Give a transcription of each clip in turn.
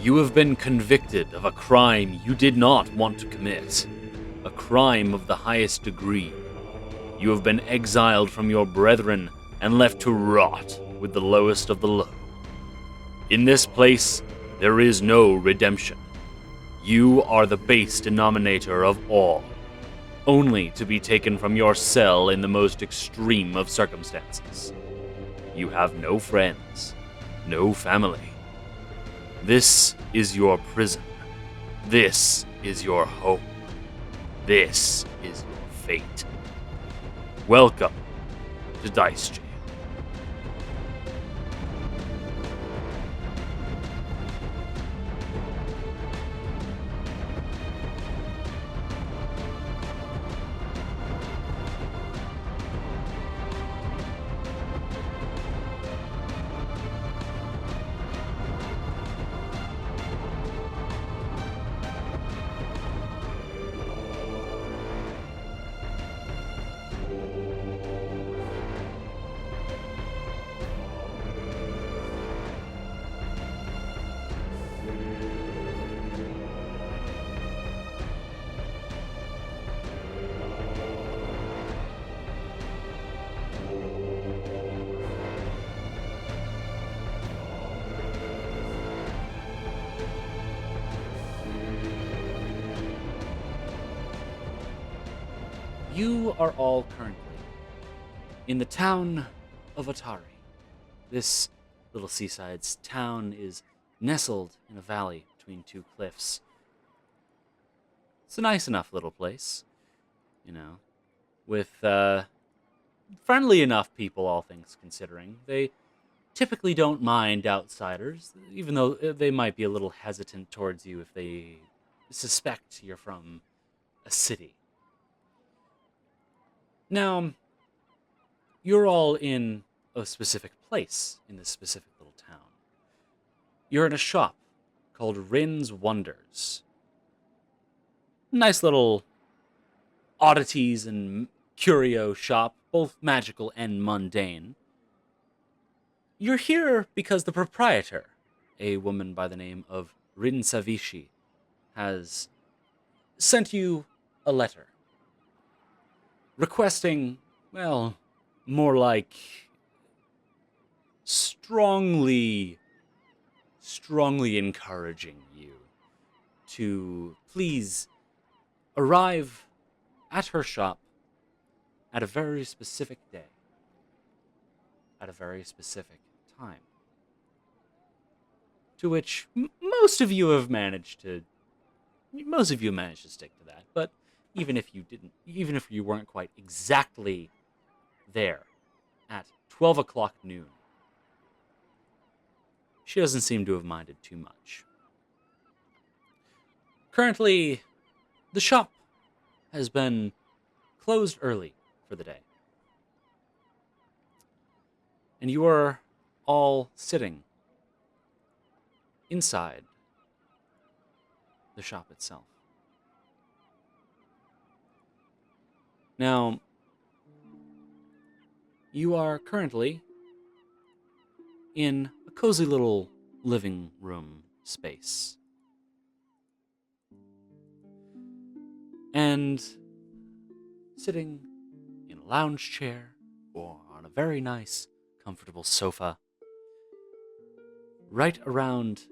You have been convicted of a crime you did not want to commit. A crime of the highest degree. You have been exiled from your brethren and left to rot with the lowest of the low. In this place, there is no redemption. You are the base denominator of all, only to be taken from your cell in the most extreme of circumstances. You have no friends, no family. This is your prison. This is your home. This is your fate. Welcome to Dice Jail. You are all currently in the town of Atari. This little seaside town is nestled in a valley between two cliffs. It's a nice enough little place, with friendly enough people, all things considering. They typically don't mind outsiders, even though they might be a little hesitant towards you if they suspect you're from a city. Now, you're all in a specific place in this specific little town. You're in a shop called Rin's Wonders. Nice little oddities and curio shop, both magical and mundane. You're here because the proprietor, a woman by the name of Rin Savishi, has sent you a letter requesting, well, more like strongly encouraging you to please arrive at her shop at a very specific day, at a very specific time. To which most of you managed to stick to that, but even if you weren't quite exactly there at 12 o'clock noon, she doesn't seem to have minded too much. Currently, the shop has been closed early for the day. And you are all sitting inside the shop itself. Now, you are currently in a cozy little living room space. And sitting in a lounge chair or on a very nice, comfortable sofa, right around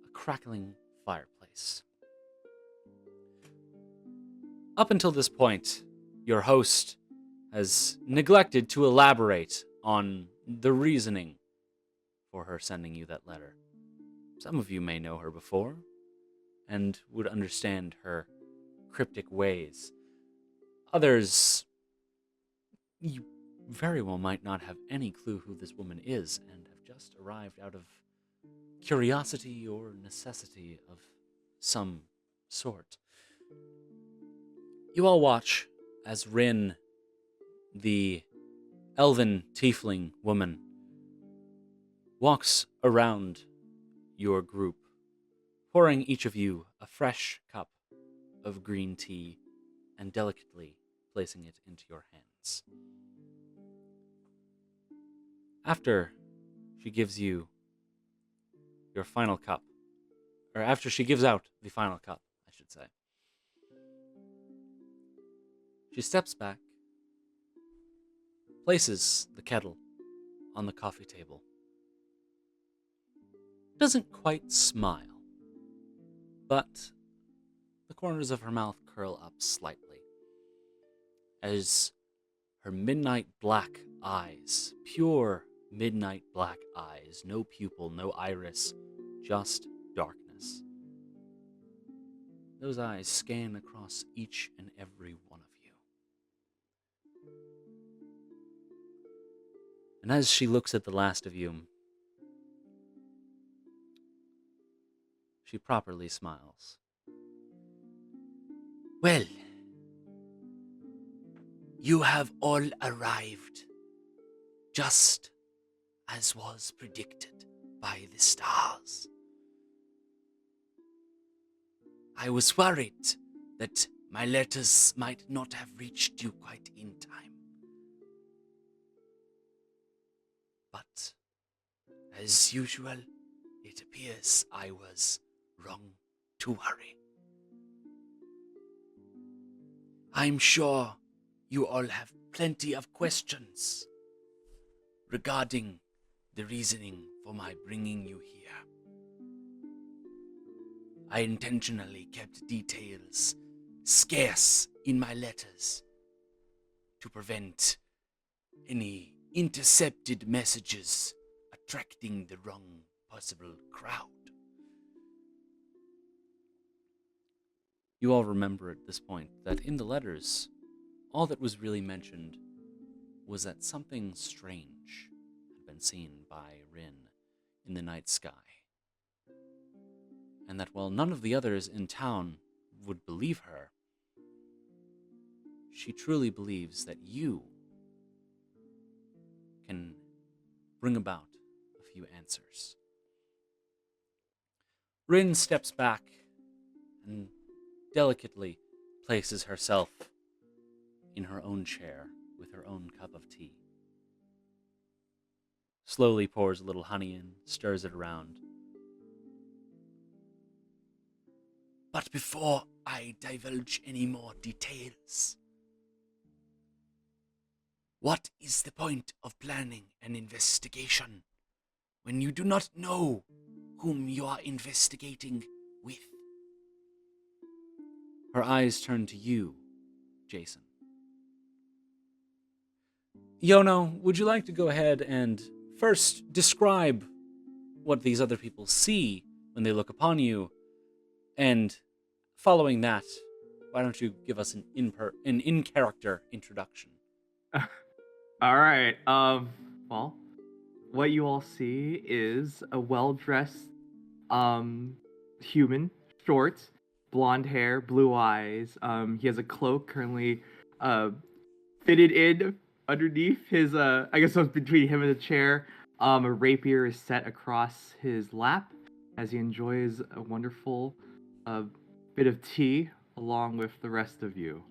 a crackling fireplace. Up until this point, your host has neglected to elaborate on the reasoning for her sending you that letter. Some of you may know her before and would understand her cryptic ways. Others, you very well might not have any clue who this woman is and have just arrived out of curiosity or necessity of some sort. You all watch as Rin, the elven tiefling woman, walks around your group, pouring each of you a fresh cup of green tea and delicately placing it into your hands. After she gives you your final cup, or after she gives out the final cup, I should say. She steps back, places the kettle on the coffee table, doesn't quite smile, but the corners of her mouth curl up slightly as her midnight black eyes, pure midnight black eyes, no pupil, no iris, just darkness. Those eyes scan across each and every one of you. And as she looks at the last of you, she properly smiles. Well, you have all arrived, just as was predicted by the stars. I was worried that my letters might not have reached you quite in time. But, as usual, it appears I was wrong to worry. I'm sure you all have plenty of questions regarding the reasoning for my bringing you here. I intentionally kept details scarce in my letters to prevent any intercepted messages attracting the wrong possible crowd. You all remember at this point that in the letters, all that was really mentioned was that something strange had been seen by Rin in the night sky. And that while none of the others in town would believe her, she truly believes that you can bring about a few answers. Rin steps back and delicately places herself in her own chair with her own cup of tea. Slowly pours a little honey in, stirs it around. But before I divulge any more details, what is the point of planning an investigation when you do not know whom you are investigating with? Her eyes turn to you, Jason. Yono, would you like to go ahead and first describe what these other people see when they look upon you? And following that, why don't you give us an in-character introduction? All right. Well, what you all see is a well-dressed human, short, blonde hair, blue eyes. He has a cloak currently fitted in underneath his I guess it's between him and the chair. A rapier is set across his lap as he enjoys a wonderful bit of tea along with the rest of you.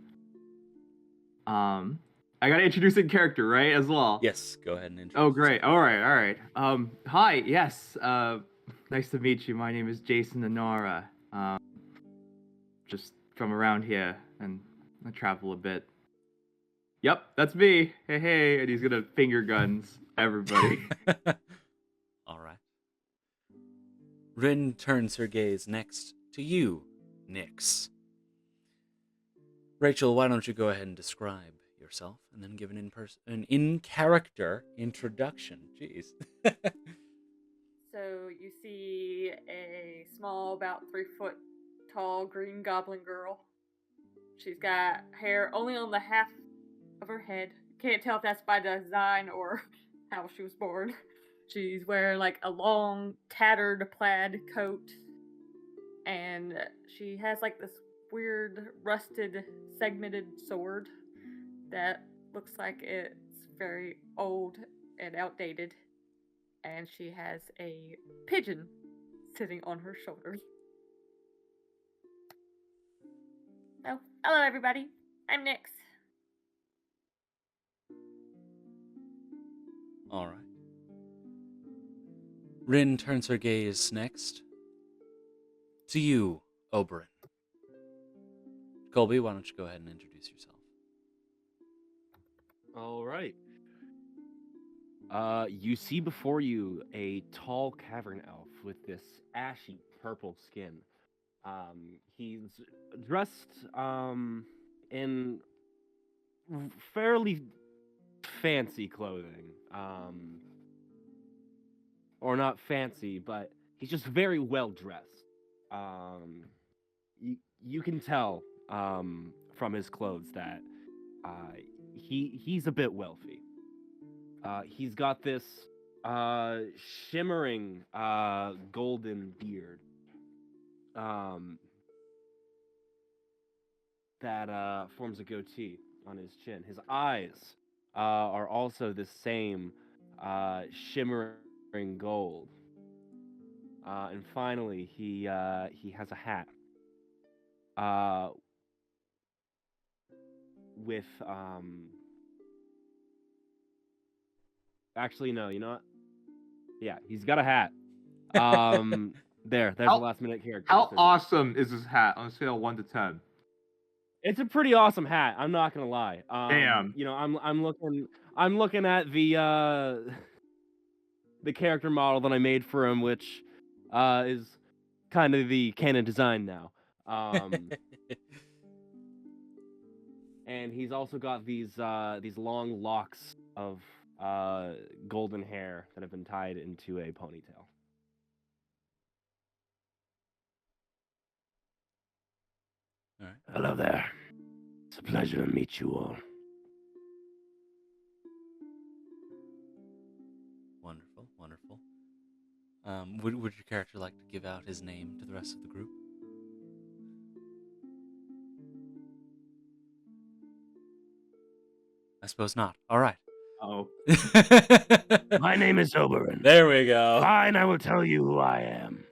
I gotta introduce in character, right, as well? Yes, go ahead and introduce. Oh, great. All right. Hi, yes. Nice to meet you. My name is Jason Nanara. Just from around here, and I travel a bit. Yep, that's me. Hey, and he's gonna finger guns everybody. All right. Rin turns her gaze next to you, Nyx. Rachel, why don't you go ahead and describe yourself and then give an in-character introduction. Jeez. So you see a small, about 3 foot tall green goblin girl. She's got hair only on the half of her head. Can't tell if that's by design or how she was born. She's wearing like a long, tattered plaid coat. And she has like this weird, rusted, segmented sword that looks like it's very old and outdated. And she has a pigeon sitting on her shoulder. Oh, hello everybody. I'm Nyx. All right. Rin turns her gaze next To you, Oberyn. Colby, why don't you go ahead and introduce yourself? All right. You see before you a tall cavern elf with this ashy purple skin. He's dressed in fairly fancy clothing. Or not fancy, but he's just very well dressed. You can tell from his clothes that he's a bit wealthy. He's got this shimmering golden beard that forms a goatee on his chin. His eyes are also the same shimmering gold. And finally, he has a hat with Actually, no. You know what? Yeah, he's got a hat. There's a last minute character. How awesome is this hat on a scale of 1 to 10? It's a pretty awesome hat. I'm not gonna lie. Damn. You know, I'm looking at the character model that I made for him, which is kind of the canon design now. And he's also got these long locks of golden hair that have been tied into a ponytail. All right. Hello there. It's a pleasure to meet you all. Wonderful, wonderful. Would your character like to give out his name to the rest of the group? I suppose not. All right. Oh. My name is Oberyn. There we go. Fine, I will tell you who I am.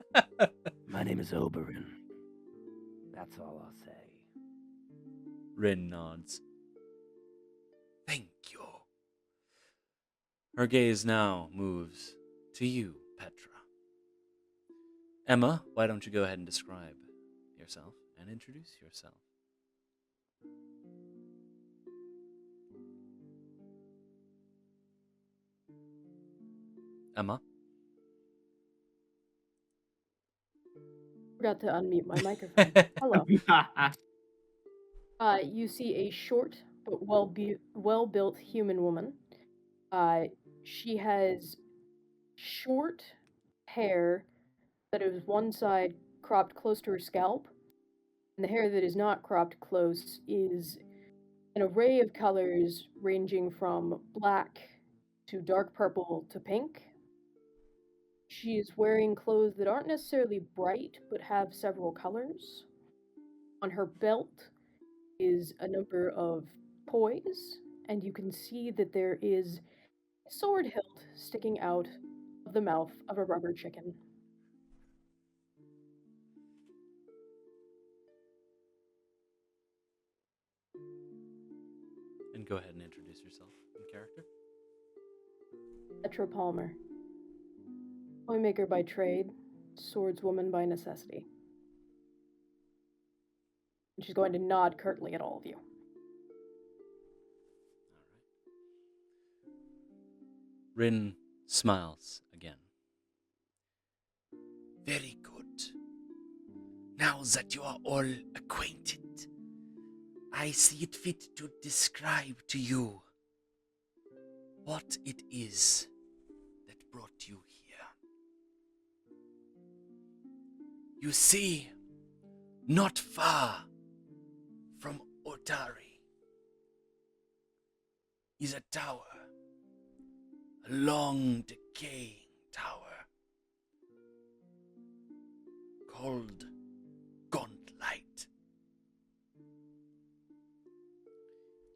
My name is Oberyn. That's all I'll say. Rin nods. Thank you. Her gaze now moves to you, Petra. Emma, why don't you go ahead and describe yourself and introduce yourself? Emma? Forgot to unmute my microphone. Hello. You see a short but well-built human woman. She has short hair that is one side cropped close to her scalp, and the hair that is not cropped close is an array of colors ranging from black to dark purple to pink. She is wearing clothes that aren't necessarily bright, but have several colors. On her belt is a number of toys, and you can see that there is a sword hilt sticking out of the mouth of a rubber chicken. And go ahead and introduce yourself in character. Petra Palmer. Toymaker by trade, swordswoman by necessity. And she's going to nod curtly at all of you. All right. Rin smiles again. Very good. Now that you are all acquainted, I see it fit to describe to you what it is that brought you here. You see, not far from Otari is a tower, a long decaying tower called Gauntlight.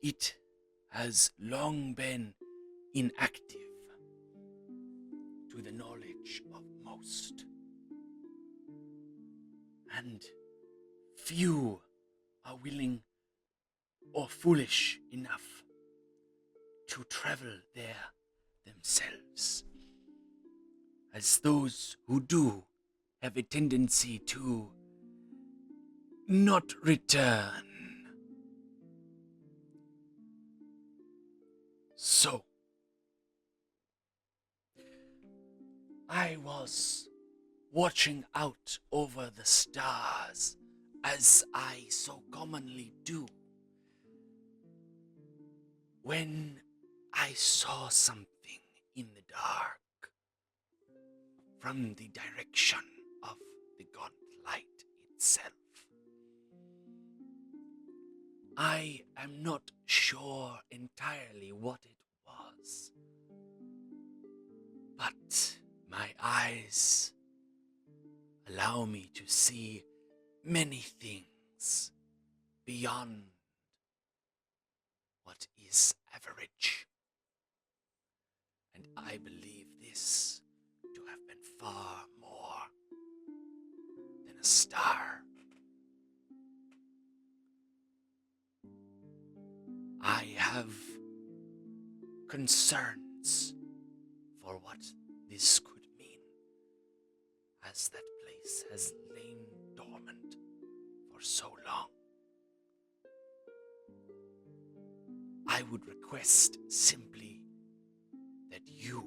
It has long been inactive to the knowledge of most, and few are willing or foolish enough to travel there themselves, as those who do have a tendency to not return. So, I was watching out over the stars, as I so commonly do, when I saw something in the dark from the direction of the Gauntlight itself. I am not sure entirely what it was, but my eyes allow me to see many things beyond what is average. And I believe this to have been far more than a star. I have concerns for what this could mean, as that place has lain dormant for so long. I would request simply that you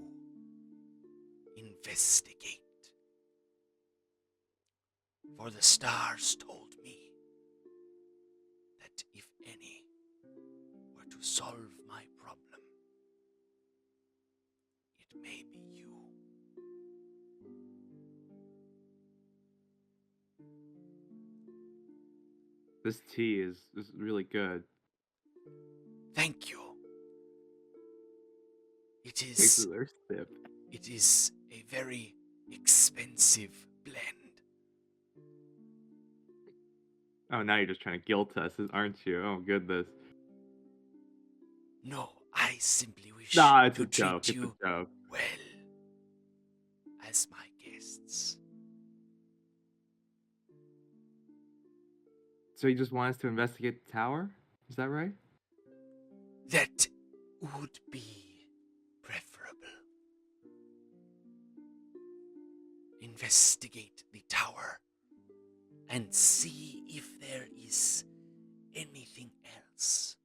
investigate. For the stars told me that if any were to solve my problem, it may be you. This tea is really good. Thank you. It Thanks is for their sip. It is a very expensive blend. Oh, now you're just trying to guilt us, aren't you? Oh, goodness. No, I simply wish Nah, it's to a joke. treat It's you a joke. well as my guests. So you just want us to investigate the tower? Is that right? That would be preferable. Investigate the tower and see if there is anything else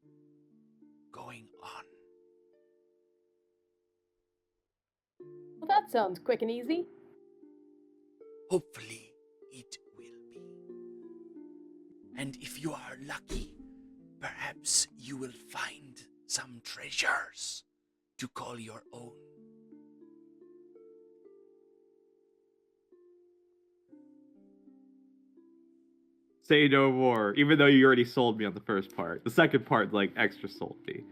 going on. Well, that sounds quick and easy. Hopefully, it will be. And if you are lucky, perhaps you will find some treasures to call your own. Say no more, even though you already sold me on the first part. The second part, like, extra sold me.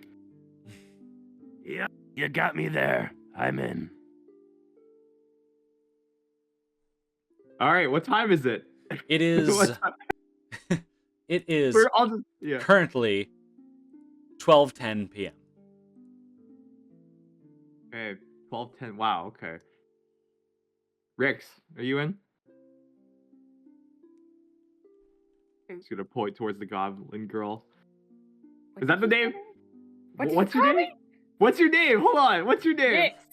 Yep, you got me there. I'm in. Alright, what time is it? It is. What time? It is I'll just, yeah. currently 12:10 p.m. Okay, 12:10. Wow, okay. Rix, are you in? Just gonna point towards the goblin girl. Is that the name? What's your name? What's your name? Hold on. What's your name? Nix.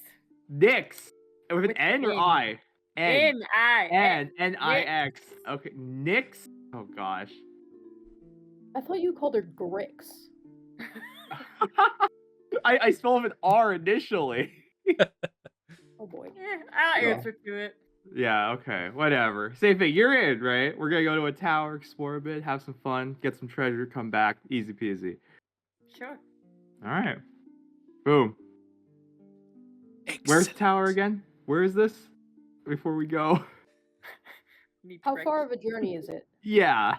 Nix. With an With N or N. I? N. N-I-X. N-I-X. Okay, Nix? Oh gosh. I thought you called her Grix. I spell with an R initially. Oh boy. Yeah, I'll Yeah. answer to it. Yeah, okay, whatever. Same thing, you're in, right? We're gonna go to a tower, explore a bit, have some fun, get some treasure, come back, easy peasy. Sure. Alright. Boom. Where's the tower again? Where is this? Before we go. Need How practice. far of a journey is it? Yeah.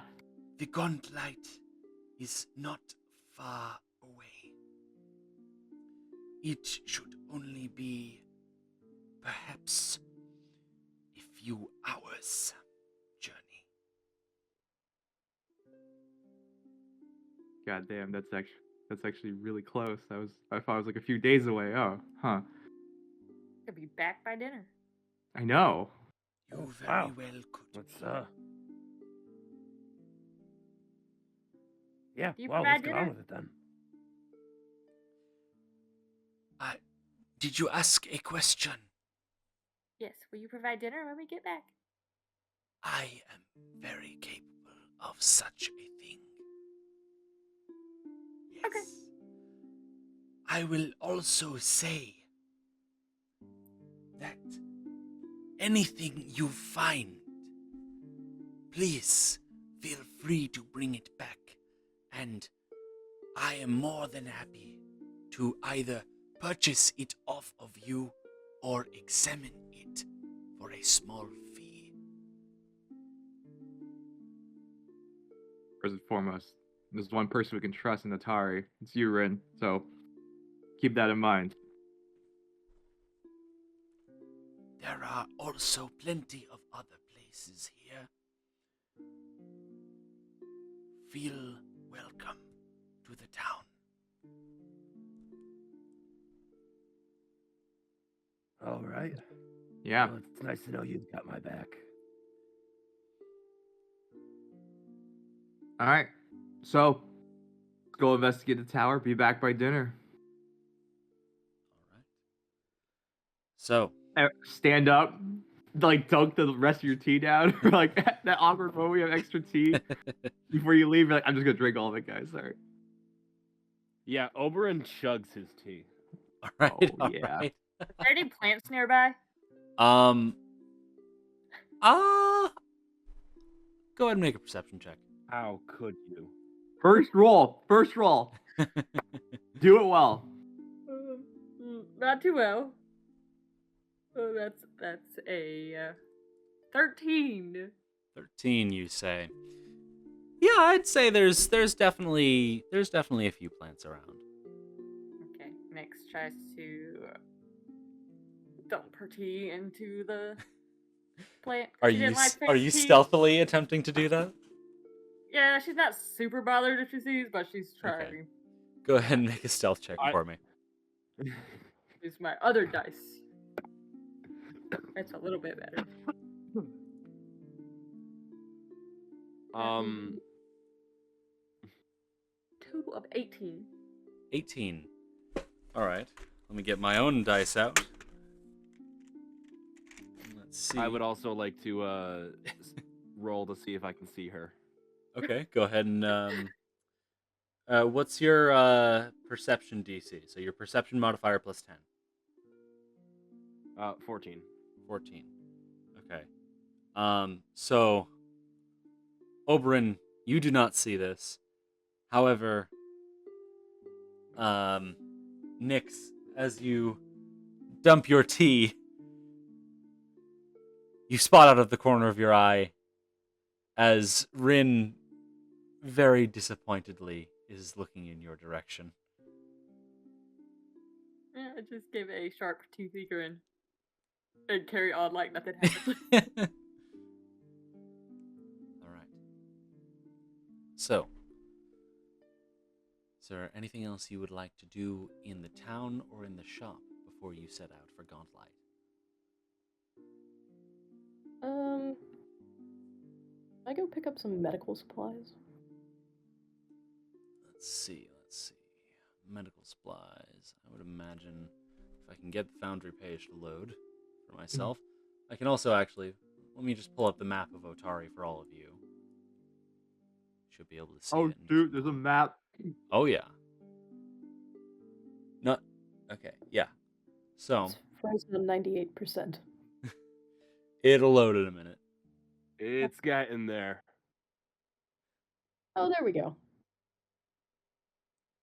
The Gauntlight is not far away. It should only be perhaps a few hours journey. God damn, that's actually really close. I thought it was like a few days away. Oh, huh. Could be back by dinner. I know. You very wow. well could. Let's yeah, Do you well, provide let's get on dinner? with it then. Did you ask a question? Yes. Will you provide dinner when we get back? I am very capable of such a thing. Yes. Okay. I will also say that anything you find, please feel free to bring it back, and I am more than happy to either purchase it off of you or examine it for a small fee. First and foremost, there's one person we can trust in Atari. It's you, Rin. So keep that in mind. There are also plenty of other places here. Feel welcome to the town. All right. Yeah. Well, it's nice to know you've got my back. All right. So let's go investigate the tower. Be back by dinner. All right. So, Stand up, like dunk the rest of your tea down, or like that awkward moment you have extra tea before you leave. You're like, I'm just gonna drink all of it, guys. Sorry. Yeah, Oberon chugs his tea. all right. Oh, all yeah. right. Are there any plants nearby? Um. Go ahead and make a perception check. How could you? First roll. First roll. Do it well. Not too well. Oh, that's a 13. 13, you say. Yeah, I'd say there's definitely a few plants around. Okay, Nyx tries to dump her tea into the plant. Are She you didn't like are fake you tea. stealthily attempting to do that? Yeah, she's not super bothered if she sees, but she's trying. Okay. Go ahead and make a stealth check for me. Use my other dice. It's a little bit better. Total of 18. 18. All right. Let me get my own dice out. Let's see. I would also like to roll to see if I can see her. Okay, go ahead and what's your perception DC? So your perception modifier plus 10. 14. 14. Okay. So Oberyn, you do not see this. However, Nyx, as you dump your tea, you spot out of the corner of your eye as Rin very disappointedly is looking in your direction. Yeah, I just give a sharp toothy grin and carry on like nothing happened. Alright. So, is there anything else you would like to do in the town or in the shop before you set out for Gauntlight? I go pick up some medical supplies. Let's see. Medical supplies. I would imagine if I can get the Foundry page to load for myself. I can also actually, let me just pull up the map of Otari for all of you. Should be able to see Oh, it. dude, there's a map. Oh, yeah. No. Okay, yeah. So, It's frozen on 98%. it'll load in a minute. It's getting there. Oh, there we go.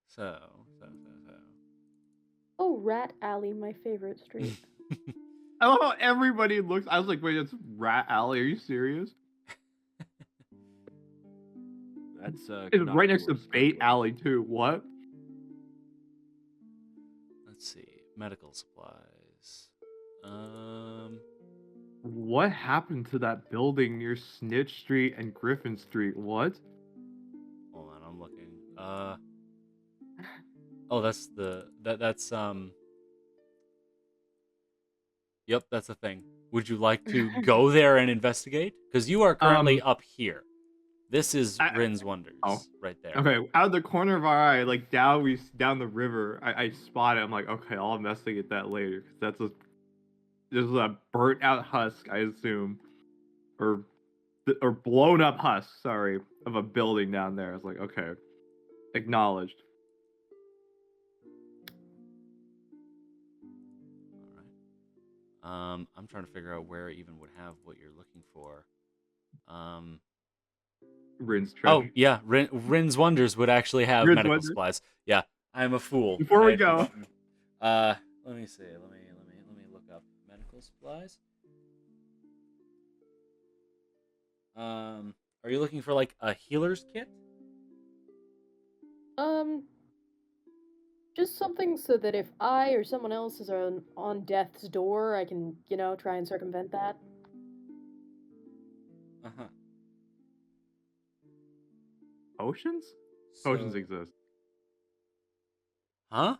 So. Oh, Rat Alley, my favorite street. I love how everybody looks. I was like, wait, it's Rat Alley. Are you serious? That's It's right next to Bait Alley, too. What? Let's see. Medical supplies. What happened to that building near Snitch Street and Griffin Street? What? Hold on, I'm looking. Oh, that's Yep, that's the thing. Would you like to go there and investigate? Because you are currently up here. This is Rin's Wonders, right there. Okay, out of the corner of our eye, like down the river, I spot it. I'm like, okay, I'll investigate that later. Cause this is a burnt out husk, I assume, or or blown up husk, sorry, of a building down there. I was like, okay, acknowledged. All right. I'm trying to figure out where it even would have what you're looking for. Rin's Oh treasure. yeah, Rin's Wonders would actually have Rin's medical Wonders. supplies. Yeah, I'm a fool. Before I we had go, forgotten. Let me see. Let me look up medical supplies. Are you looking for like a healer's kit? Just something so that if I or someone else is on death's door, I can, try and circumvent that. Uh-huh. potions? So- Potions exist. Huh?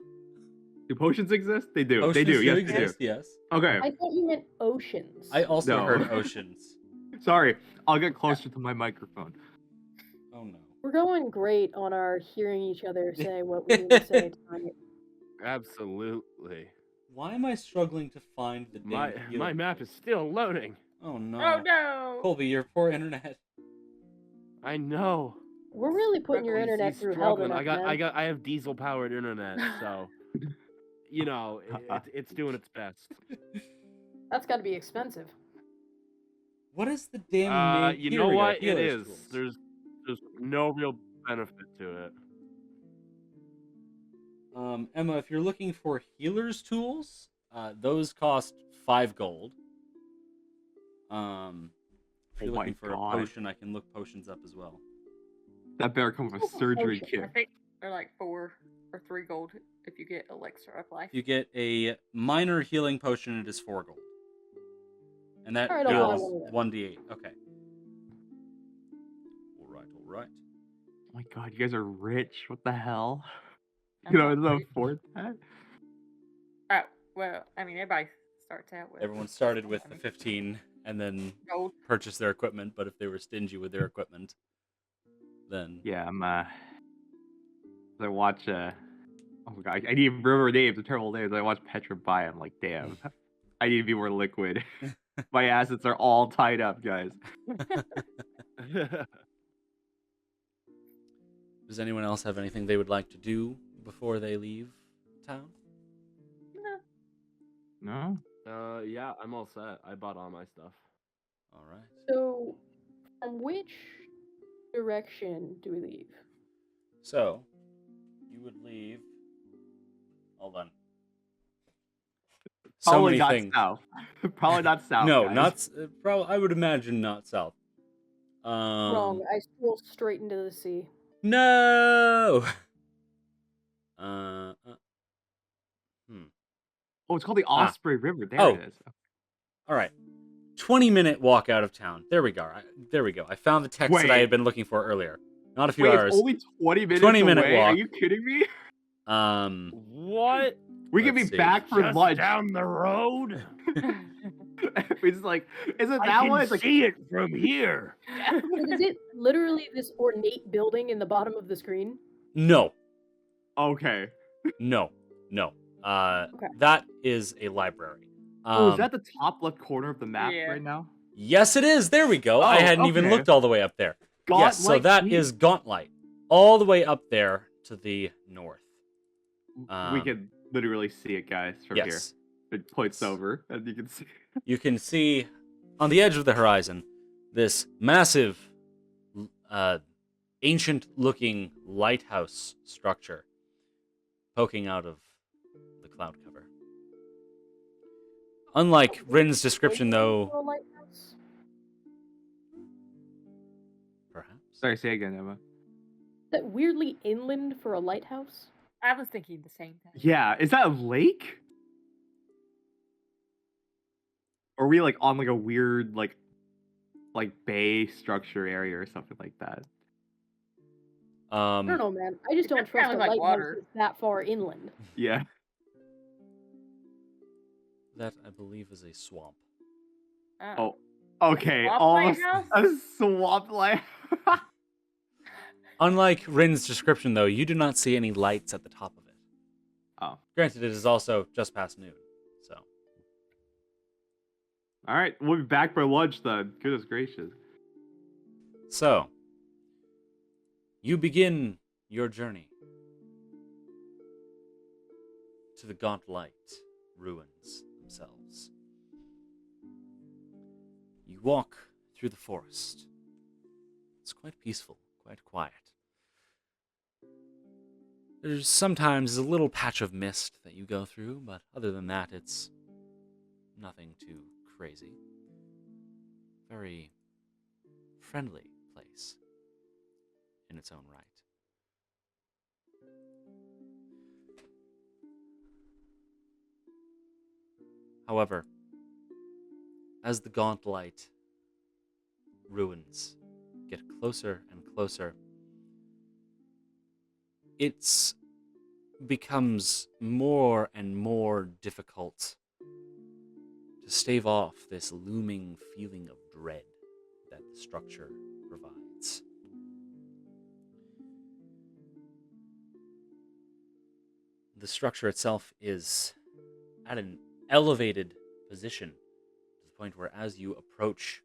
Do potions exist? They do. Potions They do. Yes, exist, they yes. do. Okay. I thought you meant oceans. I also No. heard oceans. Sorry. I'll get closer to my microphone. Oh no. We're going great on our hearing each other say what we need to say tonight. Absolutely. Why am I struggling to find the damn My healing map kit? is still loading. Oh no. Oh no! Colby, your poor internet. I know. We're really putting your He's- internet he's through hell struggling. tonight, man. I have diesel powered internet, so it's doing its best. That's got to be expensive. What is the damn name? You Here know we go, what? It healer's is. tools. There's no real benefit to it. Emma, if you're looking for healer's tools, those cost 5 gold. If you're Oh my looking for God. a potion, I can look potions up as well. That better come with a surgery Potion. I kit. think they're like 4 or 3 gold if you get elixir of life. If you get a minor healing potion, it is 4 gold. And that Alright, I'll buy heals one of 1d8. Okay. Alright. Oh my God, you guys are rich. What the hell? I'm You know, not to rich. afford that? Oh, well, I mean, everybody starts out with. Everyone started with the 15 and then gold. purchased their equipment, but if they were stingy with their equipment, then Yeah, I'm I watch oh my God, I need to remember names, the terrible names. I watch Petra buy. I'm like, damn. I need to be more liquid. My assets are all tied up, guys. does anyone else have anything they would like to do before they leave town? No? Yeah, I'm all set. I bought all my stuff. All right. So, from which direction do we leave? So, you would leave. Hold on. So Probably many not things. south. Probably not south. No, guys. not probably. I would imagine not south. Wrong. I stroll straight into the sea. No. Oh, it's called the Osprey River. There Oh. it is. All right. 20-minute walk out of town. There we go. I found the text that I Wait. had been looking for earlier. Not a few Wait, hours. it's only 20 minutes 20-minute away? Are walk. you kidding me? What? We can be Let's see. back for Just lunch. down the road? It's like, is it I that can one? It's like, see it from here. Is it literally this ornate building in the bottom of the screen? No. okay. No. Okay. That is a library. Oh, is that the top left corner of the map Yeah. right now? Yes, it is. There we go. I Oh, hadn't even okay. looked all the way up there. Yes, so Gauntlight that Peak? is Gauntlight. All the way up there to the north. We can literally see it, guys, from here. Yes. It points over, and you can see. You can see on the edge of the horizon this massive, ancient-looking lighthouse structure poking out of the cloud cover. Unlike Rin's description, though, For a lighthouse? perhaps. Sorry, say again, Emma. Is that weirdly inland for a lighthouse? I was thinking the same thing. Yeah, is that a lake? Or are we like on like a weird like bay structure area or something like that? I don't know, man. I just don't That's trust kinda a like lighthouse water. that's that far inland. Yeah. That, I believe, is a swamp. Oh, okay. Swamp Almost lighthouse? a swamp light. Unlike Rin's description, though, you do not see any lights at the top of it. Oh. Granted, it is also just past noon, so. All right, we'll be back by lunch then. Goodness gracious. So, you begin your journey to the Gauntlight ruins themselves. You walk through the forest. It's quite peaceful, quite quiet. There's sometimes a little patch of mist that you go through, but other than that, it's nothing too crazy. Very friendly place in its own right. However, as the Gauntlight ruins get closer and closer, it becomes more and more difficult to stave off this looming feeling of dread that the structure provides. The structure itself is at an elevated position to the point where as you approach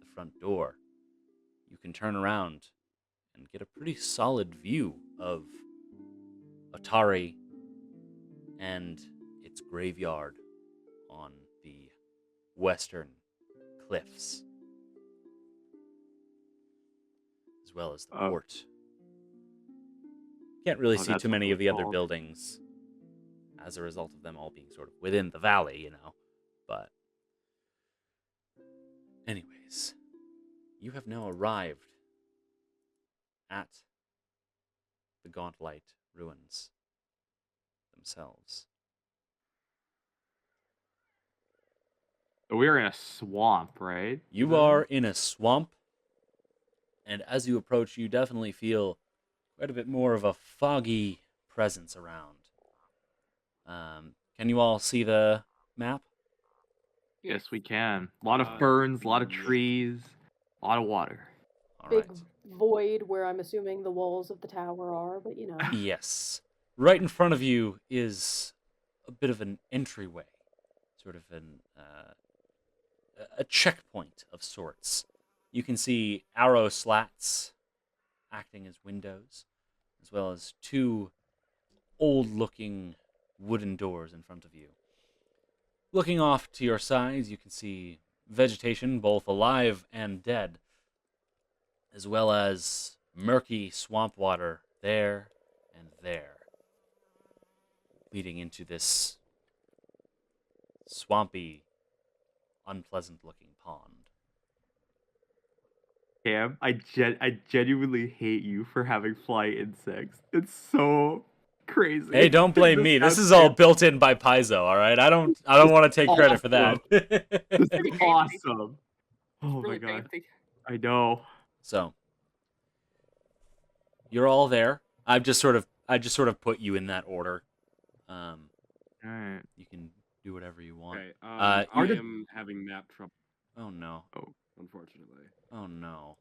the front door, you can turn around and get a pretty solid view of Atari and its graveyard on the western cliffs, as well as the port. Can't really see too many of the other buildings as a result of them all being sort of within the valley, you know. But anyways, you have now arrived at the Gauntlight ruins themselves. We are in a swamp, right? You are in a swamp, and as you approach, you definitely feel quite a bit more of a foggy presence around. Can you all see the map? Yes, we can. A lot of ferns, a lot of trees, a lot of water. All Big right. void where I'm assuming the walls of the tower are, but you know. Yes. Right in front of you is a bit of an entryway, sort of a checkpoint of sorts. You can see arrow slats acting as windows, as well as two old-looking wooden doors in front of you. Looking off to your sides, you can see vegetation, both alive and dead, as well as murky swamp water there and there, leading into this swampy, unpleasant-looking pond. Cam, I genuinely hate you for having fly insects. It's so crazy. Hey, don't blame me. This is all built in by Paizo, all right? I don't want to take credit for that. This Pretty is fancy. awesome. Oh Really my god. fancy. I know. So, you're all there. I just sort of put you in that order. Alright. You can do whatever you want. Okay, I I am having map trouble, Oh no. unfortunately. Oh no.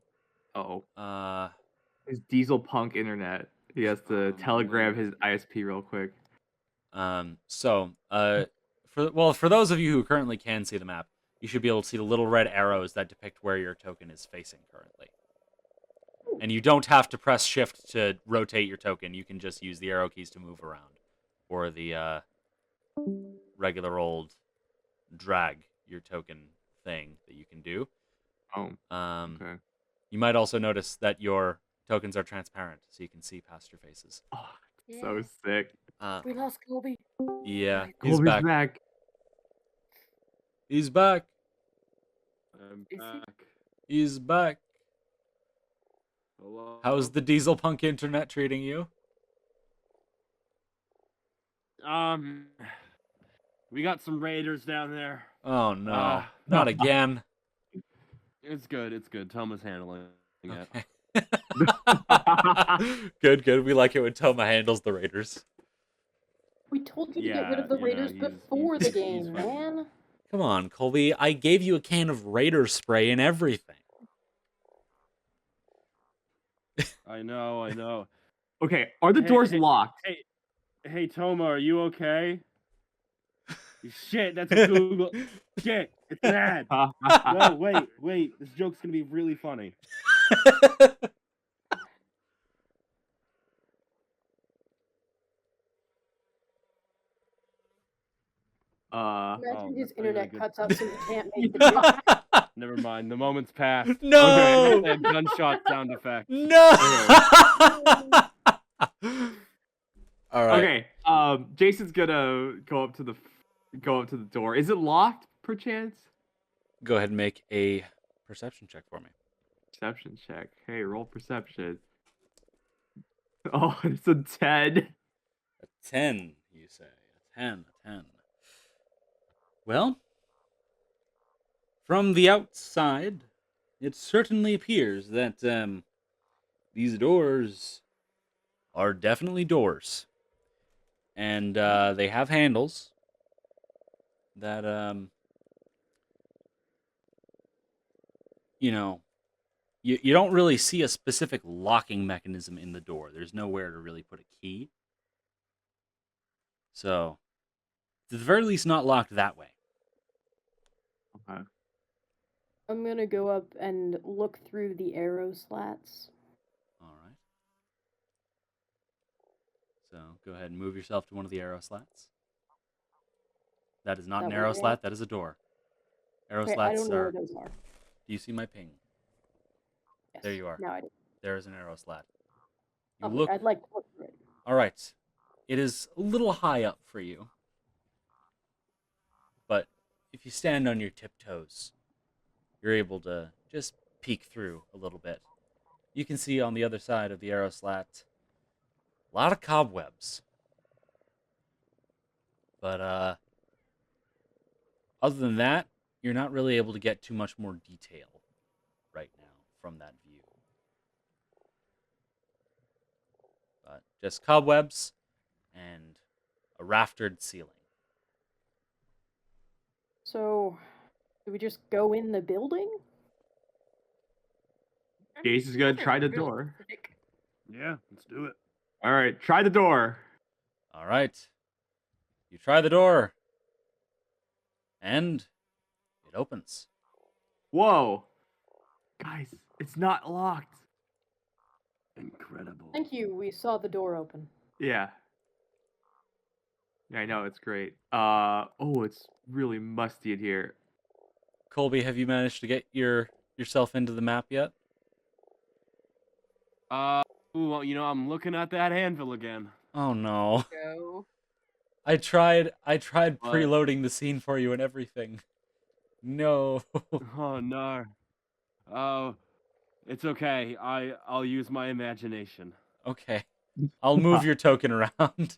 Oh. His Dieselpunk internet. He has to telegram his ISP real quick. For those of you who currently can see the map, you should be able to see the little red arrows that depict where your token is facing currently. And you don't have to press shift to rotate your token. You can just use the arrow keys to move around, or the regular old drag your token thing that you can do. Oh. Okay. You might also notice that your tokens are transparent, so you can see past your faces. Oh, so sick. We lost Colby. Yeah, he's Colby's back. back. He's back. I'm Is he- back. He's back. Hello. How's the Dieselpunk internet treating you? We got some raiders down there. Oh no, not again. It's good. It's good. Toma's handling it. Okay. Good. We like it when Toma handles the raiders. We told you to get rid Yeah, of the you know, raiders he's- before the he's game, funny. man. Come on, Colby. I gave you a can of raider spray and everything. I know. Okay, are the Hey, doors hey, locked? Hey, Toma, are you okay? Shit, that's a Google. Shit. It's an ad. No, wait. This joke's gonna be really funny. Imagine his that's really internet good. cuts out so he can't make the joke. Never mind. The moment's passed. No! And gunshot sound effect. No! All right. Okay. Jason's gonna go up to the door. Is it locked, perchance? Go ahead and make a perception check for me. Perception check. Hey, roll perception. Oh, it's a 10. A 10, you say. A 10. Well, from the outside, it certainly appears that these doors are definitely doors. And they have handles that, you don't really see a specific locking mechanism in the door. There's nowhere to really put a key. So, at the very least, not locked that way. Okay. I'm gonna go up and look through the arrow slats. All right. So, go ahead and move yourself to one of the arrow slats. That is not an That arrow way, yeah. slat, that is a door. Arrow Okay, I slats don't know are... where those are. Do you see my ping? Yes. There you are. Now I do. There is an arrow slat. You Okay, look... I'd like to look through it. All right. It is a little high up for you. But if you stand on your tiptoes, you're able to just peek through a little bit. You can see on the other side of the arrow slat a lot of cobwebs. But other than that, you're not really able to get too much more detail right now from that view. But just cobwebs and a raftered ceiling. So, do we just go in the building? Jason's gonna try the door. Yeah, let's do it. All right, try the door. All right. You try the door. And it opens. Whoa. Guys, it's not locked. Incredible. Thank you. We saw the door open. Yeah. Yeah, I know, it's great. It's really musty in here. Colby, have you managed to get yourself into the map yet? Well, I'm looking at that anvil again. Oh no. Go. I tried What? preloading the scene for you and everything. No. Oh no. Oh, it's okay. I'll use my imagination. Okay. I'll move your token around.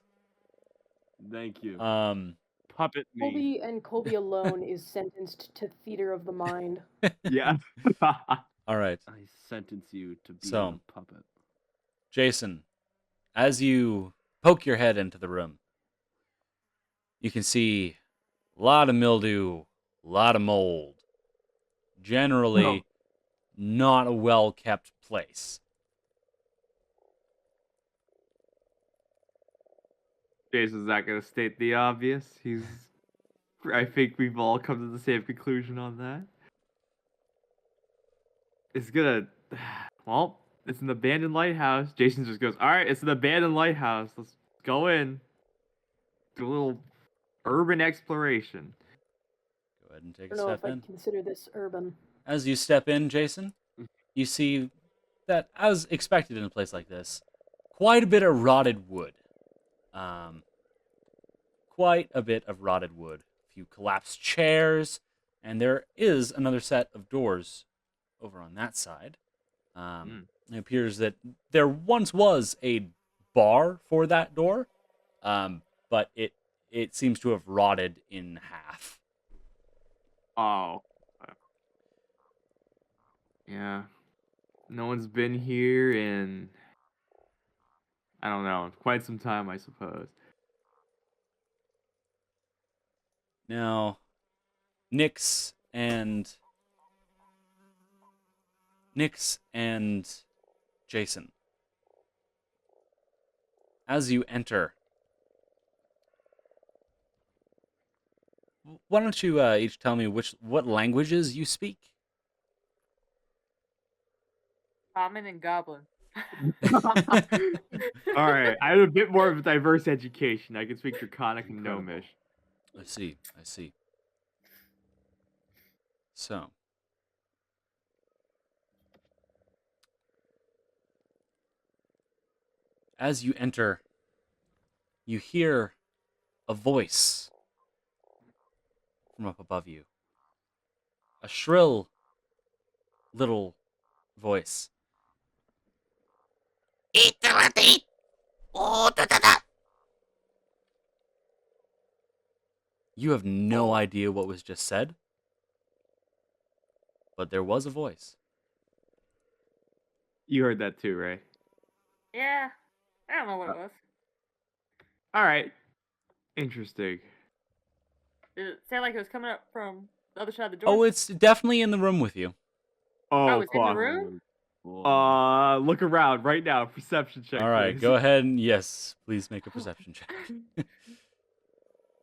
Thank you. Puppet Colby and Colby alone is sentenced to theater of the mind. Yeah. All right. I sentence you to be So- a puppet. Jason, as you poke your head into the room, you can see a lot of mildew, a lot of mold. Generally, Oh. not a well-kept place. Jason's not gonna state the obvious. I think we've all come to the same conclusion on that. It's gonna, well, it's an abandoned lighthouse. Jason just goes, all right, it's an abandoned lighthouse. Let's go in. Do a little urban exploration. Go ahead and take I a don't know step if in. I'd consider this urban. As you step in, Jason, you see that, as expected in a place like this, quite a bit of rotted wood. Quite a bit of rotted wood. A few collapsed chairs, and there is another set of doors over on that side. It appears that there once was a bar for that door, but it seems to have rotted in half. Oh. Yeah. No one's been here in, I don't know, quite some time, I suppose. Now, Nyx and Jason, as you enter, why don't you each tell me what languages you speak? Common and goblin. All right, I have a bit more of a diverse education. I can speak Draconic and Incredible. Gnomish. I see. I see. So, as you enter, you hear a voice from up above you. A shrill little voice. You have no idea what was just said, but there was a voice. You heard that too, right? Yeah. I don't know what it was. All right. Interesting. Did it sound like it was coming up from the other side of the door? Oh, it's definitely in the room with you. Oh, it's in the fuck. room? Look around right now. Perception check. All right, please. go ahead and yes, please make a perception check.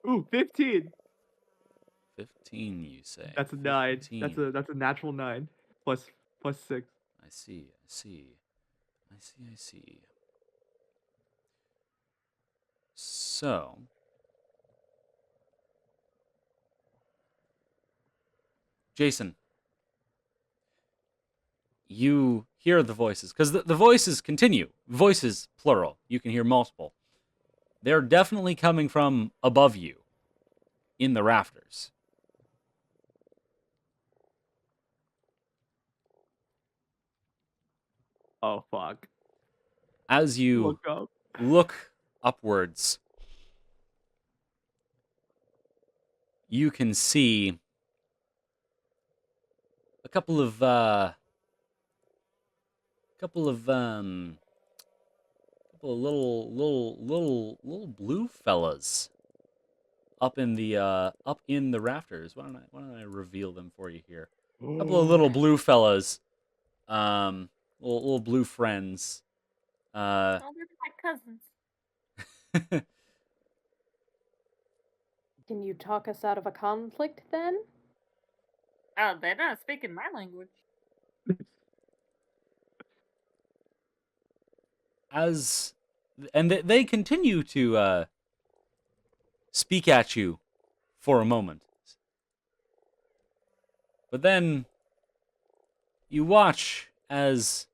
Ooh, 15. 15, you say? That's a 9. 15. That's a natural 9. Plus 6. I see. I see. I see. I see. So, Jason, you hear the voices because the voices continue. Voices plural. You can hear multiple. They're definitely coming from above you, in the rafters. Oh fuck. As you Look up. look upwards, you can see a couple of little blue fellas up in the rafters. Why don't I reveal them for you here? A couple of little blue fellas, little blue friends. Oh, they're my cousins. Can you talk us out of a conflict then? Oh, they're not speaking my language. And they continue to speak at you for a moment. But then you watch as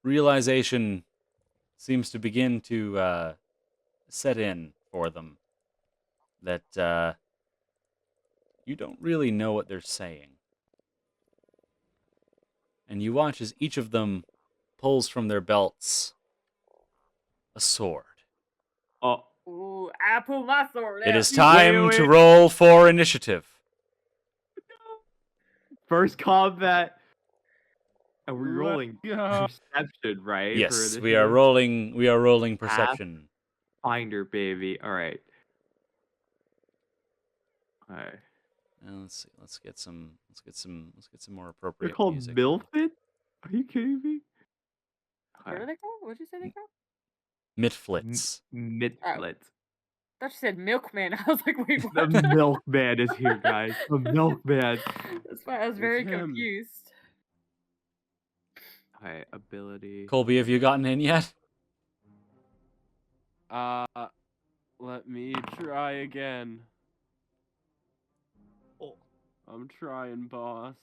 realization seems to begin to set in for them that you don't really know what they're saying. And you watch as each of them pulls from their belts a sword. Oh. Ooh, I pull my sword out. It is time Wait. to roll for initiative. First combat. Are we Let's rolling go. perception, right? Yes, for we are rolling. We are rolling perception. Pathfinder, baby. All right. All right. And let's see. Let's get some more They're appropriate called music. Milfit? Are you kidding me? What are they called? What'd you say they called? Mitflits. Midflit. I thought you said milkman. I was like, wait, The what? milkman is here, guys. The milkman. That's why I was very It's him. confused. Alright, ability. Colby, have you gotten in yet? Let me try again. Oh. I'm trying, boss.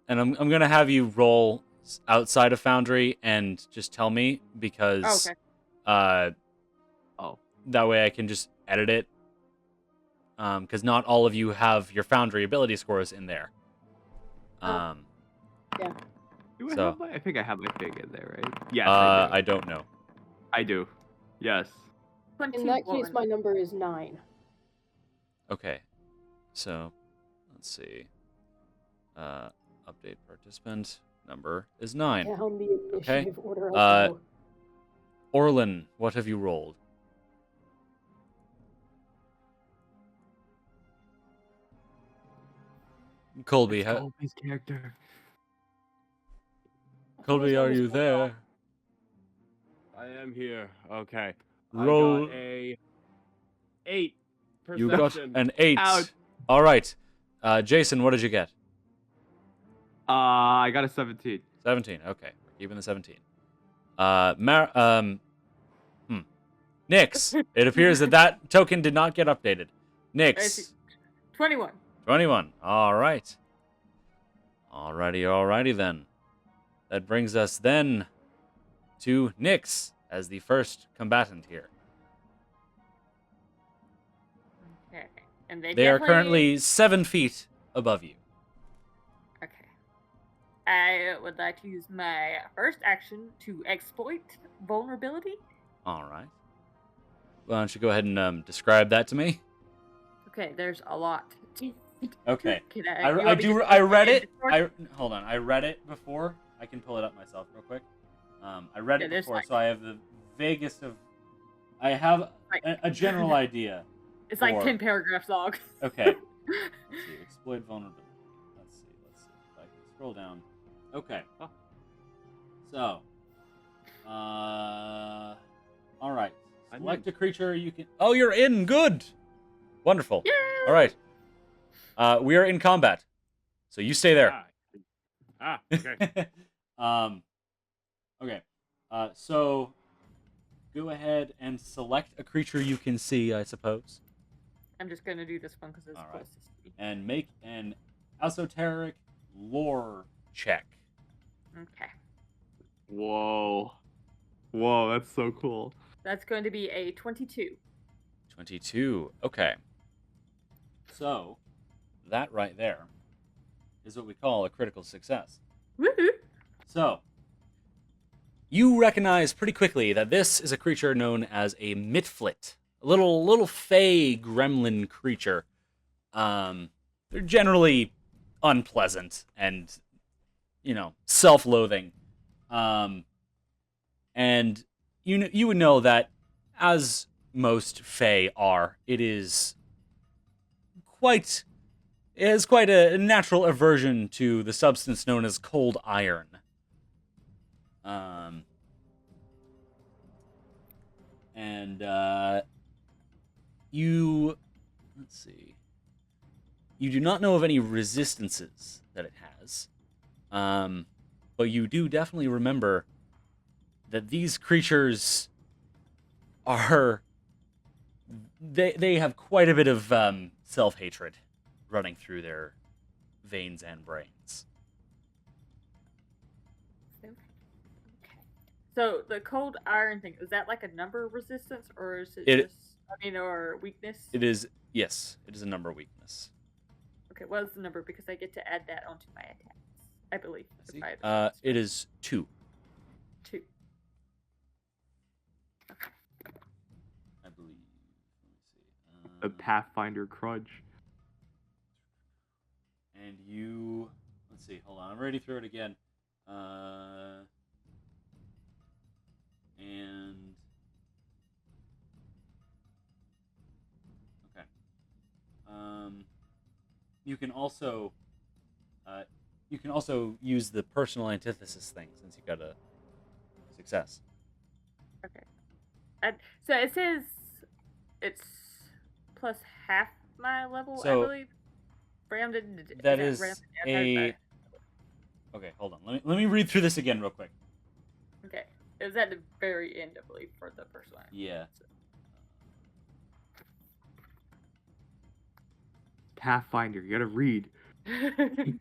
And I'm gonna have you roll outside of Foundry and just tell me because Okay. that way I can just edit it. Because not all of you have your Foundry ability scores in there. Yeah. Do I So, have I think I have my thing in there, right? Yes, I do. I don't know. I do. Yes. In that case, 21. my number is 9. Okay, so let's see. Update participant number is 9. Down the Okay. initiative order. I'll go. Orlin, what have you rolled? Colby, It's Colby's character. Colby, are you there? I am here. Okay. Roll. I got a 8. You got Perception. an 8. Ouch. All right. Jason, what did you get? I got a 17. 17. Okay. We're keeping the 17. Nix. It appears that token did not get updated. Nix. 21. 21. All right. Alrighty then. That brings us then to Nix as the first combatant here. Okay. And They are definitely- currently 7 feet above you. Okay. I would like to use my first action to exploit vulnerability. All right. Why don't you go ahead and describe that to me? Okay, there's a lot. Okay. Can I you want me to I read in it. Discord? Hold on. I read it before. I can pull it up myself real quick. I read Yeah, it there's before, like- so I have the vaguest of. I have a general idea. It's like Or- 10 paragraphs long. Okay. Let's see. Exploit vulnerability. Let's see. If I can scroll down. Okay. So. All right. I'm Select a creature you can. Oh, you're in. Good. Wonderful. Yeah. All right. We are in combat, so you stay there. Okay. Okay. So go ahead and select a creature you can see, I suppose, I'm just gonna do this one because it's All right. closest to me. and make an esoteric lore check. Okay. Whoa, that's so cool. That's going to be a 22. 22. Okay. So that right there is what we call a critical success. Woohoo! So, you recognize pretty quickly that this is a creature known as a mitflit, a little fey gremlin creature. They're generally unpleasant and, self-loathing. And you would know that, as most fey are, it has quite a natural aversion to the substance known as cold iron. Let's see. You do not know of any resistances that it has, but you do definitely remember that these creatures they have quite a bit of self-hatred running through their veins and brains. Okay. So the cold iron thing, is that like a number resistance or is it just, or weakness? It is, yes, it is a number weakness. Okay, what is the number? Because I get to add that onto my attacks, I believe. See? If I have it. It is 2. 2. I believe. Let me A see. Pathfinder crunch. And you, let's see, hold on, I'm ready through it again. Okay. You can also use the personal antithesis thing since you got a success. Okay. So it says it's plus half my level, So, I believe. Brandon, That is random? a. Okay, hold on. Let me read through this again real quick. Okay. It was at the very end, I believe, for the first one. Yeah. Pathfinder, you gotta read. There's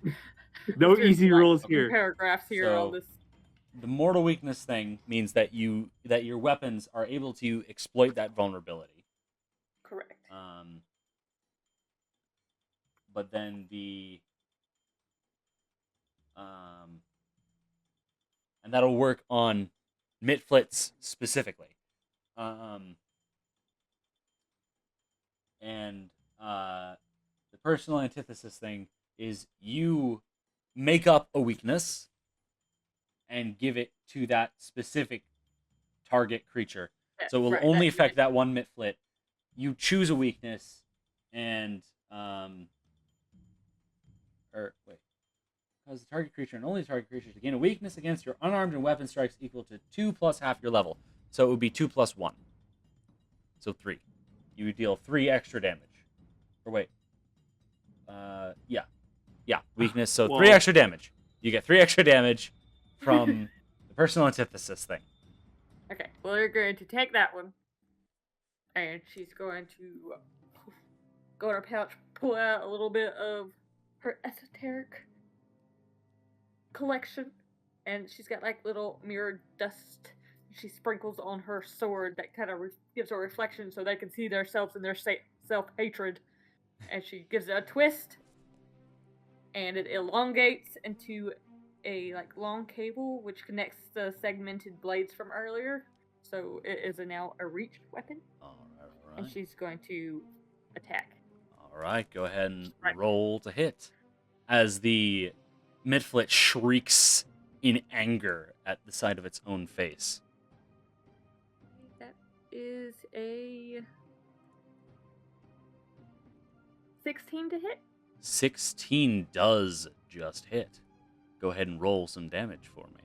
No easy like rules two here. Paragraphs here So- on this. The mortal weakness thing means that your weapons are able to exploit that vulnerability. Correct. But then and that'll work on mitflits specifically. The personal antithesis thing is you make up a weakness and give it to that specific target creature. So it will Right, only that's affect right. that one mitflit. You choose a weakness, and cause the target creature and only the target creature to gain a weakness against your unarmed and weapon strikes equal to 2 plus half your level. So it would be 2 plus 1. So 3. You would deal 3 extra damage. Or wait. Yeah. Yeah, weakness. So Well- 3 extra damage. You get 3 extra damage from the personal antithesis thing. Okay, well, you're going to take that one, and she's going to go in her pouch, pull out a little bit of her esoteric collection, and she's got like little mirrored dust she sprinkles on her sword that kind of gives a reflection so they can see themselves and their self-hatred. And she gives it a twist, and it elongates into a like long cable which connects the segmented blades from earlier. So it is now a reached weapon, All and right. she's going to attack. All right, go ahead and Right. roll to hit. As the midflit shrieks in anger at the sight of its own face. That is a 16 to hit. 16 does just hit. Go ahead and roll some damage for me.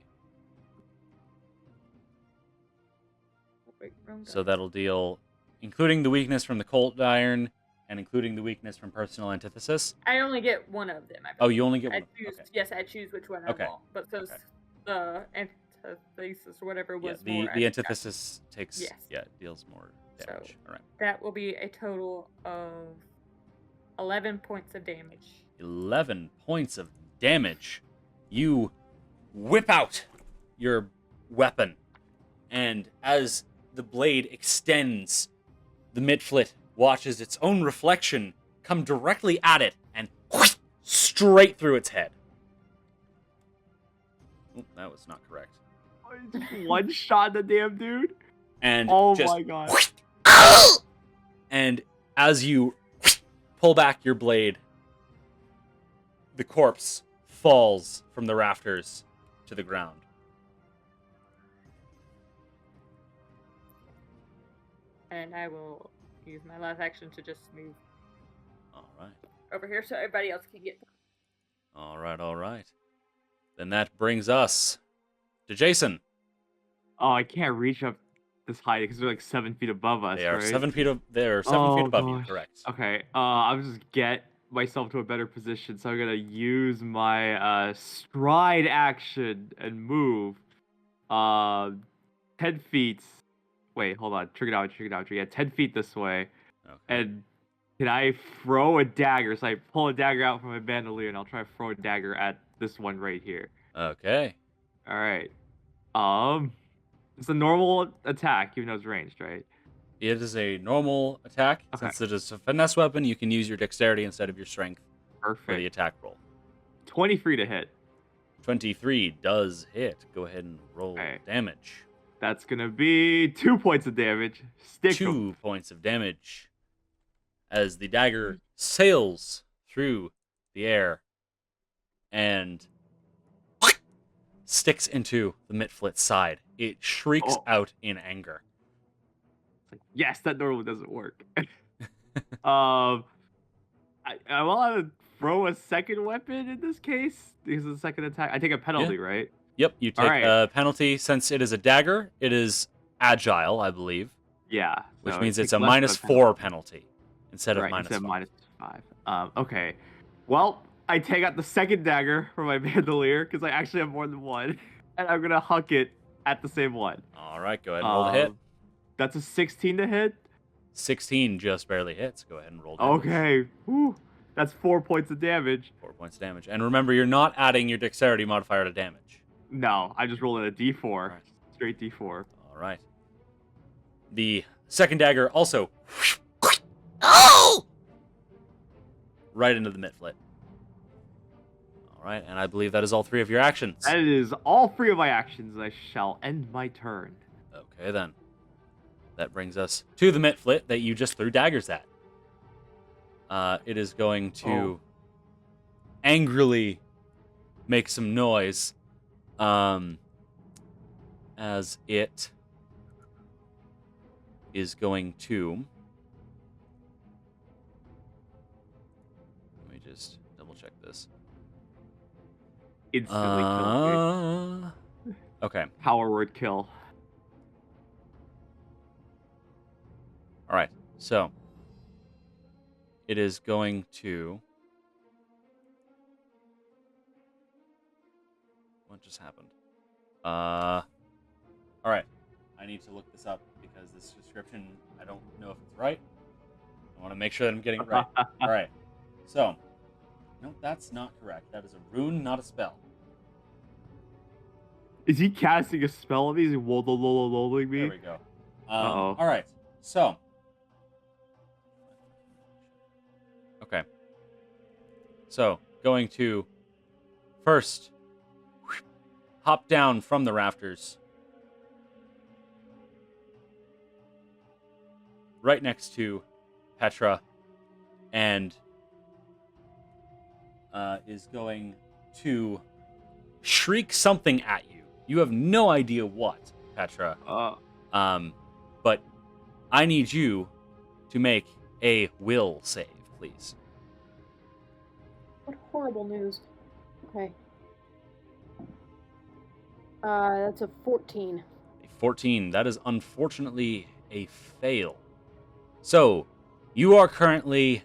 Wait, wrong So die. that'll deal, including the weakness from the cold iron and including the weakness from personal antithesis. I only get one of them. Oh, you only get I one. choose, Okay. Yes, I choose which one Okay. I want. But since Okay. the antithesis or whatever Yeah, was more, the antithesis takes, Yes. yeah, deals more damage. All right. that will be a total of 11 points of damage. 11 points of damage. You whip out your weapon, and as the blade extends, the midflit watches its own reflection come directly at it and straight through its head. Oh, that was not correct. One shot the damn dude. And Oh just my god. and as you pull back your blade, the corpse falls from the rafters to the ground. And I will use my last action to just move All right. over here so everybody else can get. All right, all right. Then that brings us to Jason. Oh, I can't reach up this high because they're like 7 feet above us. They are right? 7 feet. They're 7 feet Oh, above you. gosh. Correct. Okay. I'll just get myself to a better position. So I'm gonna use my stride action and move. 10 feet. Wait, hold on. Trigonometry. Yeah, 10 feet this way. Okay. And can I throw a dagger? So I pull a dagger out from my bandolier and I'll try to throw a dagger at this one right here. Okay. All right. It's a normal attack, even though it's ranged, right? It is a normal attack. Okay. Since it is a finesse weapon, you can use your dexterity instead of your strength for the Perfect. attack roll. 23 to hit. 23 does hit. Go ahead and roll Okay. damage. That's gonna be 2 points of damage. Stick 'em. 2 points of damage as the dagger sails through the air and sticks into the midflit's side. It shrieks Oh. out in anger. It's like, yes, that normally doesn't work. I want to throw a second weapon in this case because of the second attack. I take a penalty, right? Yep, you take Alright. a penalty. Since it is a dagger, it is agile, I believe, Yeah. which so means it it's takes a less of minus penalty. 4 penalty instead of Right, minus instead of 5. minus 5. Okay. Well, I take out the second dagger from my bandolier because I actually have more than one, and I'm gonna huck it at the same one. All right, go ahead and roll the hit. That's a 16 to hit. 16 just barely hits. Go ahead and roll damage. Okay. Whew. That's 4 points of damage. 4 points of damage. And remember, you're not adding your dexterity modifier to damage. No, I just rolled a D4. Alright. Straight D4. All right. The second dagger also right into the midflit. All right, and I believe that is all 3 of your actions. That is all 3 of my actions. I shall end my turn. Okay, then. That brings us to the midflit that you just threw daggers at. It is going to angrily make some noise as it is going to... Let me just double check this. Instantly kills me. Okay. Power word kill. All right. So it is going to... What just happened? Alright. I need to look this up because this description, I don't know if it's right. I want to make sure that I'm getting it right. Alright. So, no, that's not correct. That is a rune, not a spell. Is he casting a spell on me? Is he rolling me? There we go. Uh-oh. Alright. So. Okay. So, going to first hop down from the rafters. Right next to Petra, and is going to shriek something at you. You have no idea what, Petra. But I need you to make a will save, please. What horrible news. Okay. That's a 14. A 14. That is unfortunately a fail. So, you are currently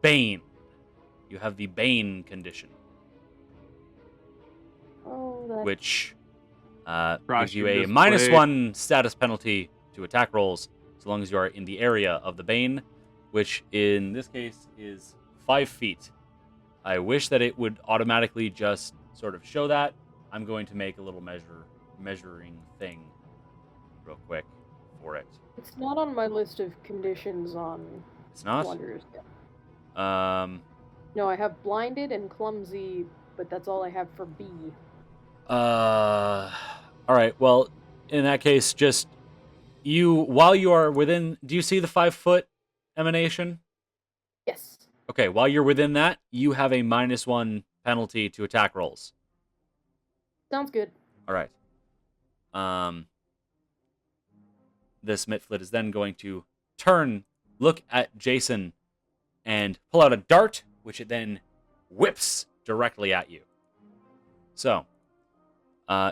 Bane. You have the Bane condition, Oh, that... which Crush gives you in a this minus blade. 1 status penalty to attack rolls, as long as you are in the area of the Bane, which in this case is 5 feet. I wish that it would automatically just sort of show that. I'm going to make a little measuring thing real quick for it. It's not on my list of conditions on It's not? Wanderer's Guide. No, I have blinded and clumsy, but that's all I have for B. Alright, well, in that case, just while you are within, do you see the 5-foot emanation? Yes. Okay, while you're within that, you have a minus 1 penalty to attack rolls. Sounds good. Alright. This Mitflit is then going to turn, look at Jason, and pull out a dart, which it then whips directly at you. So,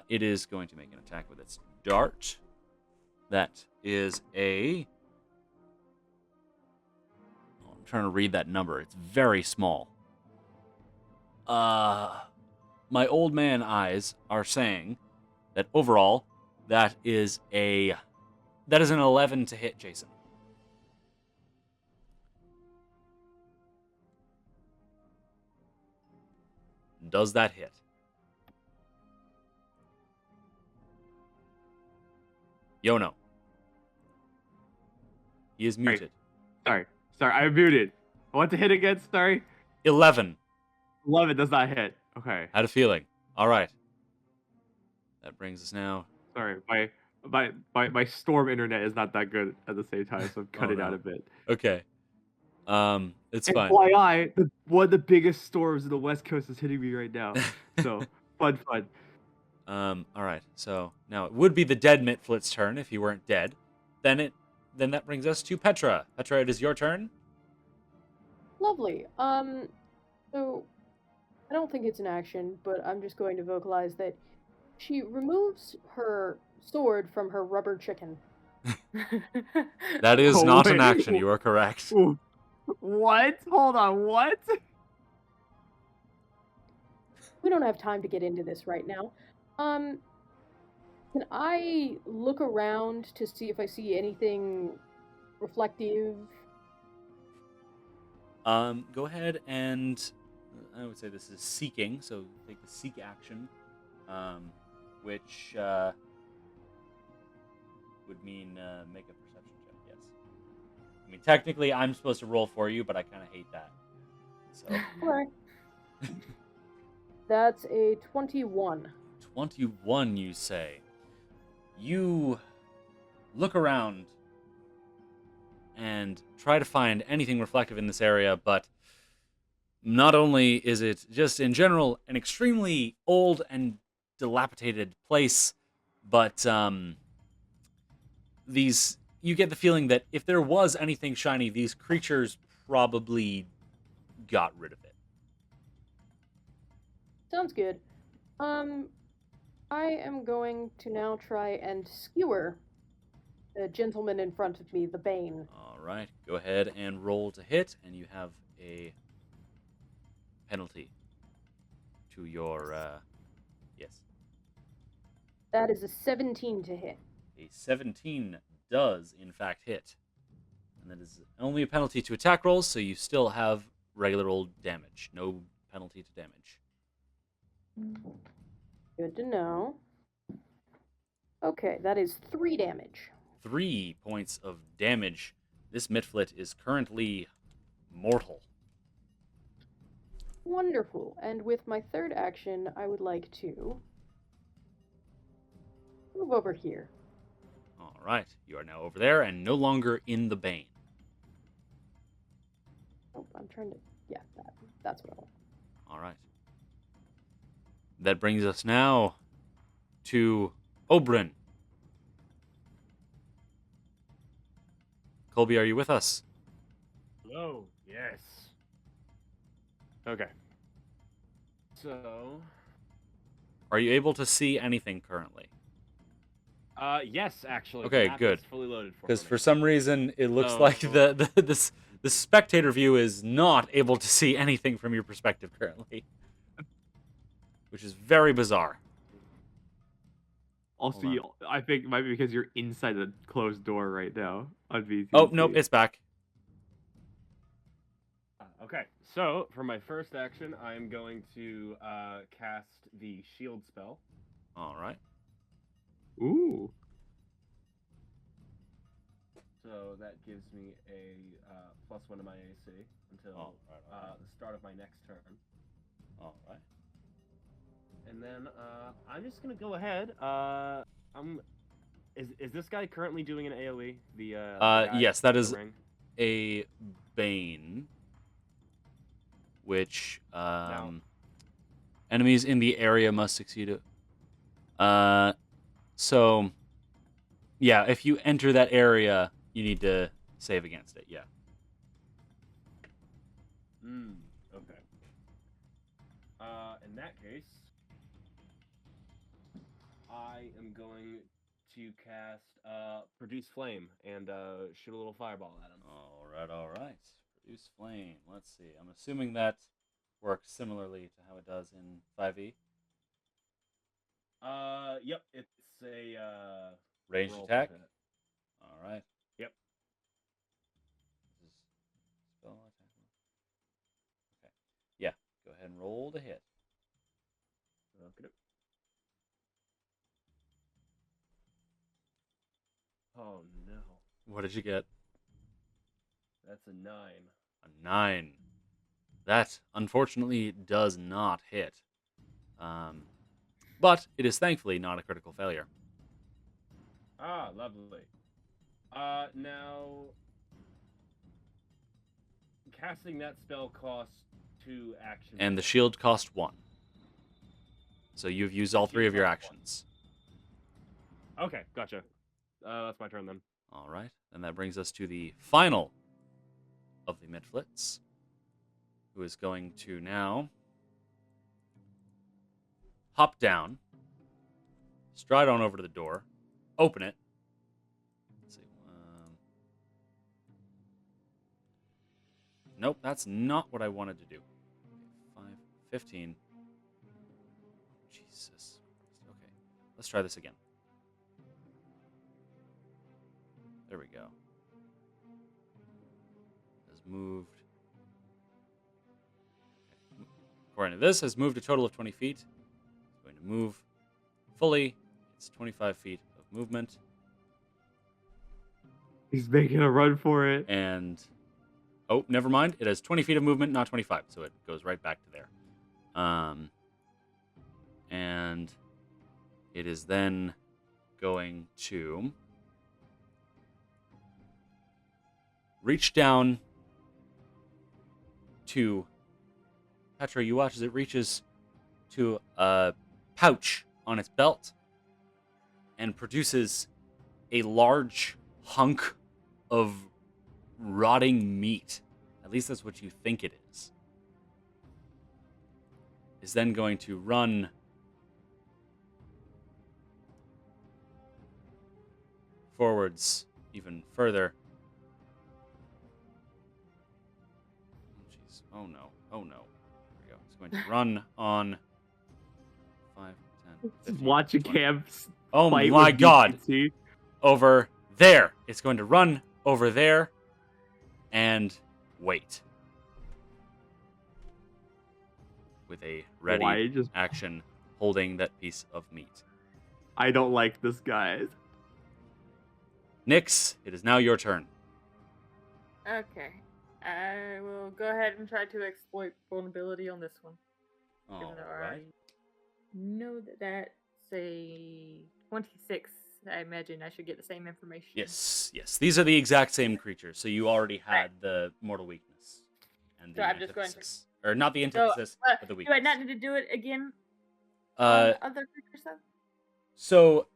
it is going to make an attack with its dart. That is a... I'm trying to read that number. It's very small. My old man eyes are saying that overall, that is an 11 to hit, Jason. Does that hit? Yono. He is muted. Sorry, I'm muted. What to hit against? Sorry. 11. 11 does not hit. Okay. Had a feeling. All right. That brings us now. Sorry, my storm internet is not that good at the same time, so I'm cutting out no. a bit. Okay. It's fine. FYI, one of the biggest storms in the West Coast is hitting me right now. So fun. All right. So now it would be the dead Mitflit's turn if he weren't dead. Then that brings us to Petra. Petra, it is your turn. Lovely. So I don't think it's an action, but I'm just going to vocalize that she removes her sword from her rubber chicken. That is Oh, not an wait. action. You are correct. Ooh. What? Hold on, what? We don't have time to get into this right now. Can I look around to see if I see anything reflective? Go ahead and I would say this is seeking, so take the seek action, which would mean make a perception check. Yes. I mean, technically, I'm supposed to roll for you, but I kind of hate that. So. Alright. That's a 21. 21, you say. You look around and try to find anything reflective in this area, but not only is it just in general an extremely old and dilapidated place, but you get the feeling that if there was anything shiny, these creatures probably got rid of it. Sounds good. I am going to now try and skewer the gentleman in front of me, the Bane. All right. Go ahead and roll to hit, and you have a penalty to your, yes. That is a 17 to hit. A 17 does, in fact, hit. And that is only a penalty to attack rolls, so you still have regular old damage. No penalty to damage. Good to know. Okay, that is 3 damage. 3 points of damage. This Mitflit is currently mortal. Wonderful. And with my third action, I would like to move over here. All right. You are now over there and no longer in the Bane. Oh, I'm trying to... Yeah, that's what I want. All right. That brings us now to Oberyn. Colby, are you with us? Hello. Yes. Okay. So. Are you able to see anything currently? Yes, actually. Okay, the map good. is fully loaded for Because me. for some reason it looks Oh, like oh. the spectator view is not able to see anything from your perspective currently, which is very bizarre. Also, Hold I think it might be because you're inside the closed door right now on VTC. Oh nope, it's back. Okay, so for my first action, I'm going to cast the shield spell. All right. Ooh. So that gives me a +1 to my AC until All right. the start of my next turn. All right. And then I'm just gonna go ahead. Is this guy currently doing an AOE? The guy yes, that with is the ring? a Bane, which enemies in the area must succeed it. So yeah, if you enter that area, you need to save against it. Yeah. Okay. In that case, I am going to cast Produce Flame and shoot a little fireball at him. All right. Produce flame. Let's see. I'm assuming that works similarly to how it does in 5e. Yep, it's a Ranged roll attack. to hit. All right. Yep. This is spell attack. Okay. Yeah. Go ahead and roll to hit. Okay. Oh no. What did you get? That's a 9. A 9. That unfortunately does not hit. But it is thankfully not a critical failure. Ah, lovely. Now casting that spell costs 2 actions. And the shield cost 1. So you've used all 3 of your actions. Okay, gotcha. That's my turn then. All right. And that brings us to the final of the Mitflits, who is going to now hop down, stride on over to the door, open it. Let's see. Nope, that's not what I wanted to do. 5, 15. Jesus. Okay, let's try this again. There we go. Has moved. Okay. According to this, has moved a total of 20 feet. It's going to move fully. It's 25 feet of movement. He's making a run for it. And oh, never mind. It has 20 feet of movement, not 25, so it goes right back to there. And it is then going to reach down to Petra. You watch as it reaches to a pouch on its belt and produces a large hunk of rotting meat. At least that's what you think it is. Is then going to run forwards even further Oh no. Oh no. There we go. It's going to run on 5, 10, 15, Watch a 20. camps. Oh fight my with god. BTC. Over there. It's going to run over there and wait. With a ready Why just? action holding that piece of meat. I don't like this, guys. Nyx, it is now your turn. Okay. I will go ahead and try to exploit vulnerability on this one. Even though I Alright. know that that's a 26. I imagine I should get the same information. Yes, yes. These are the exact same creatures, so you already had the mortal weakness. And the So I'm just going to- antithesis. Or not the So, antithesis, but the do weakness. I not need to do it again on Uh, other creatures though? so,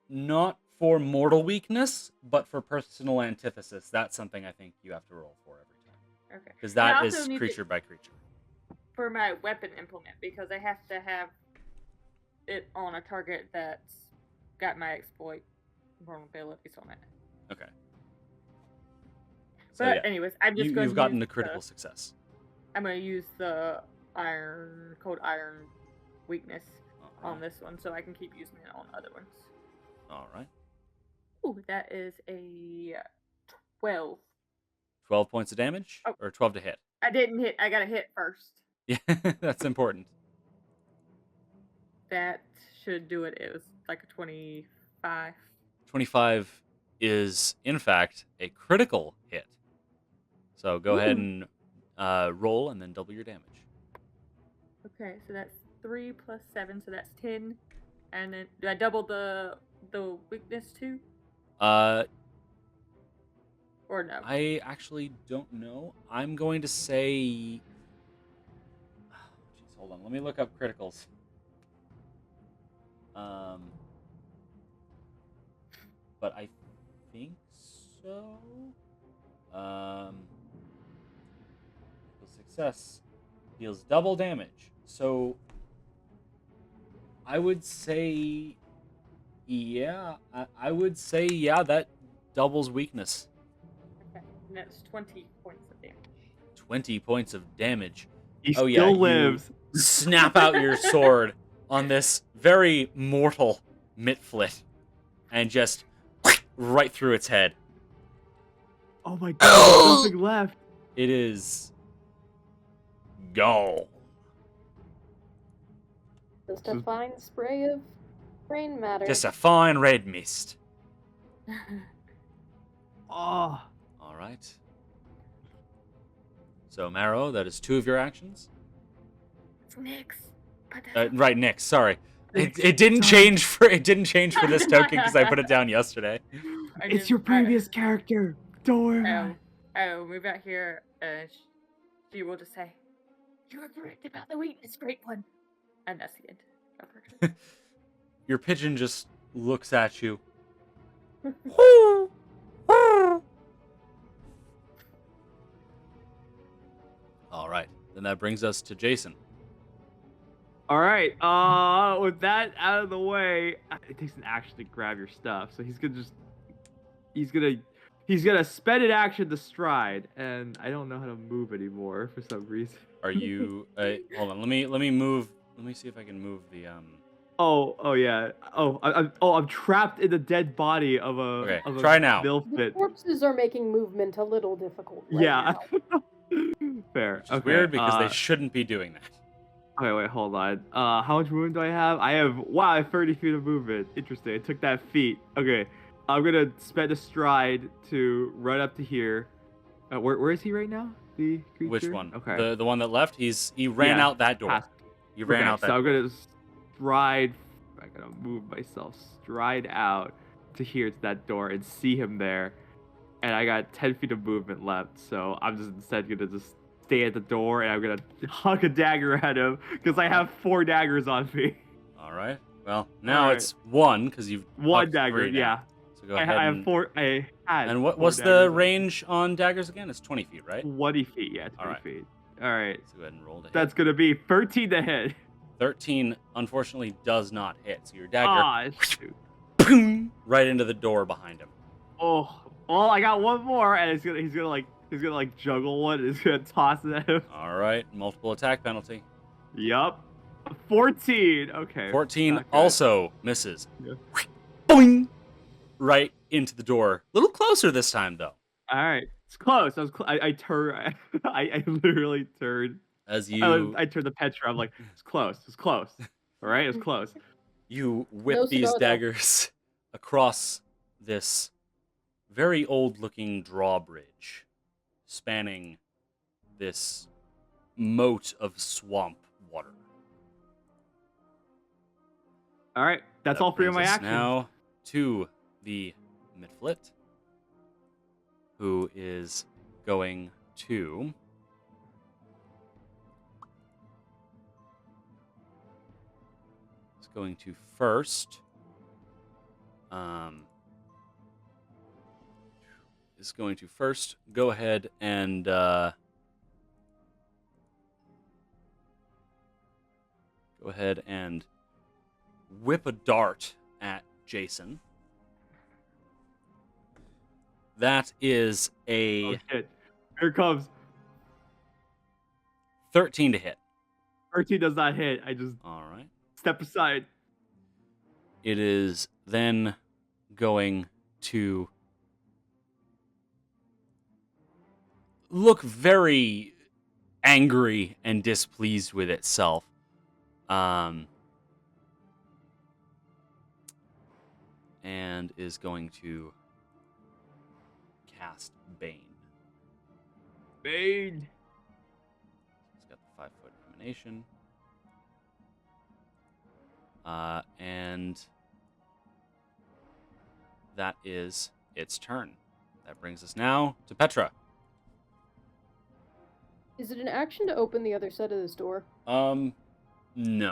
not for mortal weakness, but for personal antithesis. That's something I think you have to roll for every time. Okay. Because And I that also is need to- creature by creature. For my weapon implement, because I have to have it on a target that's got my exploit vulnerabilities on it. Okay. So, But yeah. anyways, I'm just going You've to gotten use a critical success. I'm going to use the cold iron weakness on Alright. this one, so I can keep using it on other ones. Alright. Ooh, that is a 12. 12 points of damage? Oh. Or 12 to hit? I didn't hit. I got to hit first. Yeah, that's important. That should do it. It was like a 25. 25 is, in fact, a critical hit. So go ahead and roll and then double your damage. Okay, so that's 3 plus 7, so that's 10. And then do I double the weakness too? Or no? I actually don't know. I'm going to say... Jeez, hold on. Let me look up criticals. But I think so. Success deals double damage. So I would say, yeah. I would say, yeah, that doubles weakness. Okay, and that's 20 points of damage. 20 points of damage. He Oh, still yeah, you- lives. Snap out your sword on this very mortal mitflit and just right through its head. Oh my god, there's nothing left. It is gone. Just a fine spray of brain matter. Just a fine red mist. Oh, All right. So, Marrow, that is 2 of your actions. It's Nyx. But that's Right, Nick. Sorry, Nyx, it didn't sorry. change for this token because I put it down yesterday. I it's just- your previous character. Don't worry. I'll move out here. She will just say, "You were correct about the weakness, great one," and that's the end of her turn. Your pigeon just looks at you. All right, then that brings us to Jason. All right. With that out of the way, it takes an action to grab your stuff. So he's gonna spend an action to stride, and I don't know how to move anymore for some reason. Are you? Hold on. Let me move. Let me see if I can move the Oh yeah. I'm trapped in the dead body of a. Okay, Of a try now. The Milfit. corpses are making movement a little difficult. Right Yeah. now. Fair. Which is Okay. weird because they shouldn't be doing that. Okay, wait, hold on. How much movement do I have? I have 30 feet of movement. Interesting. I took that feat. Okay, I'm gonna spend a stride to run up to here. Where is he right now? The creature? Which one? Okay. The one that left. He ran Yeah, out that door. past- He ran okay, out that so I'm door. gonna stride. I gotta move myself. Stride out to here to that door and see him there. And I got 10 feet of movement left, so I'm just instead gonna just stay at the door and I'm gonna huck a dagger at him because I have 4 daggers on me. All right. Well, now Alright. it's 1 because you've One hucked dagger, 3 now. yeah. So go I ahead. have and, 4. I had. And 4 what's the daggers on me. range on daggers again? It's 20 feet, right? 20 feet, yeah, 20 Alright. feet. All right, So go ahead and roll to hit. that's gonna be 13 to hit. 13 unfortunately does not hit. So your dagger Ah, shoot. boom, right into the door behind him. Oh, well, I got one more, and he's gonna like He's gonna like juggle one and he's gonna toss it at him. All right, multiple attack penalty. Yup. 14. Okay. 14 not good. also misses. Yeah. Boing! Right into the door. A little closer this time, though. All right. It's close. I turned. I literally turned. As you I turned the Petra. I'm like, it's close. It's close. All right. It's close. you whip No these cigar, though. daggers across this very old-looking drawbridge, spanning this moat of swamp water. All right. That's That all three of my brings us actions. Now to the midflit, who is going to first go ahead and whip a dart at Jason. That is a Oh shit! Here it comes. 13 to hit. 13 does not hit. I just All right. step aside. It is then going to look very angry and displeased with itself. And is going to cast Bane. Bane. He's got the 5-foot emanation. And that is its turn. That brings us now to Petra. Is it an action to open the other side of this door? No,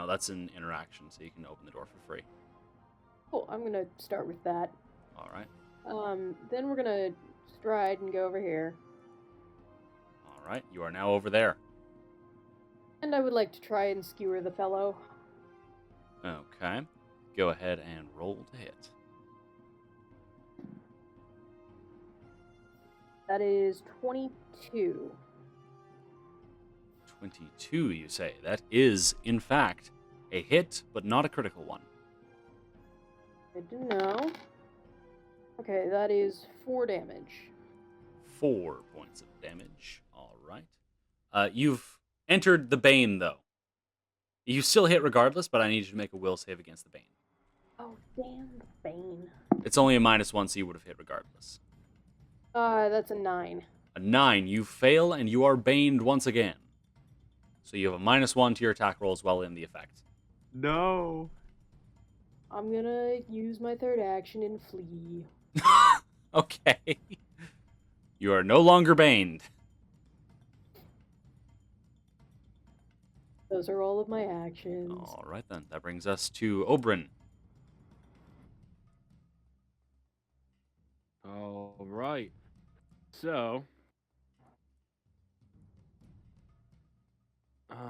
that's an interaction, so you can open the door for free. Cool, I'm gonna start with that. All right. Then we're gonna stride and go over here. All right. You are now over there. And I would like to try and skewer the fellow. Okay. Go ahead and roll to hit. That is 22. 22, you say. That is, in fact, a hit, but not a critical one. Good to know. Okay, that is 4 damage. 4 points of damage. All right. You've entered the Bane, though. You still hit regardless, but I need you to make a will save against the Bane. Oh, damn the Bane. It's only a -1, so you would have hit regardless. That's a 9. A 9. You fail, and you are baned once again. So you have a -1 to your attack rolls while in the effect. No. I'm gonna use my third action and flee. Okay. You are no longer baned. Those are all of my actions. All right, then. That brings us to Oberyn. All right. So,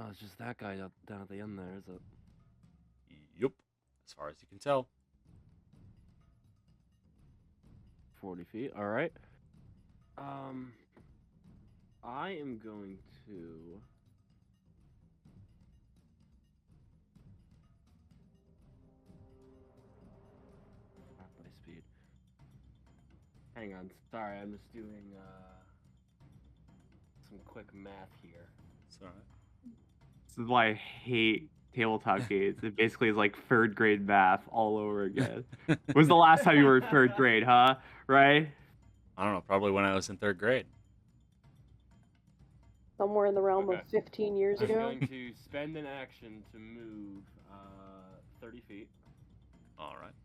it's just that guy down at the end there, is it? Yup. As far as you can tell. 40 feet. All right. I am going to. Half my speed. Hang on. Sorry, I'm just doing some quick math here. It's all right. This is why I hate tabletop games. It basically is like 3rd grade math all over again. When's the last time you were in 3rd grade, huh? Right? I don't know. Probably when I was in 3rd grade. Somewhere in the realm Okay. of 15 years I'm ago. going to spend an action to move 30 feet. All right.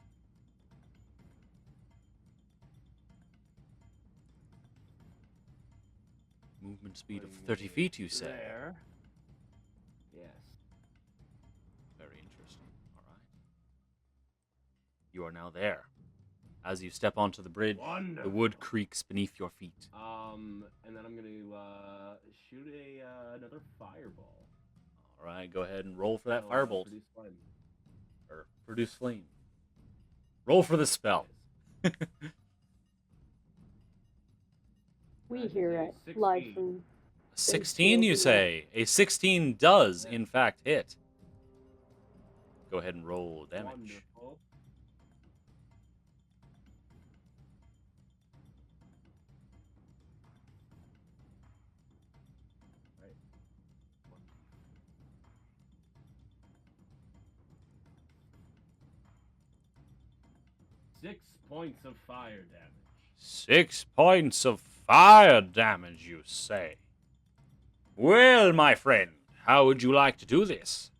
Movement speed of Putting 30 me feet, you say? There. Yes. Very interesting. All right. You are now there. As you step onto the bridge, the wood creaks beneath your feet. And then I'm going to shoot another fireball. All right, go ahead and roll for that That'll, firebolt. produce flame. Or produce flame. Roll for the spell. We That is here a at live 16. from 16, you Bakersfield, say? A 16 does, in fact, hit. Go ahead and roll damage. Wonderful. Right. 6 points of fire damage. 6 points of fire damage, you say? Well, my friend, how would you like to do this?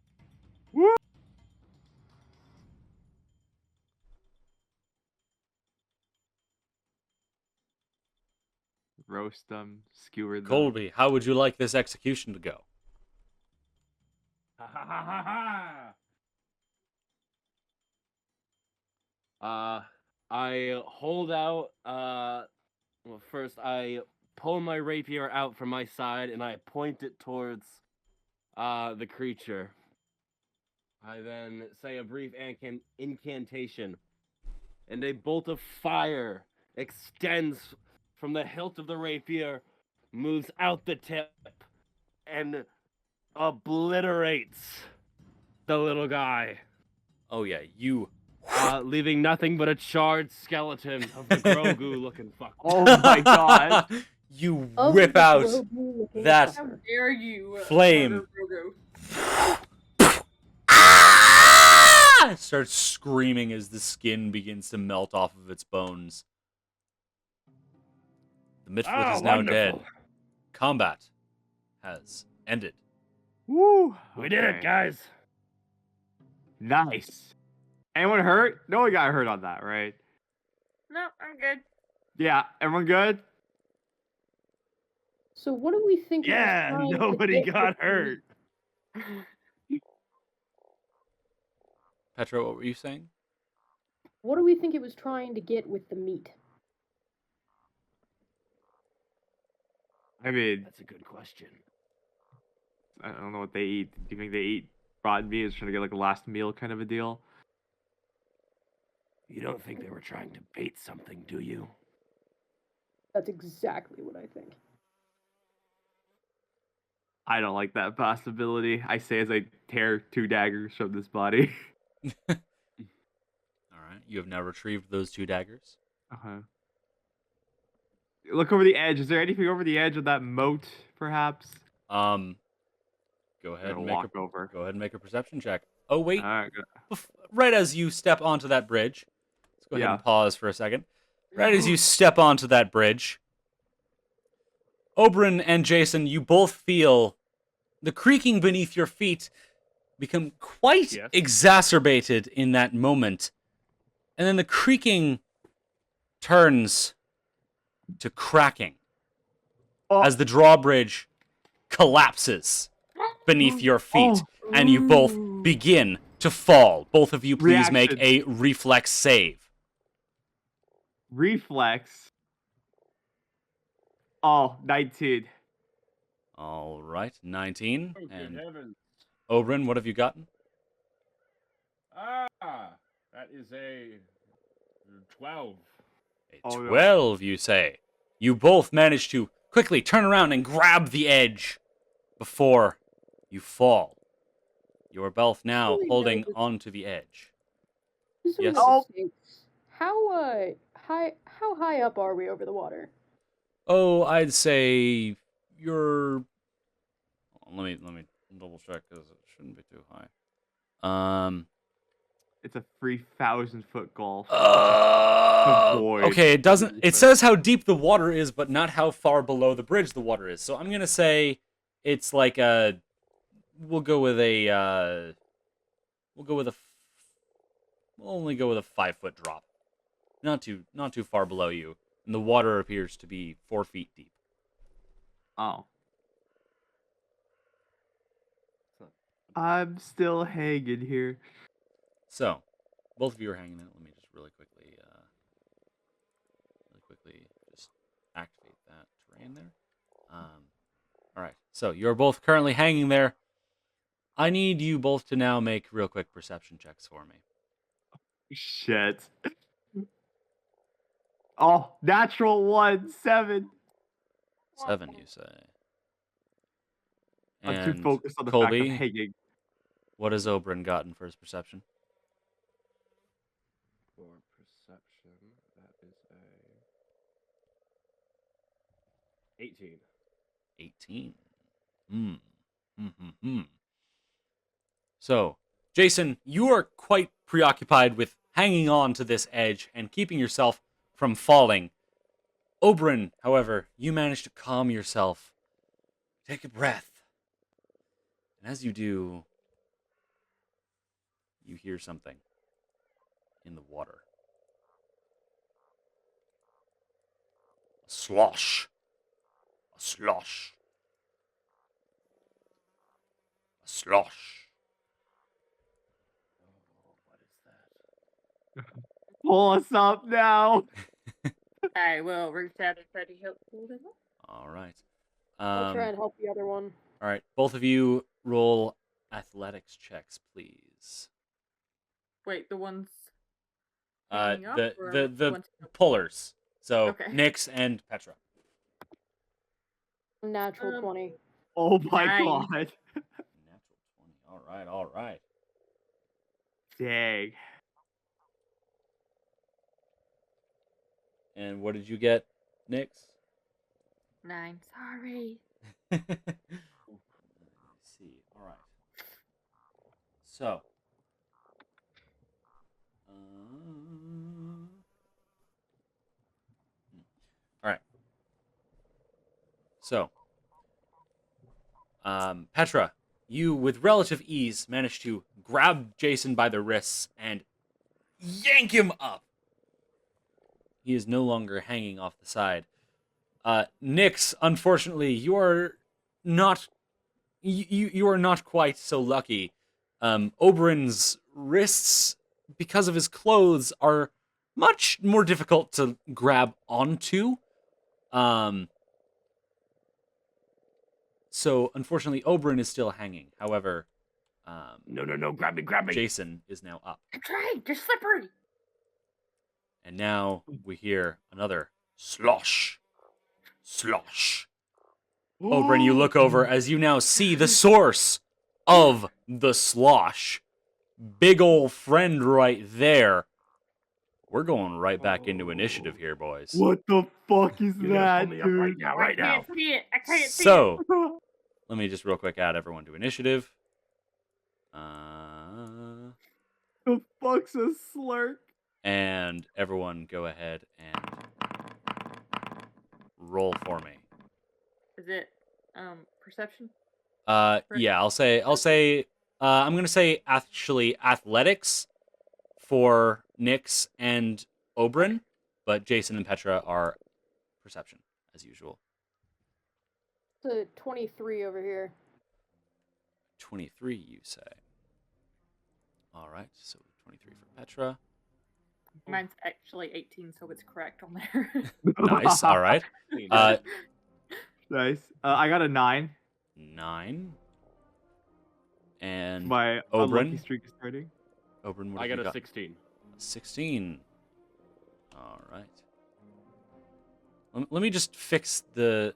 Roast them, skewer them. Colby, how would you like this execution to go? Ha ha ha ha ha! I hold out. Well, first I pull my rapier out from my side and I point it towards the creature. I then say a brief incantation, and a bolt of fire extends from the hilt of the rapier, moves out the tip, and obliterates the little guy, Oh yeah, you leaving nothing but a charred skeleton of the Grogu-looking fuck. Oh my god. You Of whip the out Grogu-looking that How fucker. dare you, Flame. murder Grogu. starts screaming as the skin begins to melt off of its bones. The Mitchfoot is now dead. Combat has ended. Woo! We did it, Okay. guys. Nice. Anyone hurt? No one got hurt on that, right? No, I'm good. Yeah, everyone good? So what do we think? it was Yeah, trying to nobody get got with the hurt. meat? Petra, what were you saying? What do we think it was trying to get with the meat? I mean, That's a good question. I don't know what they eat. Do you think they eat rotten meat? Is trying to get like a last meal kind of a deal? You don't think they were trying to bait something, do you? That's exactly what I think. I don't like that possibility. I say as I tear 2 daggers from this body. All right, you have now retrieved those 2 daggers. Uh-huh. Look over the edge. Is there anything over the edge of that moat, perhaps? Go ahead I'm and gonna walk over. go ahead and make a perception check. Oh wait, Alright, right as you step onto that bridge, let's go ahead Yeah. and pause for a second. Right as you step onto that bridge, Oberyn and Jason, you both feel the creaking beneath your feet become quite Yes. exacerbated in that moment. And then the creaking turns to cracking Oh. as the drawbridge collapses beneath your feet, and you both begin to fall. Both of you please make a reflex save. Reflex. Oh, 19. All right, 19. Oh, good And heavens. Oberyn, what have you gotten? That is a 12. A Oh, no. 12, you say. You both manage to quickly turn around and grab the edge before you fall. You are both now Really holding knows it. onto the edge. Just so we Yes. know Oh. the stakes. How high up are we over the water? Oh, I'd say you're. Let me double check because it shouldn't be too high. It's a 3,000-foot gulf. void. Okay, it doesn't. It says how deep the water is, but not how far below the bridge the water is. So I'm gonna say it's like a. We'll go with a. We'll only go with a 5-foot drop. Not too far below you, and the water appears to be 4 feet deep. Oh. I'm still hanging here. So, both of you are hanging out. Let me just really quickly just activate that terrain there. All right. So you're both currently hanging there. I need you both to now make real quick perception checks for me. Shit. Oh, natural 1, 7. 7, you say. I'm too And focused on the fact I'm Colby, hanging. what has Oberyn gotten for his perception? For perception, that is a 18. 18. Hmm. Hmm. So, Jason, you are quite preoccupied with hanging on to this edge and keeping yourself from falling. Oberyn, however, you manage to calm yourself. Take a breath. And as you do, you hear something in the water. A slosh. A slosh. A slosh. Oh, what is that? Pull us up now. I will reach out and try to help pull them up. All right. I'll try and help the other one. All right. Both of you roll athletics checks, please. Wait, the ones Uh, hanging up, the or the the ones- pullers. So Okay. Nyx and Petra. Natural 20. Oh my 9. god. Natural 20. All right. All right. Dang. And what did you get, Nyx? 9. Sorry. Let me see. All right. So. All right. So. Petra, you with relative ease managed to grab Jason by the wrists and yank him up. He is no longer hanging off the side. Nyx, unfortunately, you are not quite so lucky. Oberyn's wrists, because of his clothes, are much more difficult to grab onto. So unfortunately, Oberyn is still hanging. However, No, grab me. Jason is now up. I'm trying. They're slippery. And now we hear another slosh. Slosh. Oberyn, you look over as you now see the source of the slosh. Big ol' friend right there. We're going right back into initiative here, boys. What the fuck is You gotta that, pull me up right dude? now, I right now. can't see it. I can't see it. So, let me just real quick add everyone to initiative. The fuck's a slurk? And everyone go ahead and roll for me. Is it perception? Yeah, I'll say I'm gonna say actually athletics for Nyx and Oberyn, but Jason and Petra are perception as usual. It's a 23 over here. 23, you say. All right, so 23 for Petra. Mine's actually 18, so it's correct on there. Nice. All right. Nice. I got a 9. 9. And My unlucky Oberyn. streak is starting. Oberyn, what I have you got a got? 16. 16. All right. Let me just fix the.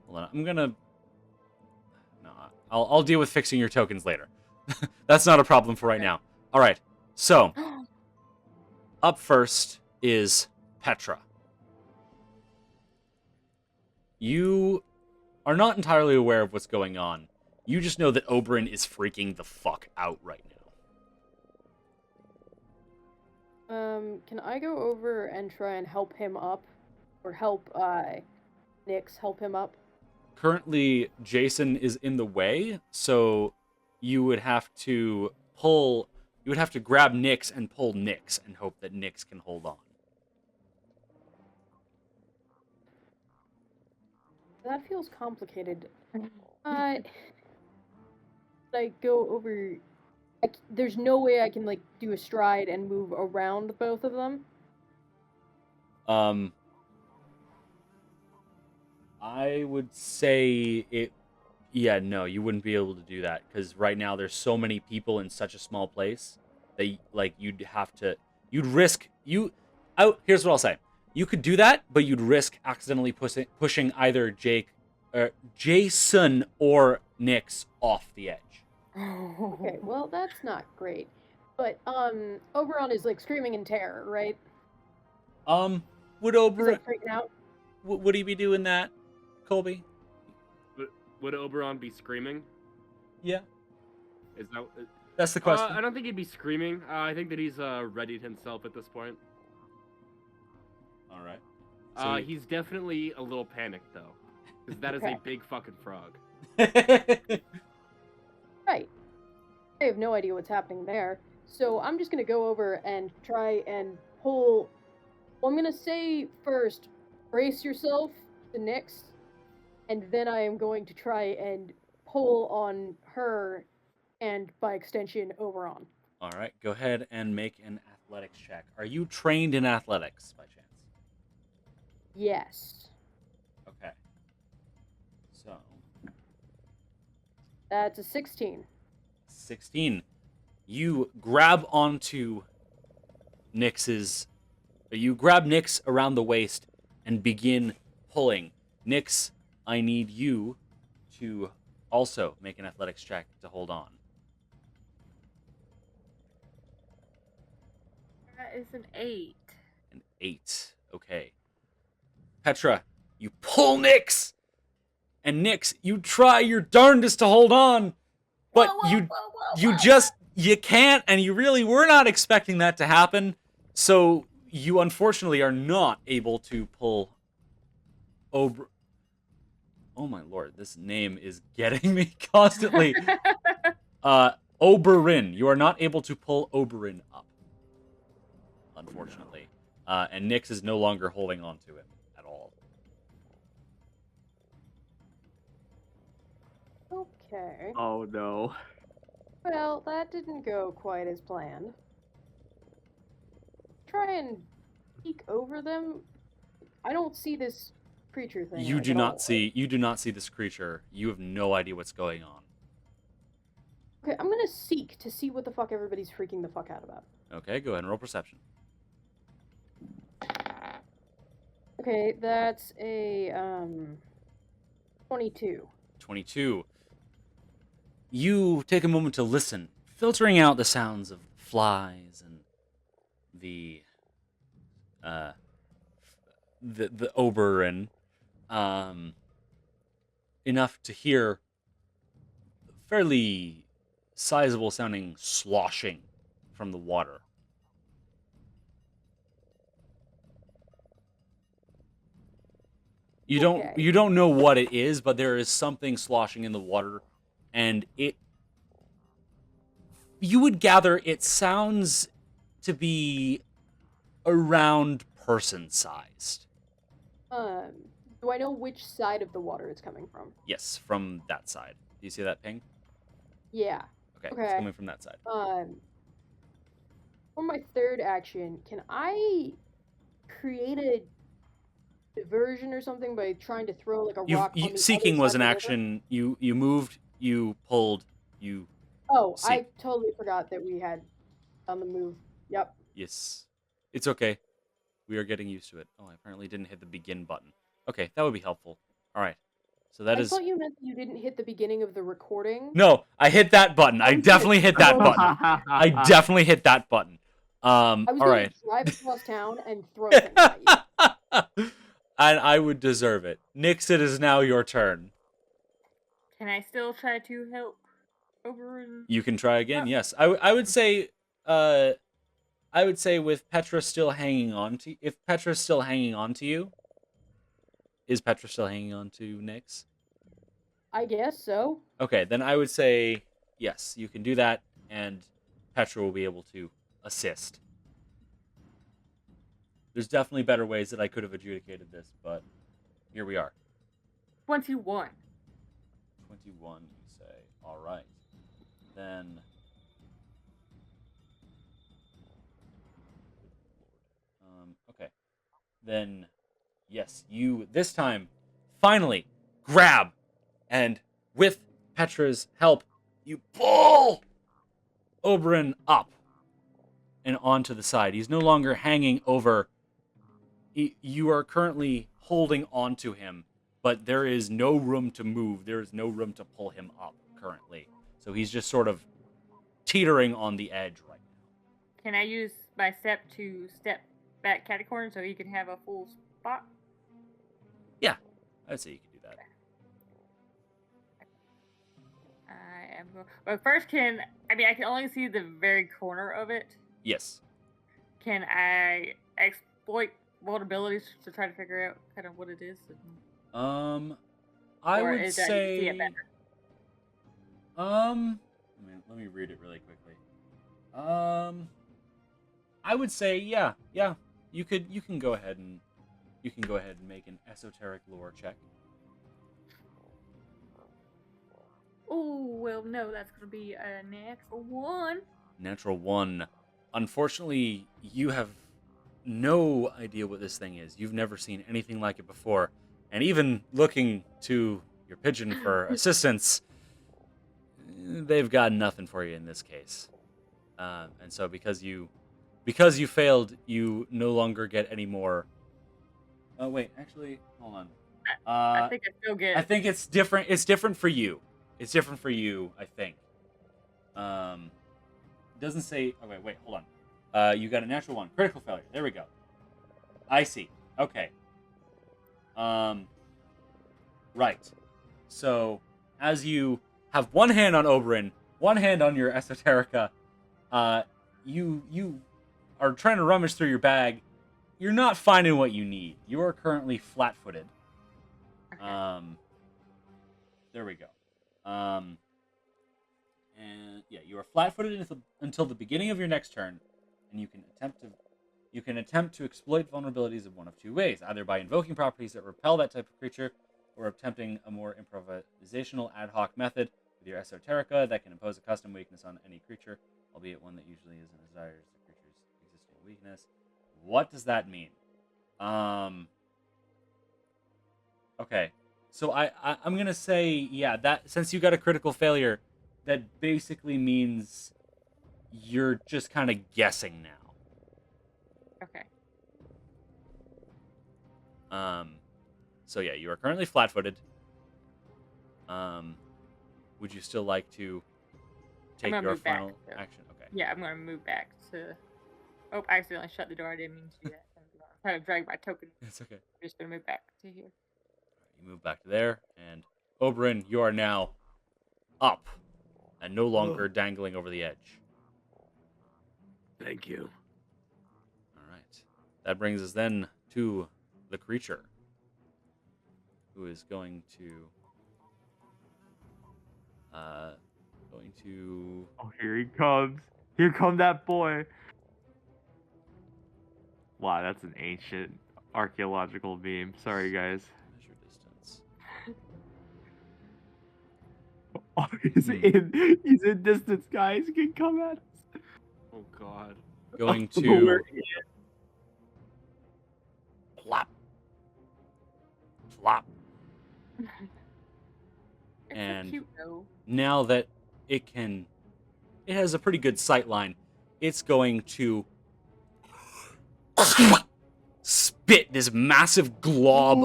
Hold on. I'm gonna. No, I'll deal with fixing your tokens later. That's not a problem for right now. All right. So, up first is Petra. You are not entirely aware of what's going on. You just know that Oberyn is freaking the fuck out right now. Can I go over and try and help him up? Or help, Nyx help him up? Currently, Jason is in the way, so you would have to grab Nyx and pull Nyx and hope that Nyx can hold on. That feels complicated. Like, go over... there's no way I can, like, do a stride and move around both of them? I would say it... Yeah, no, you wouldn't be able to do that, because right now there's so many people in such a small place that, like, you'd risk... Here's what I'll say. You could do that, but you'd risk accidentally pushing either Jason or Nyx off the edge. Okay, well, that's not great. But, Oberon is, like, screaming in terror, right? Would He's, Oberon... like, freaking out. Would he be doing that, Colby? Would Oberon be screaming? Yeah. Is that... That's the question. I don't think he'd be screaming. I think that he's readied himself at this point. All right. So he's definitely a little panicked, though. Because that is Okay. a big fucking frog. Right. I have no idea what's happening there. So I'm just gonna go over and try and pull... Well, I'm gonna say first, brace yourself to Nyx, and then I am going to try and pull on her, and by extension, Oberon. All right. Go ahead and make an athletics check. Are you trained in athletics by chance? Yes. Okay. So, That's a 16. 16. You grab onto Nyx's... You grab Nyx around the waist and begin pulling. Nyx, I need you to also make an athletics check to hold on. That is an 8. An 8. Okay. Petra, you pull Nyx! And Nyx, you try your darndest to hold on, but you can't, and you really were not expecting that to happen, so you unfortunately are not able to pull Oberon. Oh my lord, this name is getting me constantly. Oberon. You are not able to pull Oberon up, unfortunately. And Nyx is no longer holding on to him at all. Okay. Oh no. Well, that didn't go quite as planned. Try and peek over them. I don't see this creature thing. You like, do at not all. see. You do not see this creature. You have no idea what's going on. Okay, I'm gonna seek to see what the fuck everybody's freaking the fuck out about. Okay, go ahead and roll perception. Okay, that's a 22. 22. You take a moment to listen, filtering out the sounds of flies and the Oberon, enough to hear fairly sizable sounding sloshing from the water. You don't know what it is, but there is something sloshing in the water, and you would gather it sounds to be around person-sized. Do I know which side of the water it's coming from? Yes, from that side. Do you see that ping? Yeah. Okay, it's Okay. coming from that side. For my third action, can I create a diversion or something by trying to throw like a rock? On the Seeking other was side an of the river? action. You moved, you pulled, you... Oh, I seek. totally forgot that we had on the move. Yep. Yes. It's okay. We are getting used to it. Oh, I apparently didn't hit the begin button. Okay, that would be helpful. All right. So that I is... thought you meant that you didn't hit the beginning of the recording. No, I hit that button. I definitely hit that button. I definitely hit that button. I was all going right. to drive across town and throw things at you. And I would deserve it. Nyx, it is now your turn. Can I still try to help Oberon? You can try again. Yes, I would say with Petra still hanging on to, if Petra's still hanging on to you, is Petra still hanging on to Nyx? I guess so. Okay, then I would say yes, you can do that, and Petra will be able to assist. There's definitely better ways that I could have adjudicated this, but here we are. 21. 21, you say. All right. Then... okay. Then, yes, you, this time, finally, grab, and with Petra's help, you pull Oberon up and onto the side. He's no longer hanging over you are currently holding on to him, but there is no room to move. There is no room to pull him up currently. So he's just sort of teetering on the edge right now. Can I use my step to step back catty corner so he can have a full spot? Yeah, I'd say you could do that. I am. But first, I can only see the very corner of it. Yes. Can I exploit vulnerabilities to try to figure out kind of what it is? I Or would is that you say. see it better? Let me read it really quickly. I would say, yeah. You can go ahead and make an esoteric lore check. Oh, well, no, that's going to be a natural 1. Natural 1. Unfortunately, you have no idea what this thing is. You've never seen anything like it before. And even looking to your pigeon for assistance, they've got nothing for you in this case. And so because you failed, you no longer get any more. Oh, wait, actually, hold on. I think I still get. I think it's different. It's different for you. It's different for you, I think. Doesn't say. Okay, wait, hold on. You got a natural 1, critical failure. There we go. I see. Okay. Right. So as you have one hand on Oberyn, one hand on your esoterica, you are trying to rummage through your bag. You're not finding what you need. You are currently flat-footed. Okay. There we go. And yeah, you are flat-footed until the beginning of your next turn, and you can attempt to exploit vulnerabilities in one of two ways: either by invoking properties that repel that type of creature, or attempting a more improvisational ad hoc method with your esoterica that can impose a custom weakness on any creature, albeit one that usually isn't as dire as the creature's existing weakness. What does that mean? Okay. So I'm gonna say, yeah, that since you got a critical failure, that basically means you're just kind of guessing now. Okay. So yeah, you are currently flat-footed. Would you still like to take your final action? Okay. Yeah, I'm gonna move back to. Oh, I accidentally shut the door. I didn't mean to do that. I'm trying to drag my token. It's okay. I'm just gonna move back to here. You move back to there, and Oberyn, you are now up and no longer dangling over the edge. Thank you. All right. That brings us then to the creature, who is going to Oh, here he comes. Here come that boy. Wow, that's an ancient archaeological beam. Sorry, guys. measure distance. Oh, he's in distance, guys. He can come at us. Oh God. Going Oh, to where- flop, flop. It's And so cute though. Now that it has a pretty good sight line, it's going to spit this massive glob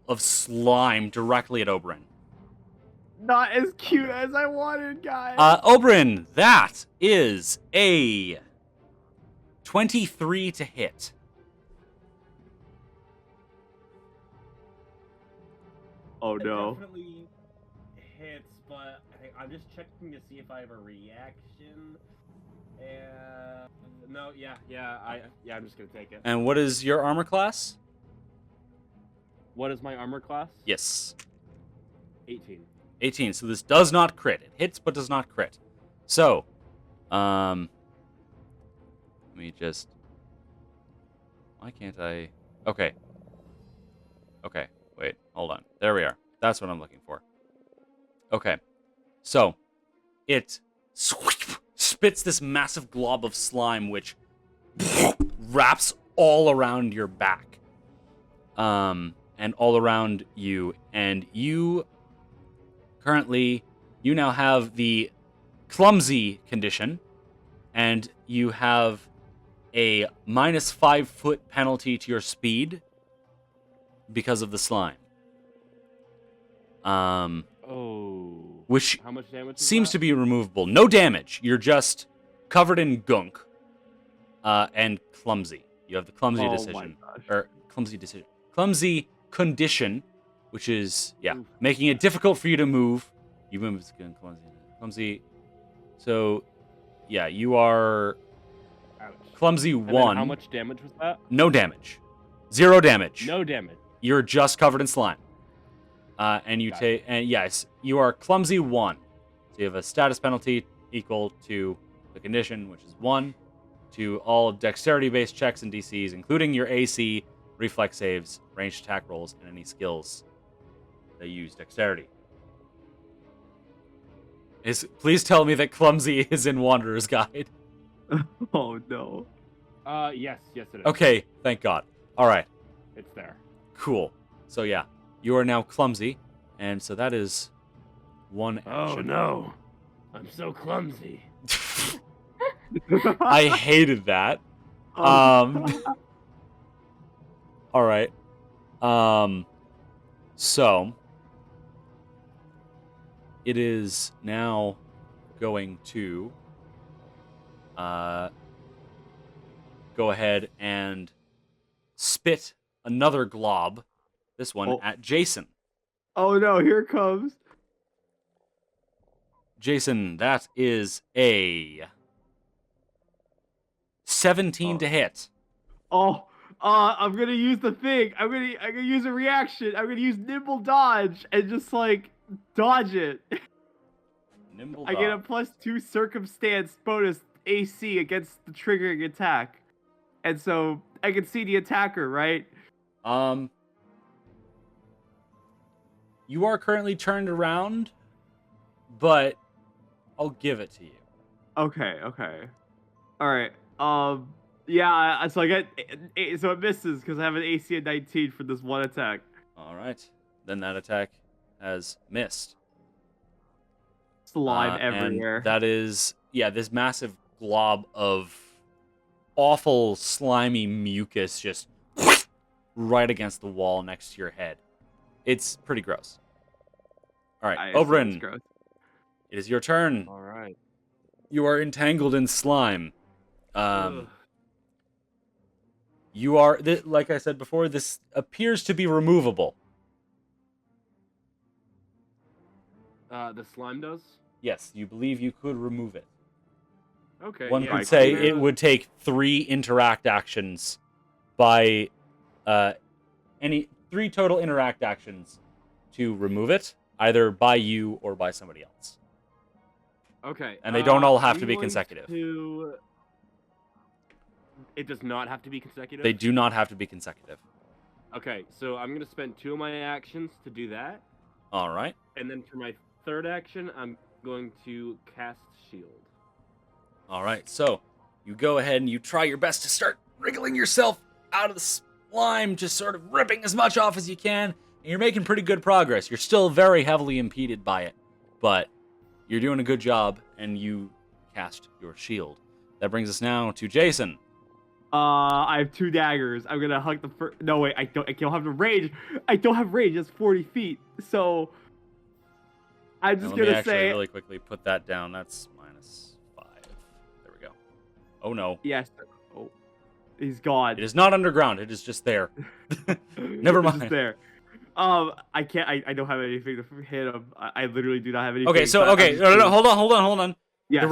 of slime directly at Oberyn. Not as cute as I wanted, guys. Oberyn, that is a 23 to hit. Oh It no. definitely hits, but I'm just checking to see if I have a reaction. And no, I'm just gonna take it. And what is your armor class? What is my armor class? Yes. 18. 18. So this does not crit. It hits but does not crit. So, let me just. Why can't I? Okay. Okay. Wait. Hold on. There we are. That's what I'm looking for. Okay. So, it spits this massive glob of slime, which wraps all around your back, and all around you, and you now have the clumsy condition, and you have a minus 5-foot penalty to your speed because of the slime. Oh. Which How much damage? seems to be removable. No damage. You're just covered in gunk and clumsy. You have the clumsy Oh my decision. gosh. Or clumsy condition, which is, making it difficult for you to move. You move clumsy. So, yeah, you are Ouch. clumsy And then 1. how much damage was that? No damage. 0 damage. No damage. You're just covered in slime. And you Got take, and yes, you are clumsy 1. So you have a status penalty equal to the condition, which is 1, to all dexterity-based checks and DCs, including your AC, reflex saves, ranged attack rolls, and any skills that use dexterity. Please tell me that clumsy is in Wanderer's Guide. Oh no. Yes, it is. Okay, thank God. All right, It's there. cool. So yeah, you are now clumsy, and so that is 1 Oh action. no. I'm so clumsy. I hated that. Oh. All right. So it is now going to go ahead and spit another glob, this one at Jason. Oh no, here it comes. Jason, that is a 17 to hit. I'm gonna use the thing. I'm gonna use a reaction. I'm gonna use nimble dodge and just like dodge it. Nimble I get a dodge. +2 circumstance bonus AC against the triggering attack, and so I can see the attacker, right? You are currently turned around, but I'll give it to you. Okay. All right. Yeah. So I get so it misses because I have an AC of 19 for this one attack. All right. Then that attack has missed. Slime everywhere. And that is, this massive glob of awful, slimy mucus just right against the wall next to your head. It's pretty gross. All right, I assume it's Oberyn, gross. it is your turn. All right. You are entangled in slime. Ugh. You are, like I said before, this appears to be removable. The slime does? Yes, you believe you could remove it. Okay. One yeah, could I say can, it would take 3 interact actions by 3 total interact actions to remove it, either by you or by somebody else. Okay. And they don't all have I'm to be going consecutive. It does not have to be consecutive? They do not have to be consecutive. Okay, so I'm going to spend 2 of my actions to do that. All right. And then for my third action, I'm going to cast Shield. All right. So you go ahead and you try your best to start wriggling yourself out of the slime, just sort of ripping as much off as you can. And you're making pretty good progress. You're still very heavily impeded by it, but you're doing a good job, and you cast your shield. That brings us now to Jason. I have 2 daggers. I'm gonna hug the first. No wait, I don't have the range. I don't have range. It's 40 feet. So I'm just Let me gonna actually say really quickly put that down. That's -5. There we go. Oh no. yes. Oh, he's gone. It is not underground. It is just there. Never It's just mind. there. I can't. I don't have anything to hit him. I literally do not have anything. Okay, so but I'm okay, just no, gonna- hold on. Yes. The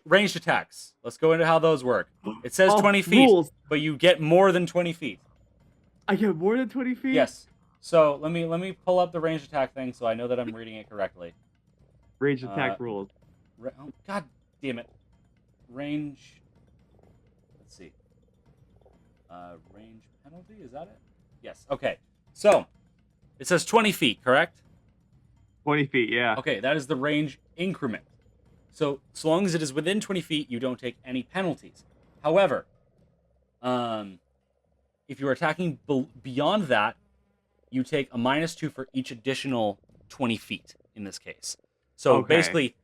ranged attacks. Let's go into how those work. It says Oh, 20 feet, rules. but you get more than 20 feet. I get more than 20 feet. Yes. So let me pull up the ranged attack thing so I know that I'm reading it correctly. Range attack rules. Oh, God damn it. Range. Let's see. Range penalty, is that it? Yes. Okay. So it says 20 feet, correct? 20 feet. Yeah. Okay, that is the range increment. So long as it is within 20 feet, you don't take any penalties. However, if you're attacking beyond that, you take a -2 for each additional 20 feet in this case. So Okay. basically,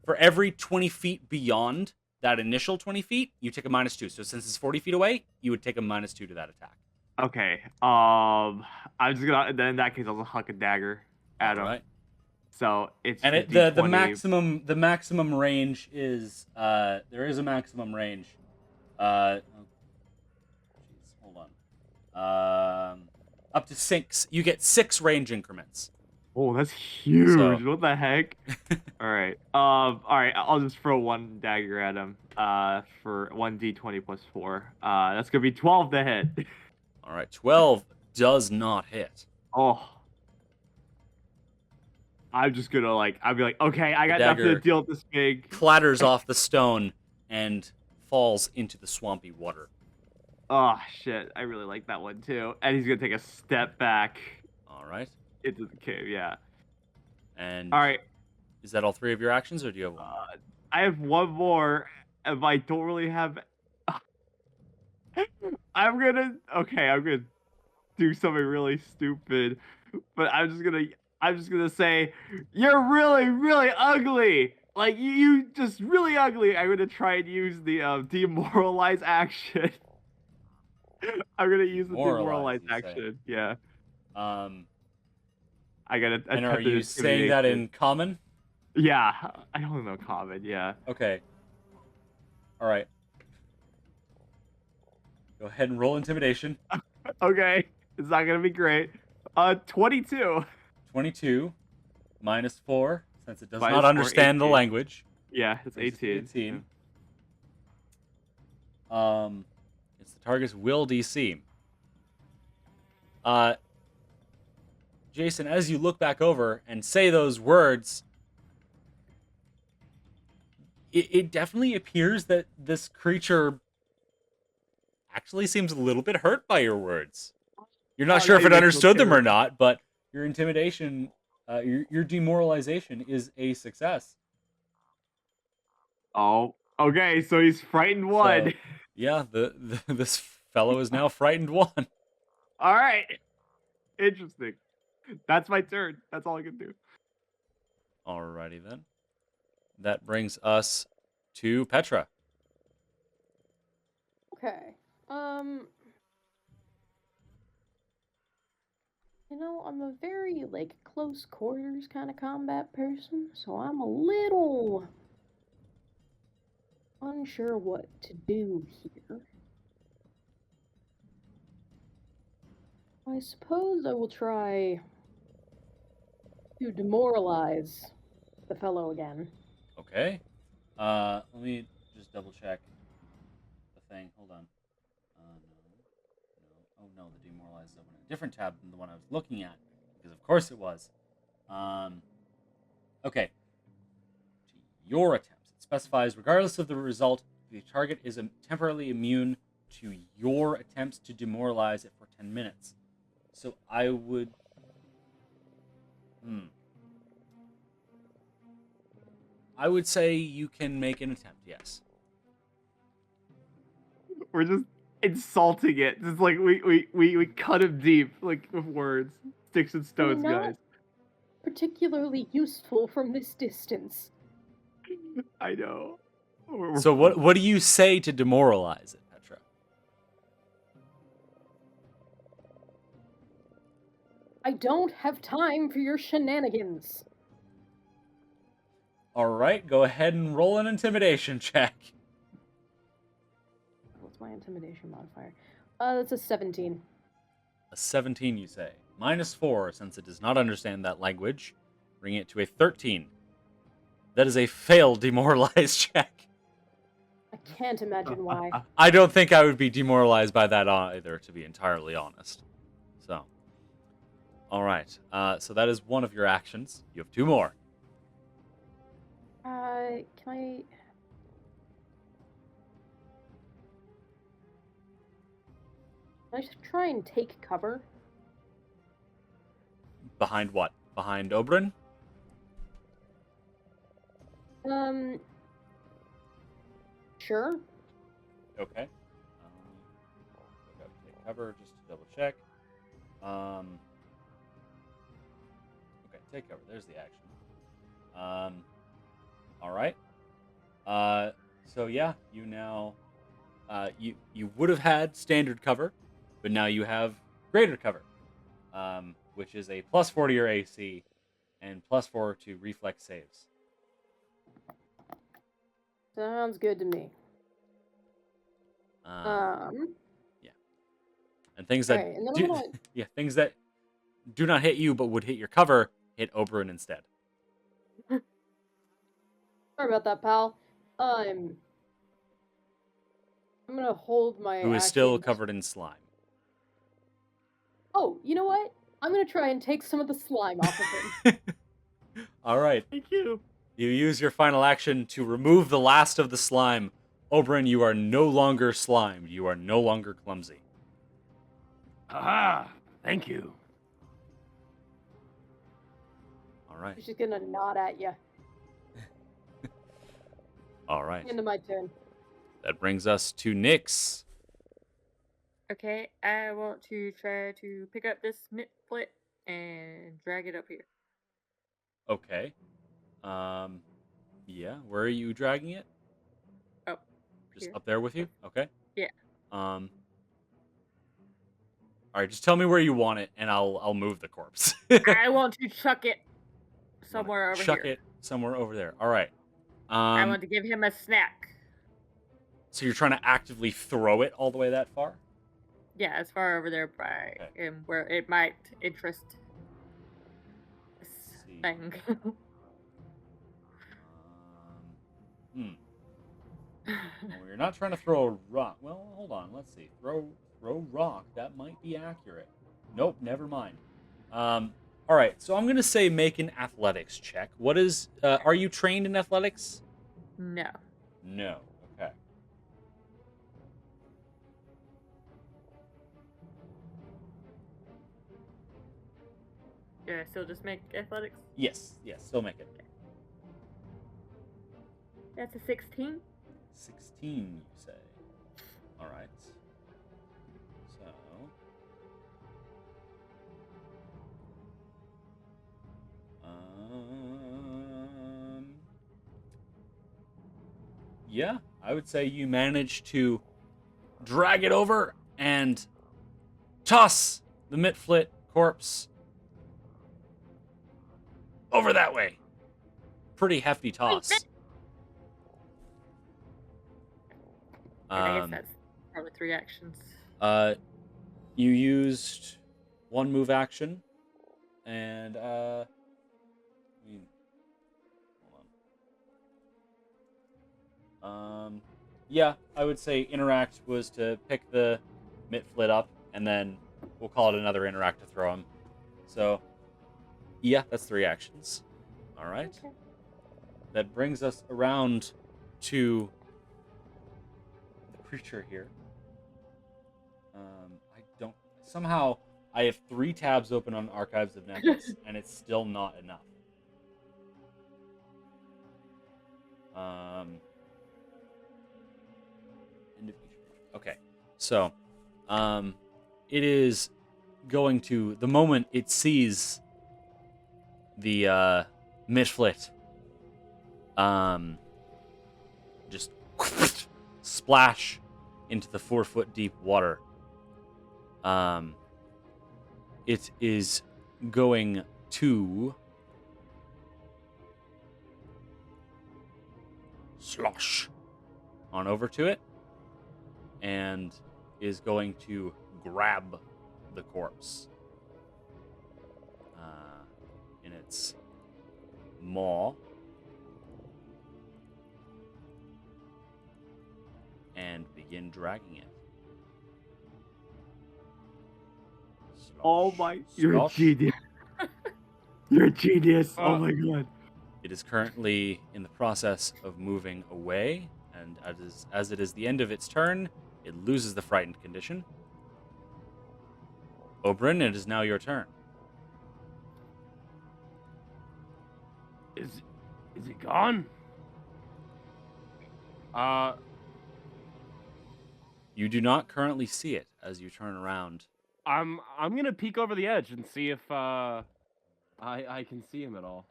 for every 20 feet beyond that initial 20 feet, you take a -2. So since it's 40 feet away, you would take a -2 to that attack. Okay. I'm just gonna. Then in that case, I'll just huck a dagger at him. All right. So it's And the maximum range is there is a maximum range. Oh, jeez, hold on. Up to 6. You get 6 range increments. Oh, that's huge. So- What the heck? All right. All right. I'll just throw one dagger at him. For 1d20 plus 4. That's gonna be 12 to hit. All right. 12 does not hit. Oh. I'm just gonna I'll be like, okay, I got nothing dagger to deal with this big. Clatters off the stone and falls into the swampy water. Oh shit! I really like that one too. And he's gonna take a step back All right. into the cave. Yeah. And All right. is that all 3 of your actions, or do you have one? I have one more. If I don't really have, I'm gonna do something really stupid, but I'm just gonna say, you're really, really ugly. Like you just really ugly. I'm gonna try and use the demoralize action. I'm gonna use the demoralize you say. action. Yeah. I gotta. And are attempt to you saying that intimidate in common? Yeah, I don't know common. Yeah. Okay. All right. Go ahead and roll intimidation. Okay, it's not gonna be great. 22. 22 -4, since it does Minus not 4, understand the 18. language. Yeah, it's Makes it 18. 18. It's the target's will DC. Jason, as you look back over and say those words, it definitely appears that this creature actually seems a little bit hurt by your words. You're not sure if it understood them or not, but your intimidation, your demoralization is a success. Oh, okay, so he's frightened one. So, yeah, this fellow is now frightened one. All right, interesting. That's my turn. That's all I can do. Alrighty then. That brings us to Petra. Okay. You know, I'm a very, close quarters kind of combat person, so I'm a little unsure what to do here. I suppose I will try to demoralize the fellow again. Okay. Let me just double check the thing. Hold on. No. Oh no, the demoralize is open in a different tab than the one I was looking at, because of course it was. Okay. Your attempts. It specifies, regardless of the result, the target is temporarily immune to your attempts to demoralize it for 10 minutes. So I would... I would say you can make an attempt, yes. We're just insulting it. It's like we cut him deep, with words, sticks and stones, Not guys. particularly useful from this distance. I know. So what do you say to demoralize it, Petra? I don't have time for your shenanigans. All right, go ahead and roll an intimidation check. What's my intimidation modifier? That's a 17. A 17, you say. -4, since it does not understand that language, bringing it to a 13. That is a failed demoralized check. I can't imagine why. I don't think I would be demoralized by that either, to be entirely honest. So, all right. So that is one of your actions. You have 2 more. Can I just try and take cover? Behind what? Behind Oberyn? Sure. Okay. Take cover just to double check. Okay, take cover. There's the action. All right. So yeah, you now you would have had standard cover, but now you have greater cover, which is a +4 to your AC and +4 to reflex saves. Sounds good to me. Yeah, and things that Alright, and then I'm do, gonna yeah, things that do not hit you but would hit your cover hit Oberyn instead. sorry about that, pal. I'm gonna hold my Who is still action. covered in slime. Oh, you know what? I'm gonna try and take some of the slime off of him. All right. Thank you. You use your final action to remove the last of the slime. Oberyn, you are no longer slimed. You are no longer clumsy. Aha! Thank you. All right. She's just gonna nod at you. All right. End of my turn. That brings us to Nyx. Okay, I want to try to pick up this mitflit and drag it up here. Okay. Yeah. Where are you dragging it? Up Just here. up there with you? Okay. Yeah. All right. Just tell me where you want it, and I'll move the corpse. I want to chuck it somewhere over Chuck here. it somewhere over there. All right. I want to give him a snack. So you're trying to actively throw it all the way that far? Yeah, as far over there by where it might interest this see. thing. Well, you're not trying to throw a rock. Well, hold on. Let's see. Throw rock. That might be accurate. Nope. Never mind. All right. So I'm gonna say make an athletics check. What is? Are you trained in athletics? No. No. Okay. Yeah, still just make athletics. Yes. Still make it. That's a 16. 16, you say. All right. So. Yeah, I would say you managed to drag it over and toss the mitflit corpse over that way. Pretty hefty toss. I guess that's probably 3 actions. You used 1 move action, and hold on. Yeah, I would say interact was to pick the mitflit up, and then we'll call it another interact to throw him. So, yeah, that's 3 actions. All right. Okay. That brings us around to the creature here. Somehow I have 3 tabs open on Archives of Nemesis, and it's still not enough. Okay, so it is going to, the moment it sees the mitflit just splash into the 4-foot deep water. It is going to slosh on over to it and is going to grab the corpse in its maw and begin dragging it. Oh my! You're a Slosh. genius. You're a genius. Oh my god. It is currently in the process of moving away, and as it is the end of its turn, it loses the frightened condition. Oberyn, it is now your turn. Is it gone? You do not currently see it as you turn around. I'm gonna peek over the edge and see if I can see him at all.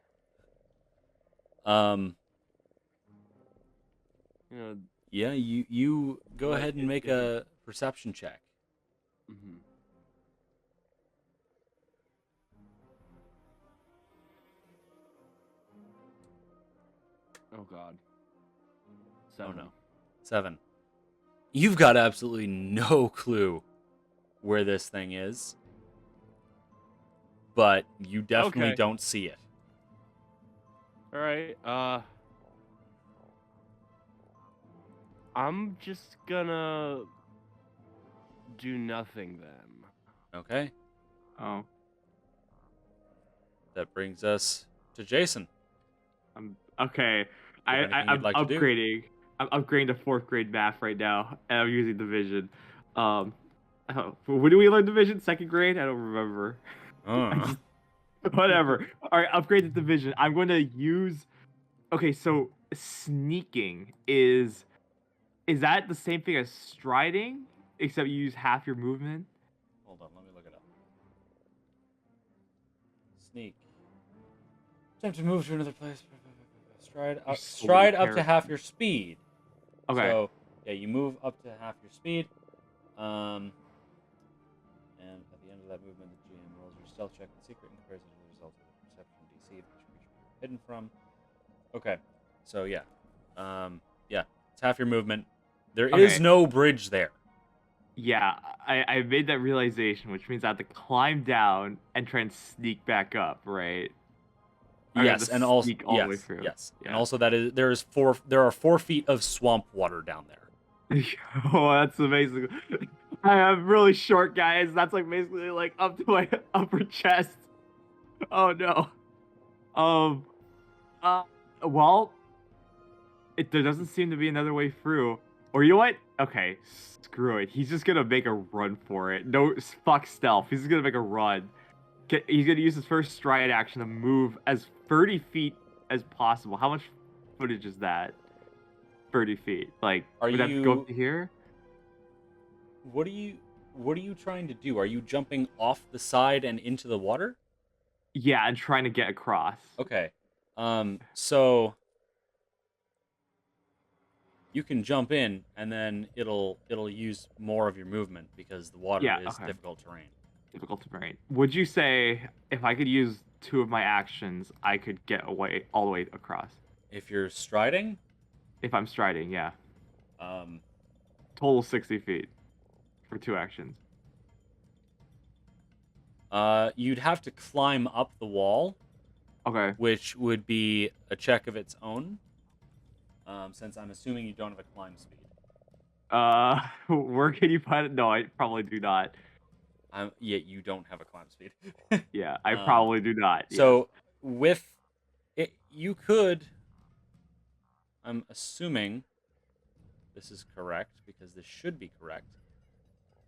You know. Yeah, you go Like, ahead and make a perception check. Mhm. Oh God. 7. Oh no. 7. You've got absolutely no clue where this thing is, but you definitely Okay. don't see it. All right. I'm just gonna do nothing then. Okay, Oh, that brings us to Jason. okay. Do you have anything I'm you'd like to do? upgrading. I'm upgrading to 4th grade math right now, and I'm using division. Oh, when do we learn division? 2nd grade? I don't remember. I just whatever. All right, upgrade to division. I'm going to use. Okay, so sneaking is that the same thing as striding, except you use half your movement? Hold on, let me look it up. Sneak. Attempt to move to another place. Stride up to half your speed. Okay. So, yeah, you move up to half your speed. And at the end of that movement, the GM rolls your stealth check in secret in comparison to the result of the perception DC of each creature you're hidden from. Okay. So, yeah. Yeah, it's half your movement. There is Okay. no bridge there. Yeah, I made that realization, which means I have to climb down and try and sneak back up, right? Or I have Yes, to and also sneak all the way through. yes, and Yeah. also there are 4 feet of swamp water down there. Oh, that's amazing. I am really short, guys. That's like basically like up to my upper chest. Oh no. Um. Well, there doesn't seem to be another way through. Or you know what? Okay, screw it. He's just gonna make a run for it. No, fuck stealth. He's just gonna make a run. He's gonna use his first stride action to move as 30 feet as possible. How much footage is that? 30 feet. Like, Are would that go you- up to here? What are you trying to do? Are you jumping off the side and into the water? Yeah, I'm trying to get across. Okay. So you can jump in and then it'll use more of your movement because the water Yeah, is okay. difficult terrain. Difficult terrain. Would you say if I could use 2 of my actions, I could get away all the way across? If you're striding, If I'm striding, yeah. um Total 60 feet for 2 actions. you'd have to climb up the wall, Okay. which would be a check of its own. Since I'm assuming you don't have a climb speed. Where can you find it? No, I probably do not. Yeah, you don't have a climb speed. Yeah, I probably do not. So with it, you could. I'm assuming this is correct because this should be correct.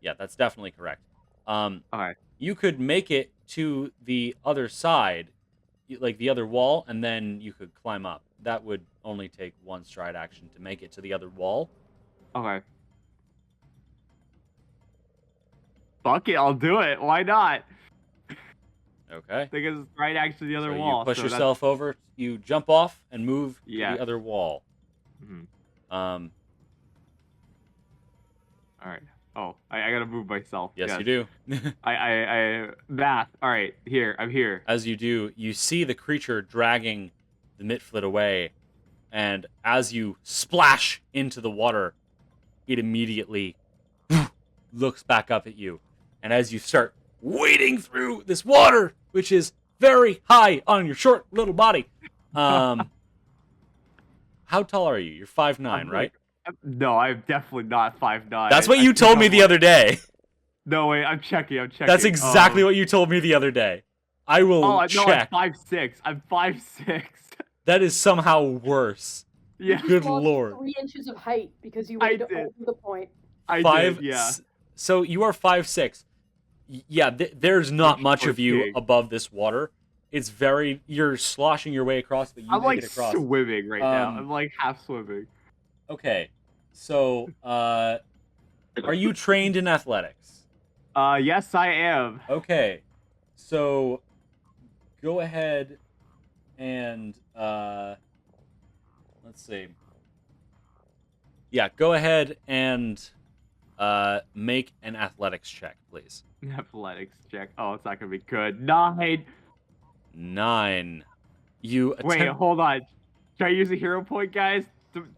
Yeah, that's definitely correct. Okay. You could make it to the other side, like the other wall, and then you could climb up. That would only take 1 stride action to make it to the other wall. Okay. Fuck it, I'll do it. Why not? Okay. Because it's right next to the other So wall. you push so yourself over, you jump off, and move to Yeah. the other wall. Mhm. Um, All right. Oh, I gotta move myself. yes, you do. Math. All right, here. I'm here. As you do, you see the creature dragging the Mitflit away, and as you splash into the water, it immediately looks back up at you. And as you start wading through this water, which is very high on your short little body, how tall are you? You're 5'9", right? No, I'm definitely not 5'9". That's what I you think told I'm me the like- other day. No, wait, I'm checking. That's exactly what you told me the other day. I will Oh, no, check. I'm 5'6". I'm 5'6". That is somehow worse. Yeah, You Good lost lord. 3 inches of height because you I went did. over the point. I Five. did. Yeah. So you are 5'6". Yeah, there's not You're much of you king. above this water. It's very. You're sloshing your way across, but you I'm make like it across. swimming right now. Um, I'm like half swimming. Okay, so are you trained in athletics? Yes, I am. Okay, so go ahead and let's see. Yeah, go ahead and make an athletics check, please. Athletics check. Oh, it's not gonna be good. 9. 9. You Wait, attempt. hold on. Should I use a hero point, guys?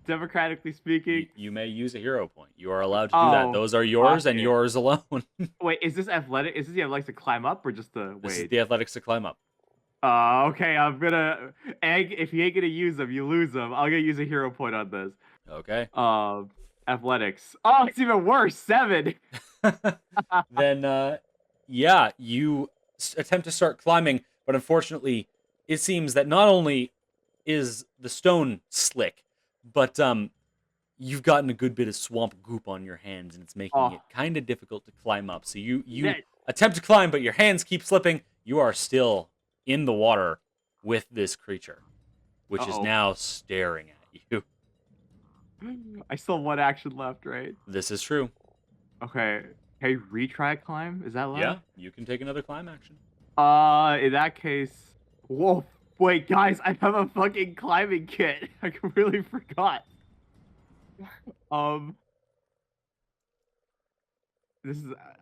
Democratically speaking. You may use a hero point. You are allowed to do that. Oh, Those are yours fuck and it. yours alone. Wait, is this athletic? Is this the athletics to climb up or just the This is wait? the athletics to climb up. Okay, I'm gonna. Egg, if you ain't gonna use them, you lose them. I'm gonna use a hero point on this. Okay. Athletics. Oh, it's even worse. 7. Then, yeah, you attempt to start climbing, but unfortunately, it seems that not only is the stone slick, but you've gotten a good bit of swamp goop on your hands, and it's making it kind of difficult to climb up. So you attempt to climb, but your hands keep slipping. You are still in the water with this creature, which is now staring at you. I still have 1 action left, right? This is true. Okay. Can I retry a climb? Is that allowed? Yeah, you can take another climb action. In that case, whoa, wait, guys, I have a fucking climbing kit. I really forgot. I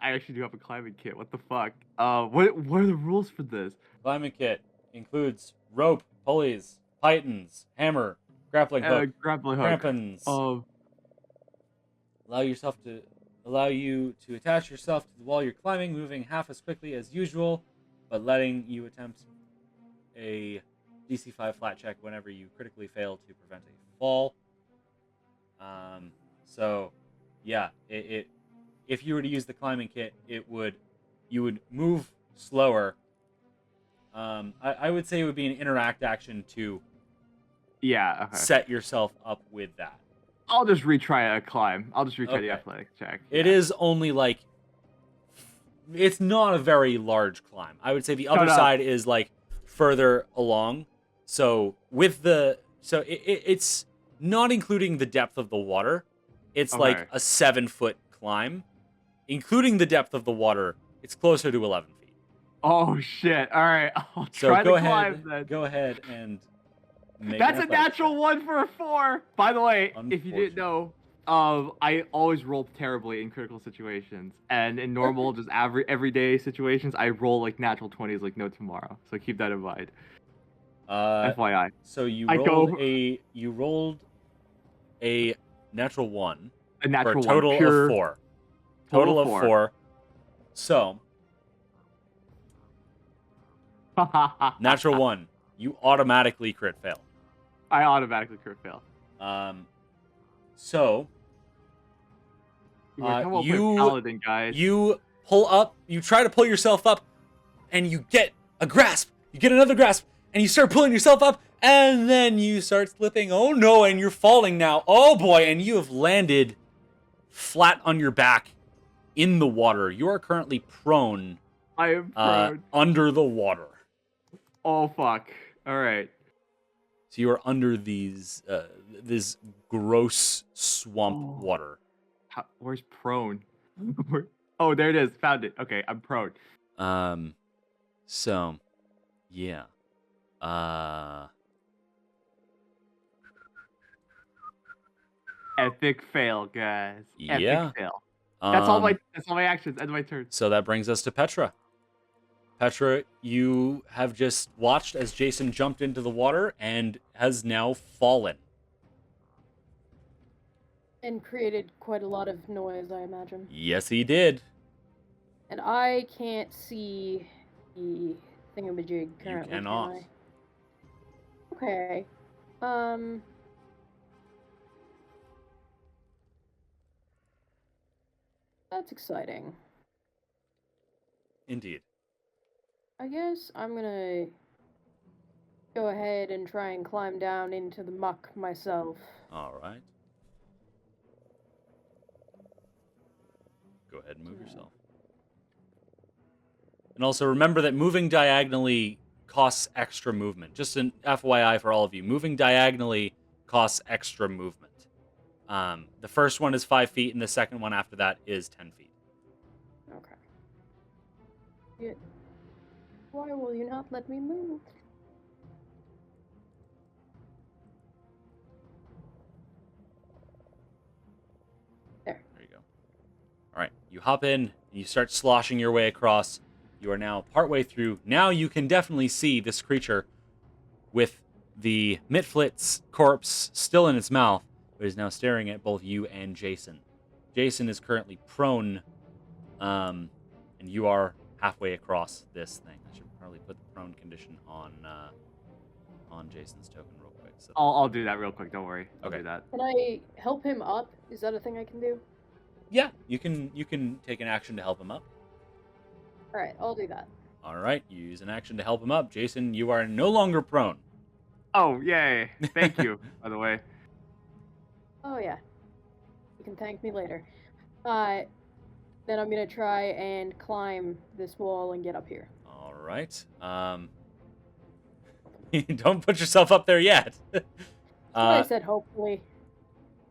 actually do have a climbing kit. What the fuck? What are the rules for this? Climbing kit includes rope, pulleys, pythons, hammer, grappling hook, Grappling hook. crampons. Allow you to attach yourself to the wall you're climbing, moving half as quickly as usual, but letting you attempt a DC 5 flat check whenever you critically fail to prevent a fall. So, yeah, if you were to use the climbing kit, you would move slower. I would say it would be an interact action to set yourself up with that. I'll just retry a climb. I'll just retry the athletics check. It is only like... It's not a very large climb. I would say the other side is like further along. So with the... So it's not including the depth of the water. It's like a 7-foot climb. Including the depth of the water, it's closer to 11 feet. Oh, shit. All right. I'll try the climb then. Go ahead and... That's a natural 1 for a 4. By the way, if you didn't know, I always roll terribly in critical situations, and in normal, just everyday situations, I roll like natural 20s like no tomorrow. So keep that in mind. FYI. So you rolled a natural 1. A natural for a total 1. Pure, of 4. Total of 4. So natural 1. You automatically crit fail. I automatically crit fail. So paladin, guys. You pull up. You try to pull yourself up, and you get a grasp. You get another grasp, and you start pulling yourself up, and then you start slipping. Oh no! And you're falling now. Oh boy! And you have landed flat on your back in the water. You are currently prone. I am prone under the water. Oh fuck! All right. So you are under this gross swamp water. Where's prone? Oh, there it is. Found it. Okay, I'm prone. So, yeah. Epic fail, guys. Yeah. Epic fail. That's all my actions. End of my turn. So that brings us to Petra. Petra, you have just watched as Jason jumped into the water and has now fallen. And created quite a lot of noise, I imagine. Yes, he did. And I can't see the thingamajig currently. You cannot. Can I? Okay. That's exciting. Indeed. I guess I'm gonna go ahead and try and climb down into the muck myself. All right. Go ahead and move yourself. And also remember that moving diagonally costs extra movement. Just an FYI for all of you. Moving diagonally costs extra movement. The first one is 5 feet, and the second one after that is 10 feet. Okay. Why will you not let me move? hop in, and you start sloshing your way across. You are now partway through. Now you can definitely see this creature with the Mitflit's corpse still in its mouth, but is now staring at both you and Jason. Jason is currently prone, and you are halfway across this thing. I should probably put the prone condition on Jason's token real quick. So I'll do that real quick. Don't worry. I'll Okay. do that. Can I help him up? Is that a thing I can do? yeah, you can take an action to help him up. All right, I'll do that. All right, you use an action to help him up. Jason, you are no longer prone. Oh, yay. Thank you, by the way. Oh yeah. You can thank me later. Then I'm gonna try and climb this wall and get up here. All right. Don't put yourself up there yet. That's what I said. Hopefully.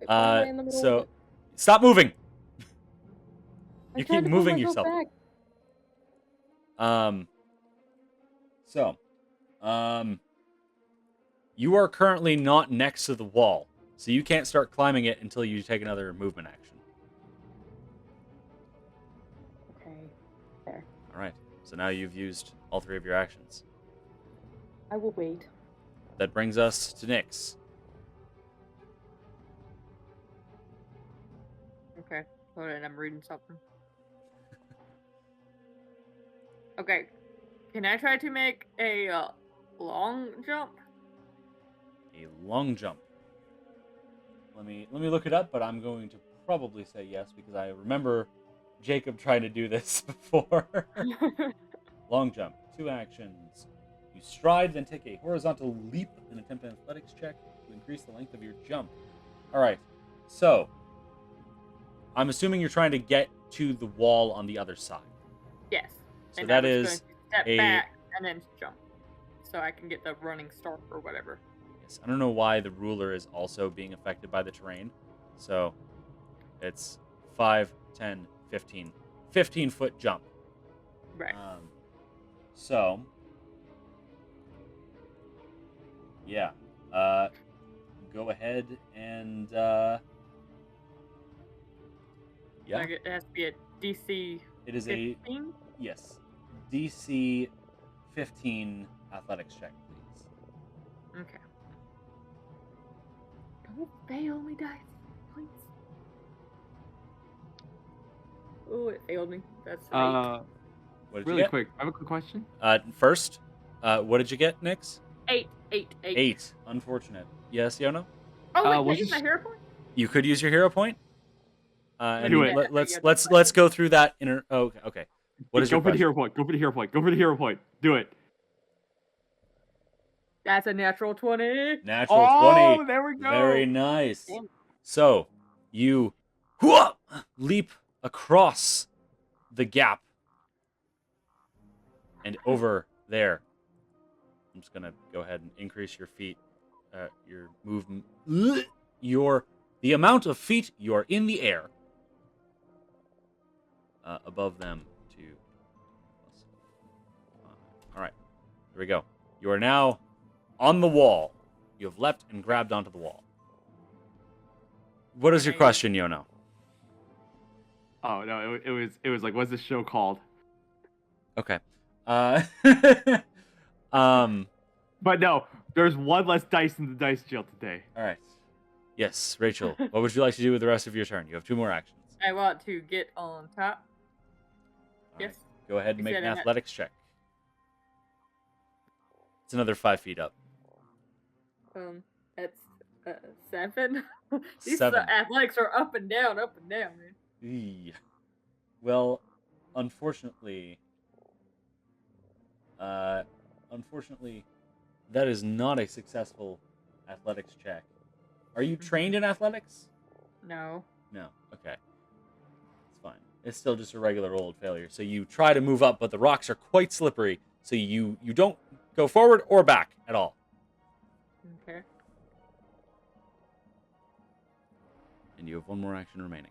Wait, why am I in the middle of it? Stop moving. I'm You trying keep to pull moving myself yourself. back. You are currently not next to the wall, so you can't start climbing it until you take another movement action. Okay. There. All right. So now you've used all 3 of your actions. I will wait. That brings us to Nyx. Okay, hold on, I'm reading something. Okay, can I try to make a long jump? A long jump. Let me look it up, but I'm going to probably say yes because I remember Jacob trying to do this before. Long jump. 2 actions. You stride, then take a horizontal leap and attempt an athletics check to increase the length of your jump. All right. So, I'm assuming you're trying to get to the wall on the other side. Yes. So and that I was is going to step a- back and then jump, so I can get the running start or whatever. Yes. I don't know why the ruler is also being affected by the terrain. So, it's 5, 10, 15. 15-foot jump. Right. So, yeah. Go ahead and yeah. Like, it has to be a DC It is 15? yes. DC 15 athletics check, please. Okay. Don't fail me, dice, please. Oh, it failed me. That's an What did you Really get? quick. I have a quick question. First, what did you get, Nyx? 8. 8. Unfortunate. Yes, Yono? Oh, wait, can I was use my this- hero point? You could use your hero point. And Do it. let's go through that inner. Oh, okay. What is Go your for the question? hero point. Go for the hero point. Go for the hero point. Do it. That's a natural 20. Natural Oh, 20. there we go. Very nice. Damn. So you leap across the gap and over there. I'm just gonna go ahead and increase your feet, your movement, the amount of feet you're in the air above them to. All right, here we go. You are now on the wall. You have leapt and grabbed onto the wall. What is your Okay. question, Yono? Oh no, it was like, what's this show called? Okay. But no, there's one less dice in the dice jail today. All right. Yes, Rachel. What would you like to do with the rest of your turn? You have 2 more actions. I want to get on top. All right, Yes. Go ahead and You make said an I'm at- athletics check. It's another 5 feet up. That's 7. These 7. athletics are up and down, man. Eee. Well, unfortunately, that is not a successful athletics check. Are you trained in athletics? No. No. Okay. It's fine. It's still just a regular old failure. So you try to move up, but the rocks are quite slippery, so you don't go forward or back at all. Okay. And you have 1 more action remaining.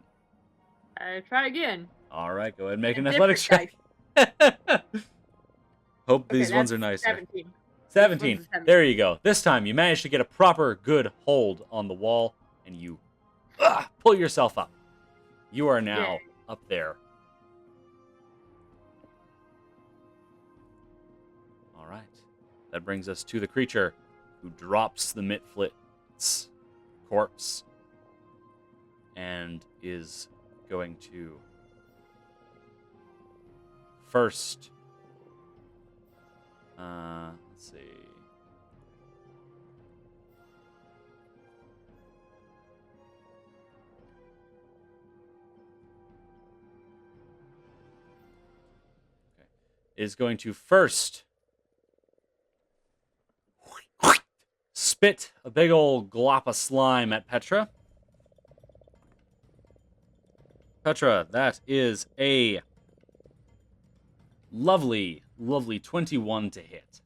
I try again. All right, go ahead and make an And athletics different check. Hope Okay, these ones that's are nicer. 17. 17. This one's a There you go. This time you managed to get a proper good hold on the wall, and you pull yourself up. You are now Yay. up there right. That brings us to the creature who drops the Mitflit's corpse and is going to first. Let's see. Okay. Is going to first spit a big old glop of slime at Petra. Petra, that is a lovely, lovely 21 to hit.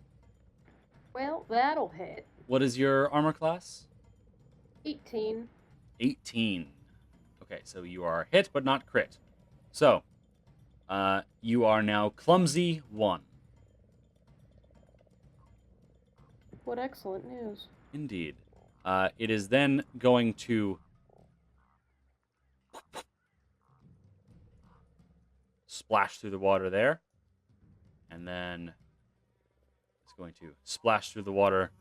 Well, that'll hit. What is your armor class? 18. 18. Okay, so you are hit but not crit. So, you are now clumsy 1. What excellent news. Indeed. It is then going to splash through the water there. And then it's going to splash through the water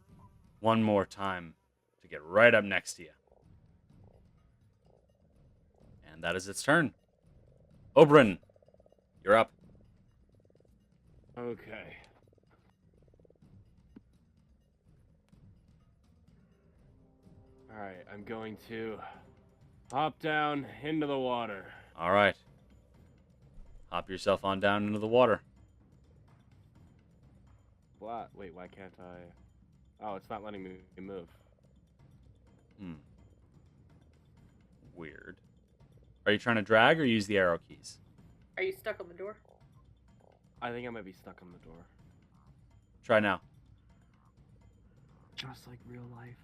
one more time to get right up next to you. And that is its turn. Oberyn, you're up. Okay. Alright, I'm going to hop down into the water. All right. Hop yourself on down into the water. What? Wait, why can't I? Oh, it's not letting me move. Weird. Are you trying to drag or use the arrow keys? Are you stuck on the door? I think I might be stuck on the door. Try now. Just like real life.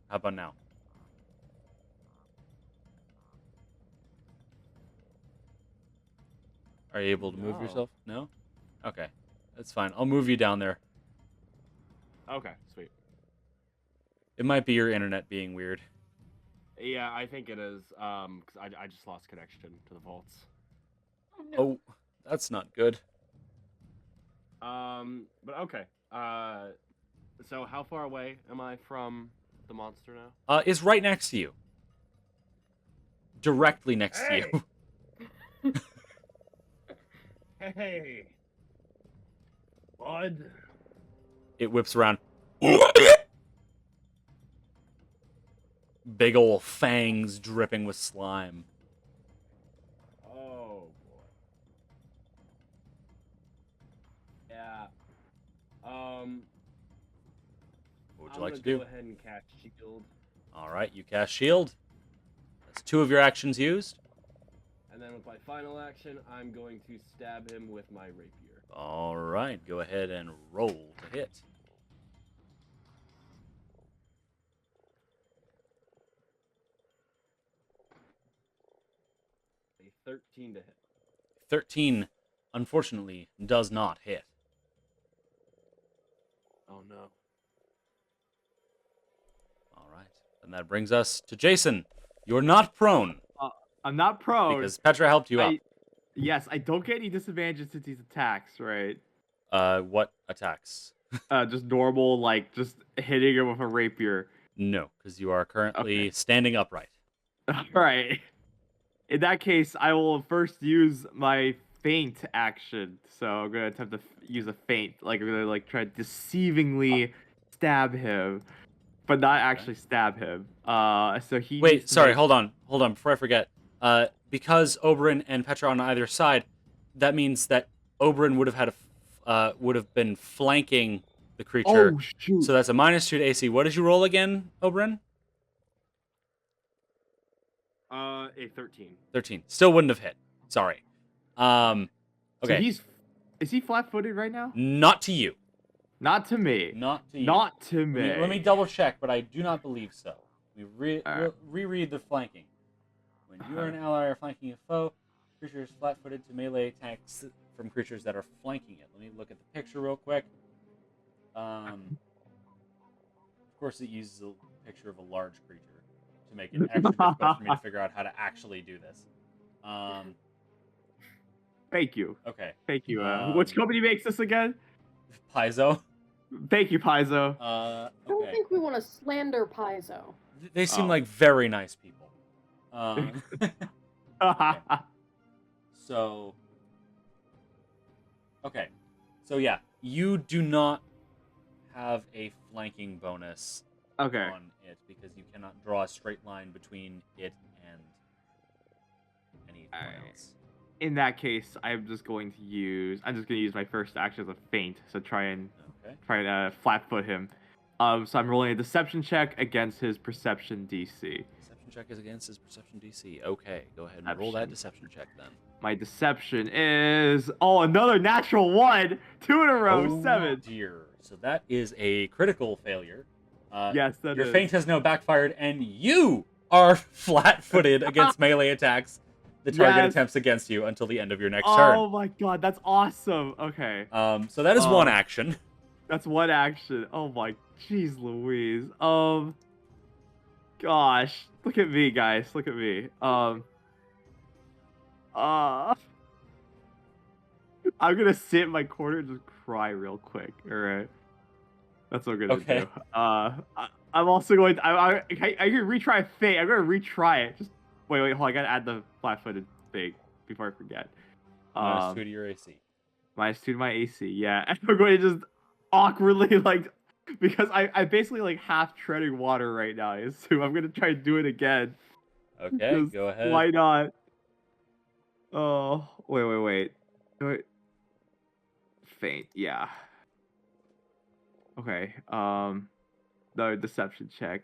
How about now? Are you able to move No. yourself? No? Okay. That's fine. I'll move you down there. Okay, sweet. It might be your internet being weird. Yeah, I think it is. 'Cause I just lost connection to the vaults. Oh no. Oh, that's not good. But okay. So how far away am I from the monster now? It's right next to you. Directly next to you. Hey, bud. It whips around. Big ol' fangs dripping with slime. Oh boy. Yeah. What would you like to do? Go ahead and cast shield, All right, you cast shield. That's 2 of your actions used. and then with my final action, I'm going to stab him with my rapier. All right, go ahead and roll to hit. A 13 to hit. 13, unfortunately, does not hit. Oh no. All right, and that brings us to Jason. You're not prone I'm not prone. because Petra helped you up. Yes, I don't get any disadvantages since these attacks, right? What attacks? Just normal, like, just hitting him with a rapier. No, because you are currently Okay. standing upright. Alright. In that case, I will first use my feint action. So I'm gonna attempt to use a feint. Like, I'm gonna, like, try to deceivingly stab him, but not actually stab him. So he Wait, needs to sorry, make- hold on, before I forget. Because Oberyn and Petra are on either side, that means that Oberyn would have had would have been flanking the creature. Oh, shoot. So that's a -2 to AC. What did you roll again, Oberyn? A 13. 13. Still wouldn't have hit. Sorry. So Okay. is he flat-footed right now? Not to you. Not to me. Not to you. Not to me. Let me double check, but I do not believe so. We Alright. reread the flanking. When you or an ally are flanking a foe, creature is flat-footed to melee attacks from creatures that are flanking it. Let me look at the picture real quick. Of course, it uses a picture of a large creature to make it extra difficult for me to figure out how to actually do this. Thank you. Okay. Thank you. Which company makes this again? Paizo. Thank you, Paizo. I don't Okay. think we want to slander Paizo. They seem Oh. like very nice people. So. Okay. So yeah, you do not have a flanking bonus Okay. on it because you cannot draw a straight line between it and anyone Alright. else. In that case, I'm just going to use my first action as a feint, so try and flat-foot him. So I'm rolling a deception check against his perception DC. Deception check is against his perception DC. Okay, go ahead and roll that deception check then. My deception is another natural 1, 2 in a row, 7. Dear. So that is a critical failure. Yes, that your is. feint has now backfired, and you are flat-footed against melee attacks. The target attempts against you until the end of your next turn. Oh my god, that's awesome. Okay. So that is one action. That's one action. Oh my, jeez Louise. Gosh, look at me, guys. Look at me. I'm gonna sit in my corner and just cry real quick. All right. That's what I'm gonna do. I'm also going to. I can retry Fate. I'm gonna retry it. Just wait, hold on. I gotta add the flat-footed thing before I forget. -2 to your AC. -2 to my AC. Yeah, and we're going to just awkwardly because I basically half treading water right now. I assume I'm gonna try to do it again. Okay, go ahead. Why not? Oh, wait. Faint. Yeah. Okay. The deception check.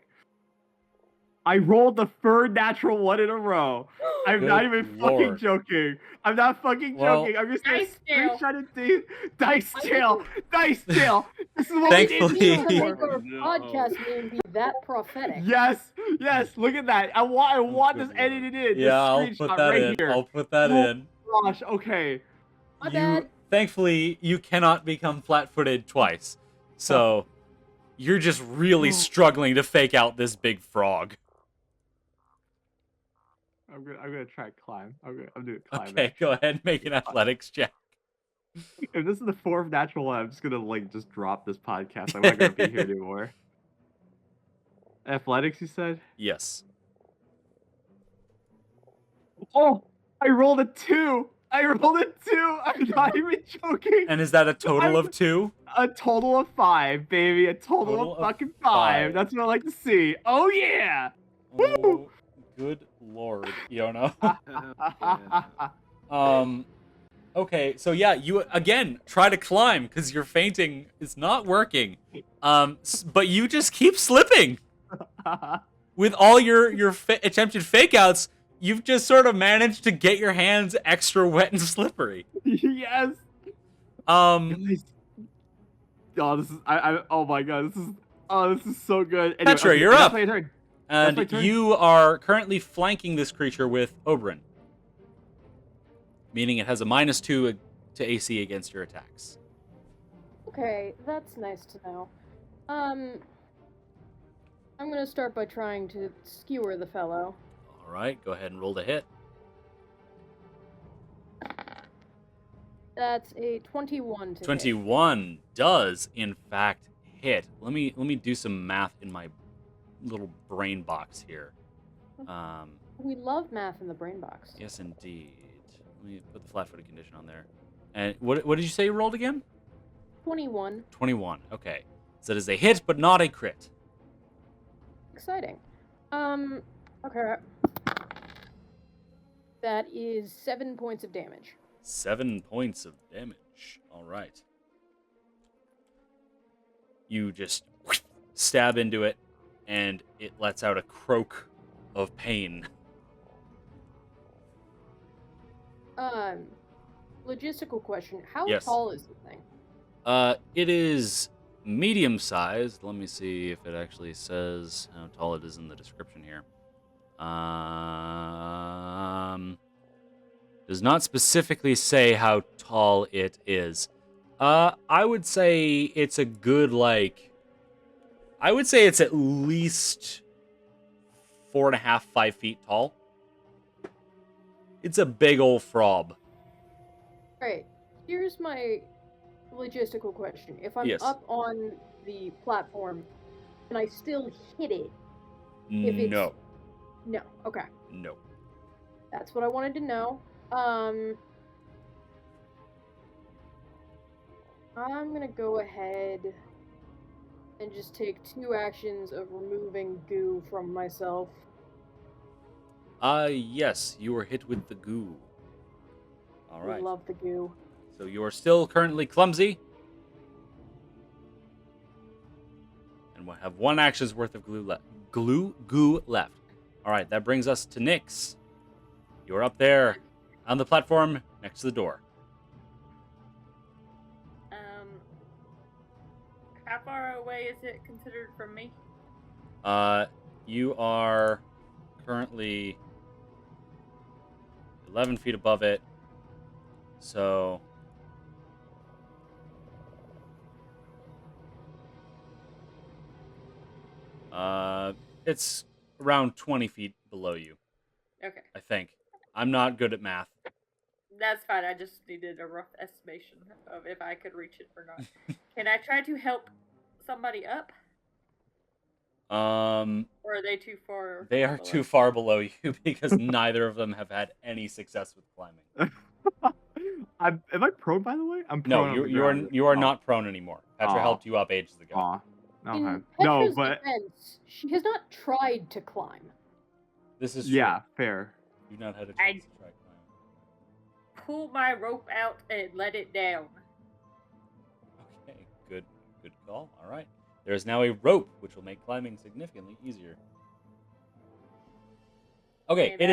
I rolled the third natural 1 in a row. I'm not even fucking joking. I'm not fucking joking. I'm just gonna screenshot it. Dice tail. Dice tail. This is what we did Make before. our podcast name be that prophetic. Yes. Look at that. I want this edited in. Yeah, I'll put that in. Here. I'll put that in. Gosh. Okay. My bad. Thankfully, you cannot become flat-footed twice, so you're just really struggling to fake out this big frog. I'm gonna try climb. I'm doing climb. Okay, go ahead and make an athletics check. If this is the 4th natural 1, I'm just gonna just drop this podcast. I'm not gonna be here anymore. Athletics, you said? Yes. Oh, I rolled a 2. I'm not even joking. And is that a total of 2? A total of 5, baby. A total of fucking 5. That's what I like to see. Oh yeah. Oh, good lord, Yona. Okay, so yeah, you again try to climb because your fainting is not working. But you just keep slipping. With all your attempted fake outs, you've just sort of managed to get your hands extra wet and slippery. Yes. Oh, this is oh my god, this is so good. Anyway, Petra, you're up. That's my turn. And you are currently flanking this creature with Oberyn. Meaning it has a -2 to AC against your attacks. Okay, that's nice to know. I'm gonna start by trying to skewer the fellow. Alright, go ahead and roll the hit. That's a 21 to 21 does, in fact, hit. Let me do some math in my little brain box here. We love math in the brain box. Yes, indeed. Let me put the flat-footed condition on there. And what did you say you rolled again? 21. 21. Okay. So that is a hit, but not a crit. Exciting. Okay. That is 7 points of damage. 7 points of damage. All right. You just stab into it, and it lets out a croak of pain. Logistical question. How Yes. tall is the thing? It is medium-sized. Let me see if it actually says how tall it is in the description here. Does not specifically say how tall it is. I would say it's a good, I would say it's at least 4.5, 5 feet tall. It's a big old frog. Here's my logistical question. If I'm Yes. up on the platform, can I still hit it? If it's... No. No. Okay. No. That's what I wanted to know. I'm gonna go ahead and just take 2 actions of removing goo from myself. Yes, you were hit with the goo. All I right. love the goo. So you are still currently clumsy. And we'll have 1 action's worth of goo left. All right, that brings us to Nyx. You're up there on the platform next to the door. How far away is it considered from me? You are currently 11 feet above it. So it's around 20 feet below you, Okay, I think. I'm not good at math. that's fine. I just needed a rough estimation of if I could reach it or not. Can I try to help somebody up, or are they too far? They are below? too far below you because neither of them have had any success with climbing. Am I prone, by the way? I'm No, prone. you are not prone anymore. Petra helped you up ages ago. Aw. In Okay. Petra's No, but defense, she has not tried to climb. This is true. yeah, fair. You've not had a I- chance to try climbing. Pull my rope out and let it down. Okay, good call. All right. There is now a rope, which will make climbing significantly easier. Okay, And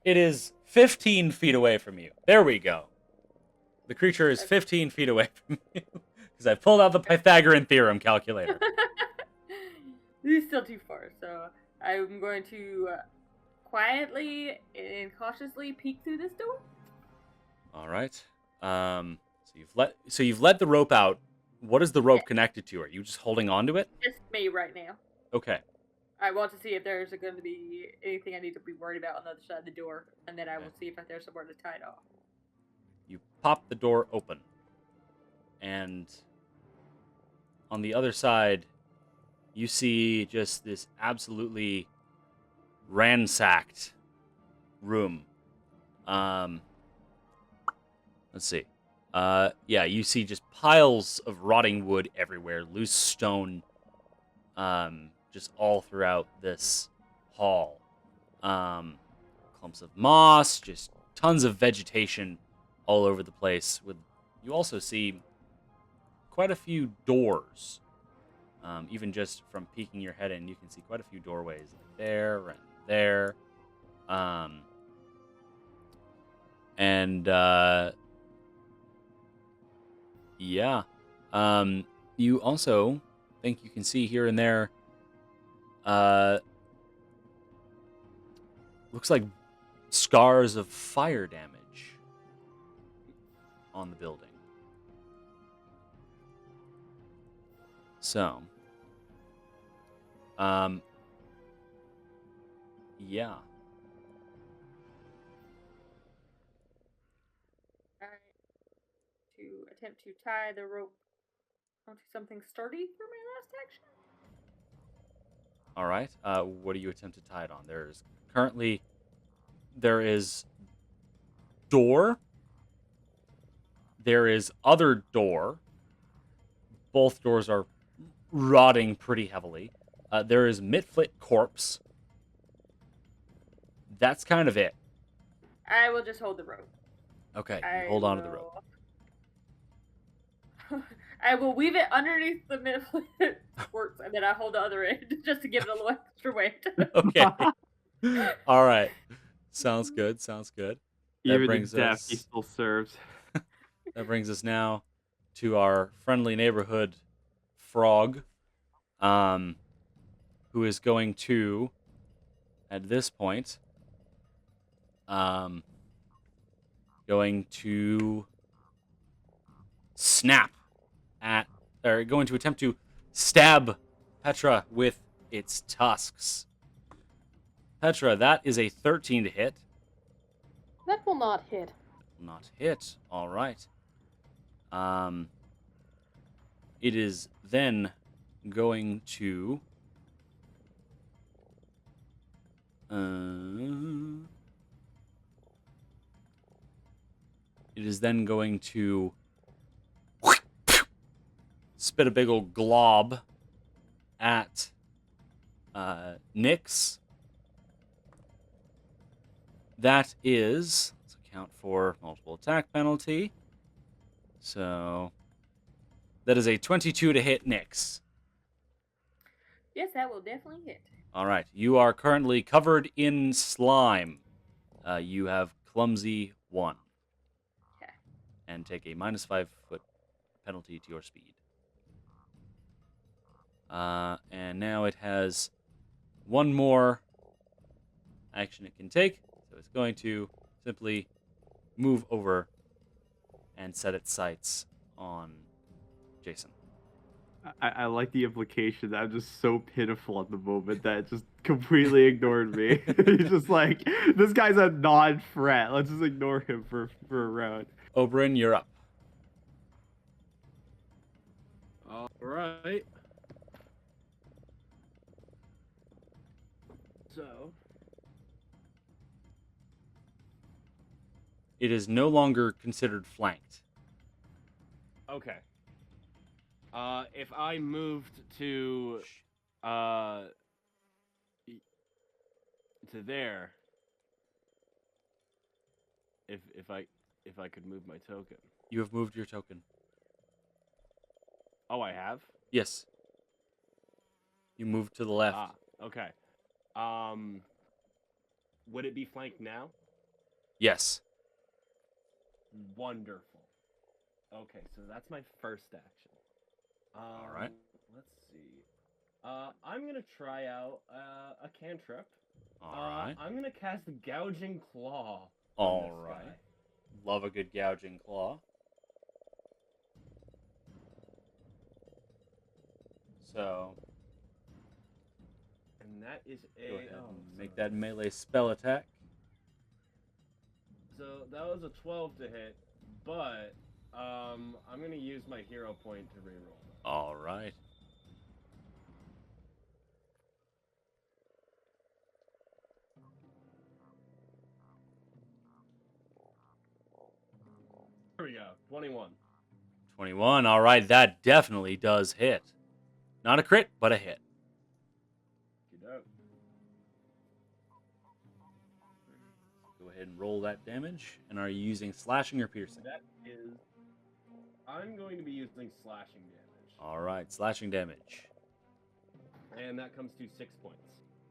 it is 15 feet away from you. There we go. The creature is 15 feet away from you because I pulled out the Pythagorean theorem calculator. He's still too far, so I'm going to quietly and cautiously peek through this door. All right. So you've let the rope out. What is the rope Yeah. connected to? Are you just holding on to it? Just me right now. Okay. I want to see if there's going to be anything I need to be worried about on the other side of the door, and then I will see if there's somewhere to tie it off. You pop the door open, and on the other side, you see just this absolutely ransacked room. Let's see. Yeah, you see just piles of rotting wood everywhere, loose stone, just all throughout this hall. Clumps of moss, just tons of vegetation all over the place. You also see quite a few doors. Even just from peeking your head in, you can see quite a few doorways, like there and there. Yeah. You also think you can see here and there, looks like scars of fire damage on the building. So, yeah. Alright. To attempt to tie the rope onto something sturdy for my last action. All right. What do you attempt to tie it on? There is door. There is other door. Both doors are rotting pretty heavily. There is Mitflit corpse. That's kind of it. I will just hold the rope. Okay, you hold on to the rope. I will weave it underneath the middle works, and then I hold the other end just to give it a little extra weight. Okay. All right. Sounds good. Even in death, he still serves. That brings us now to our friendly neighborhood frog, who is going to, at this point, going to going to attempt to stab Petra with its tusks. Petra, that is a 13 to hit. That will not hit. Not hit. All right. It is then going to... it is then going to spit a big old glob at Nyx. That is, let's account for multiple attack penalty. So that is a 22 to hit Nyx. Yes, that will definitely hit. All right, you are currently covered in slime. You have clumsy 1. Okay. And take a -5 foot penalty to your speed. And now it has one more action it can take. So it's going to simply move over and set its sights on Jason. I like the implication that I'm just so pitiful at the moment that it just completely ignored me. He's just like, this guy's a non-threat. Let's just ignore him for a round. Oberyn, you're up. All right. So, It is no longer considered flanked. okay. If I moved to there, if I could move my token. You have moved your token. Oh, I have? Yes. You moved to the left. Ah, okay. Would it be flanked now? Yes. Wonderful. Okay, so that's my first action. All right. Let's see. I'm gonna try out a cantrip. All right. I'm gonna cast Gouging Claw. All on this right. guy. Love a good gouging claw. So, And that is a. go ahead and make that melee spell attack. So that was a 12 to hit, but I'm gonna use my hero point to reroll. All right. Here we go. 21. 21. All right, that definitely does hit. Not a crit, but a hit. Go ahead and roll that damage. And are you using slashing or piercing? That is. I'm going to be using slashing damage. All right, slashing damage. And that comes to 6 points.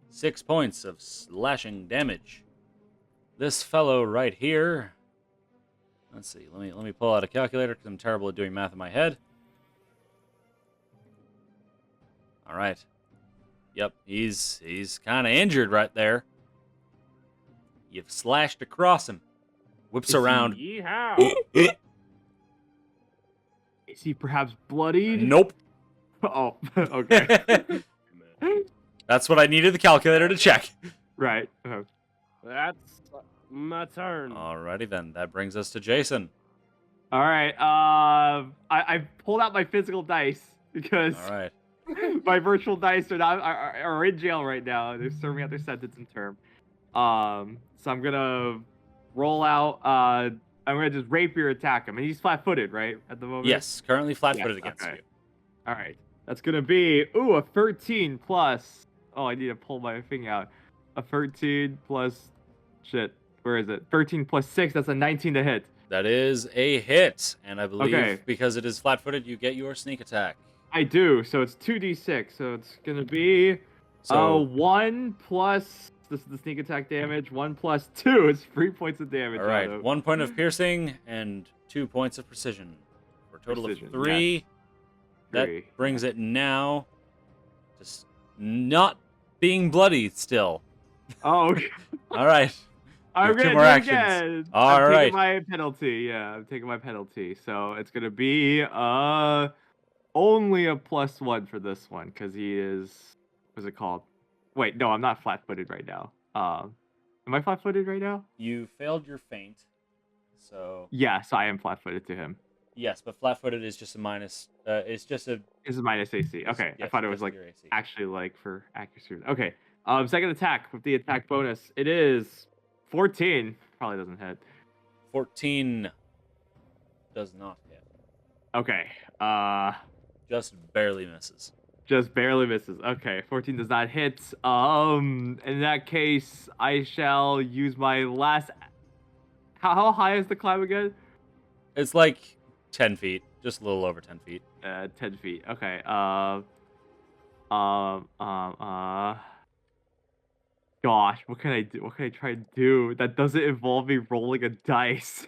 6 points of slashing damage. This fellow right here. Let's see. Let me pull out a calculator because I'm terrible at doing math in my head. All right. Yep, he's kind of injured right there. You've slashed across him. Whips around. Yeehaw! Is he perhaps bloodied? Nope. Oh, okay. That's what I needed the calculator to check. Right. That's my turn. Alrighty then. That brings us to Jason. All right. I pulled out my physical dice because All right. my virtual dice are in jail right now. They're serving out their sentence and term. So I'm gonna roll out. I'm gonna just rapier attack him, and he's flat-footed, right, at the moment. Yes, currently flat-footed Yes, against okay. you. All right. That's gonna be a 13 plus. Oh, I need to pull my thing out. A 13 plus. Shit. Where is it? 13 plus 6. That's a 19 to hit. That is a hit, and I believe Okay. because it is flat-footed, you get your sneak attack. I do. So it's 2d6. So it's gonna be So 1 plus. This is the sneak attack damage. 1 plus 2 is 3 points of damage. all right, out of- 1 point of piercing and 2 points of precision, for a total Precision, of 3. yes. That 3. brings it now to not being bloody still. Oh, okay. All right. I'm have two gonna more do it actions. again. All I'm right. taking my penalty. Yeah, I'm taking my penalty. So it's gonna be only a +1 for this one because he is. What's it called? Wait, no, I'm not flat-footed right now. Am I flat-footed right now? You failed your feint, so Yes, I am flat-footed to him. Yes, but flat-footed is just a minus. It's just a. This is minus AC. Okay, I yes, thought it was just like your AC. actually like for accuracy. Okay. Second attack with the attack bonus. It is 14. Probably doesn't hit. 14 does not hit. Okay. Just barely misses. Just barely misses. Okay, 14 does not hit. In that case, I shall use my last. How high is the climb again? It's like 10 feet, just a little over 10 feet. 10 feet. Okay. Gosh, what can I do? What can I try to do that doesn't involve me rolling a dice?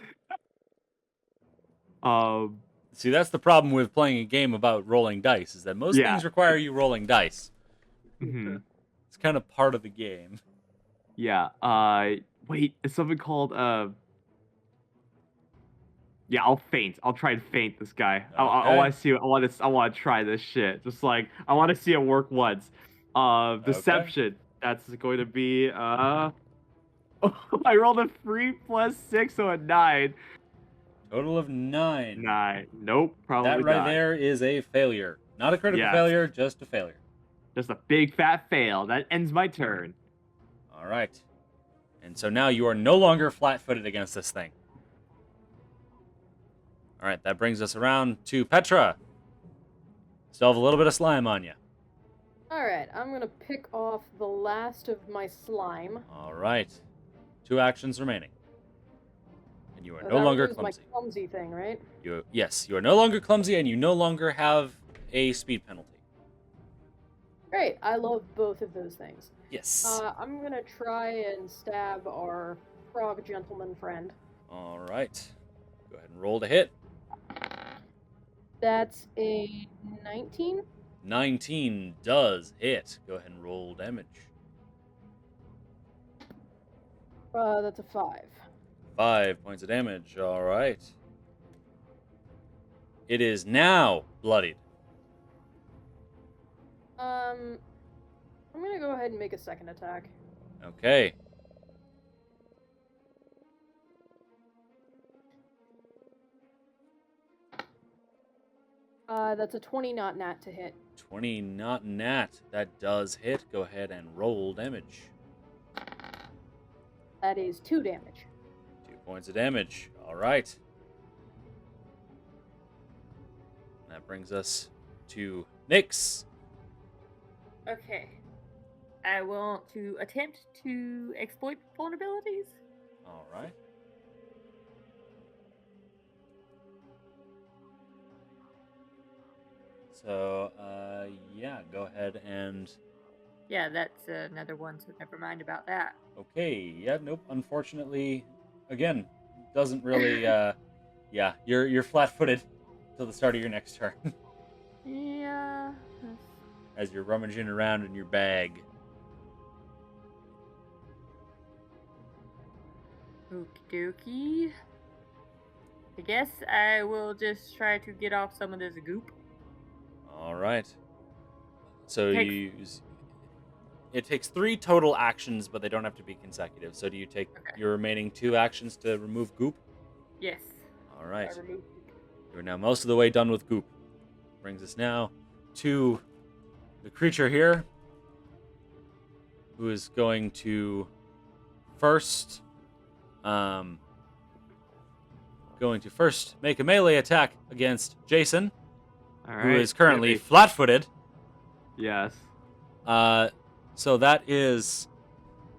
See, that's the problem with playing a game about rolling dice, is that most Yeah. things require you rolling dice. mhm. It's kind of part of the game. Yeah. Wait, it's something called Yeah, I'll feint. I'll try and feint this guy. I Okay. want to see. I want to try this shit. Just like I want to see it work once. Deception. That's going to be I rolled a 3 plus 6, so a 9. Total of 9. 9. Nope, probably That right not. there is a failure. Not a critical Yes. failure, just a failure. Just a big fat fail. That ends my turn. All right. And so now you are no longer flat-footed against this thing. All right, that brings us around to Petra. Still have a little bit of slime on you. Alright, I'm gonna pick off the last of my slime. All right. 2 actions remaining. And you are So no that longer removes clumsy. my clumsy thing, right? Yes, you are no longer clumsy, and you no longer have a speed penalty. Great, I love both of those things. Yes. I'm gonna try and stab our frog gentleman friend. All right. Go ahead and roll to hit. That's a 19. 19 does hit. Go ahead and roll damage. That's a 5. 5 points of damage. All right. It is now bloodied. I'm gonna go ahead and make a second attack. Okay. That's a 20 not nat to hit. 20 not nat. That does hit. Go ahead and roll damage. That is 2 damage. 2 points of damage. All right. That brings us to Nyx. Okay. I want to attempt to exploit vulnerabilities. All right. So, yeah, go ahead and... Yeah, that's another one, so never mind about that. Okay, yeah, nope, unfortunately, again, doesn't really, yeah, you're flat-footed till the start of your next turn. Yeah. As you're rummaging around in your bag. Okie dokie. I guess I will just try to get off some of this goop. All right. So Takes- you use... It takes 3 total actions, but they don't have to be consecutive. So do you take Okay. your remaining 2 actions to remove goop? Yes. All right. I remove. You're now most of the way done with goop. Brings us now to the creature here, who is going to first make a melee attack against Jason, All right. who is currently hit me. flat-footed. Yes. So that is,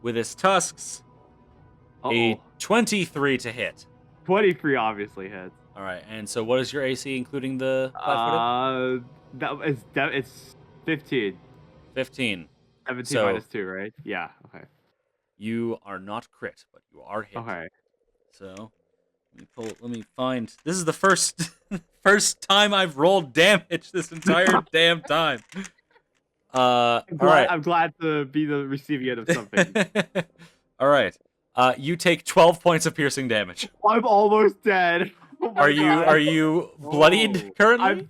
with his tusks, a Uh-oh. 23 to hit. 23 obviously hits. All right, and so what is your AC, including the flat-footed? It's 15. 15. 17 So- minus 2, right? Yeah. Okay. You are not crit, but you are hit. Okay. So, let me find. This is the first first time I've rolled damage this entire damn time. All right. I'm glad to be the receiving end of something. All right. You take 12 points of piercing damage. I'm almost dead. Oh my God. Are you bloodied Oh, currently?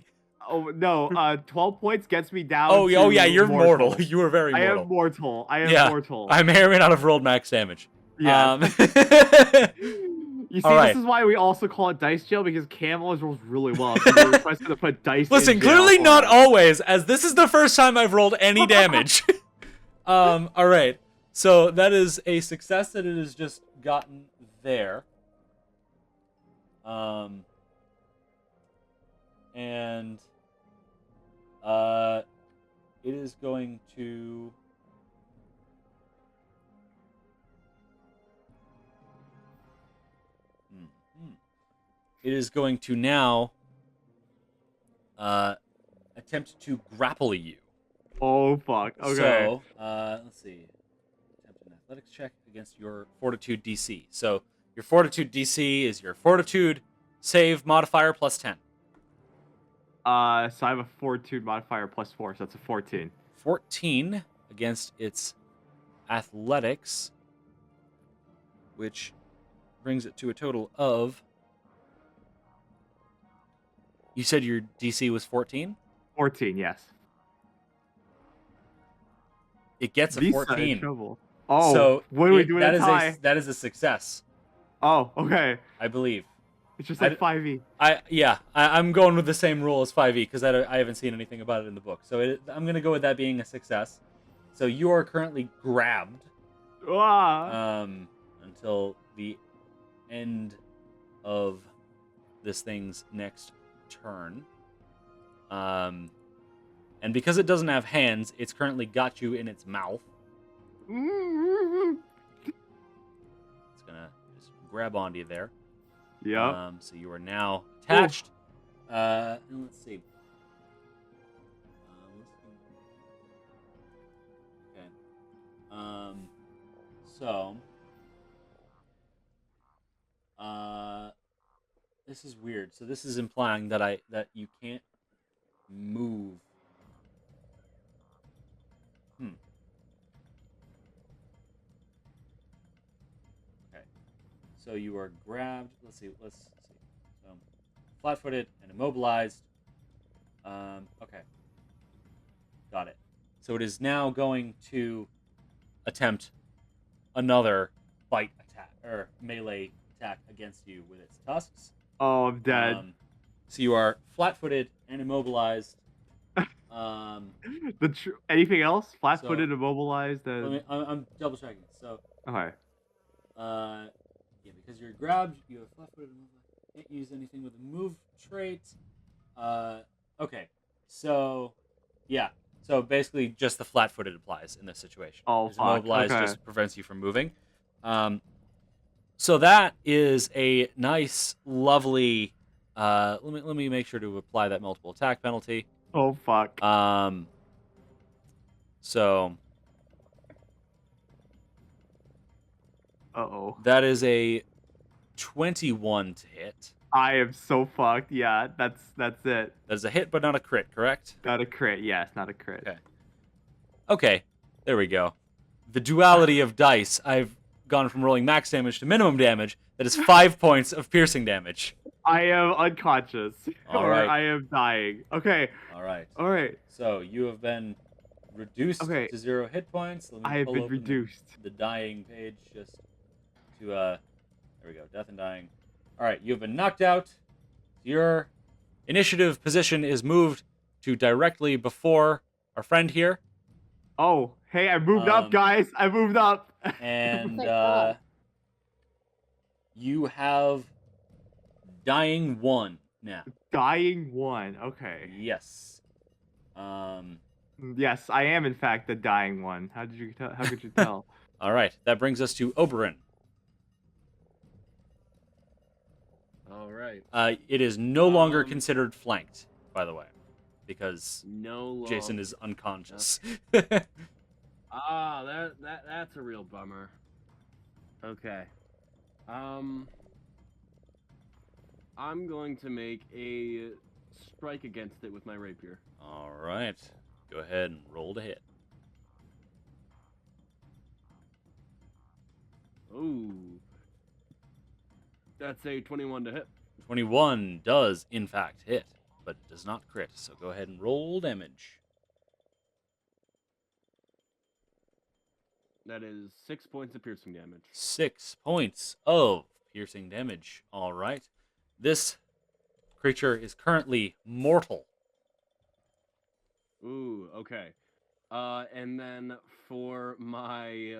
Oh no! 12 points gets me down. Oh to yeah, you're mortal. You are very I mortal. am mortal. I am Yeah, mortal. I may or may not have rolled max damage. Yeah. Um, You see, All right. this is why we also call it dice jail, because Cam always rolls really well. So we requested to put dice. Listen, in jail clearly for not us. always, as this is the first time I've rolled any damage. All right. So that is a success that it has just gotten there. And it is going to it is going to now attempt to grapple you. Oh fuck. Okay. So, let's see. Attempt an athletics check against your fortitude DC. So, your fortitude DC is your fortitude save modifier plus 10. So I have a fortitude modifier plus 4, so that's a 14. 14 against its athletics, which brings it to a total of. You said your DC was 14? 14, yes. It gets a Lisa 14. in trouble. Oh, So what are we doing that in is tie? that is a success, Oh, okay. I believe. It's just like 5e. I'm going with the same rule as 5e because I haven't seen anything about it in the book. So I'm going to go with that being a success. So you are currently grabbed until the end of this thing's next turn. And because it doesn't have hands, it's currently got you in its mouth. It's gonna just grab onto you there. Yep. So you are now attached. And let's see. Okay. So. This is weird. So this is implying that you can't move. Okay. So you are grabbed. Let's see. So, flat-footed and immobilized. Okay. Got it. So it is now going to attempt another bite attack or melee attack against you with its tusks. Oh, I'm dead. So you are flat-footed and immobilized. Anything else? Flat-footed, immobilized, and... I'm double-checking. So, okay. yeah, because you're grabbed, you have flat-footed and immobilized. Can't use anything with a move trait. Okay. So, yeah. So basically, just the flat-footed applies in this situation. Oh, fuck. Immobilized Okay. just prevents you from moving. So that is a nice, lovely. Let me make sure to apply that multiple attack penalty. Oh, fuck. So Uh-oh. that is a 21 to hit. I am so fucked. Yeah, that's it. That is a hit, but not a crit, correct? Not a crit. Yes, not a crit. Okay. Okay, there we go. The duality of dice. I've gone from rolling max damage to minimum damage. That is 5 points of piercing damage. I am unconscious. All or right. I am dying. Okay. All right. All right. So you have been reduced Okay. to 0 hit points. Let me I have pull been open reduced. the dying page just to there we go. Death and dying. All right, you have been knocked out. Your initiative position is moved to directly before our friend here, Oh, hey, I moved up, guys. I moved up. and Thank God. you have dying 1 now. Dying 1. Okay. Yes. Yes, I am in fact the dying one. How did you tell? How could you tell? All right, that brings us to Oberyn. All right. It is no longer considered flanked, by the way, because No. Jason is unconscious. That's a real bummer. Okay. I'm going to make a strike against it with my rapier. All right, go ahead and roll to hit. Ooh. That's a 21 to hit. 21 does, in fact, hit, but it does not crit, so go ahead and roll damage. That is 6 points of piercing damage. 6 points of piercing damage. All right. This creature is currently mortal. Ooh, okay. And then for my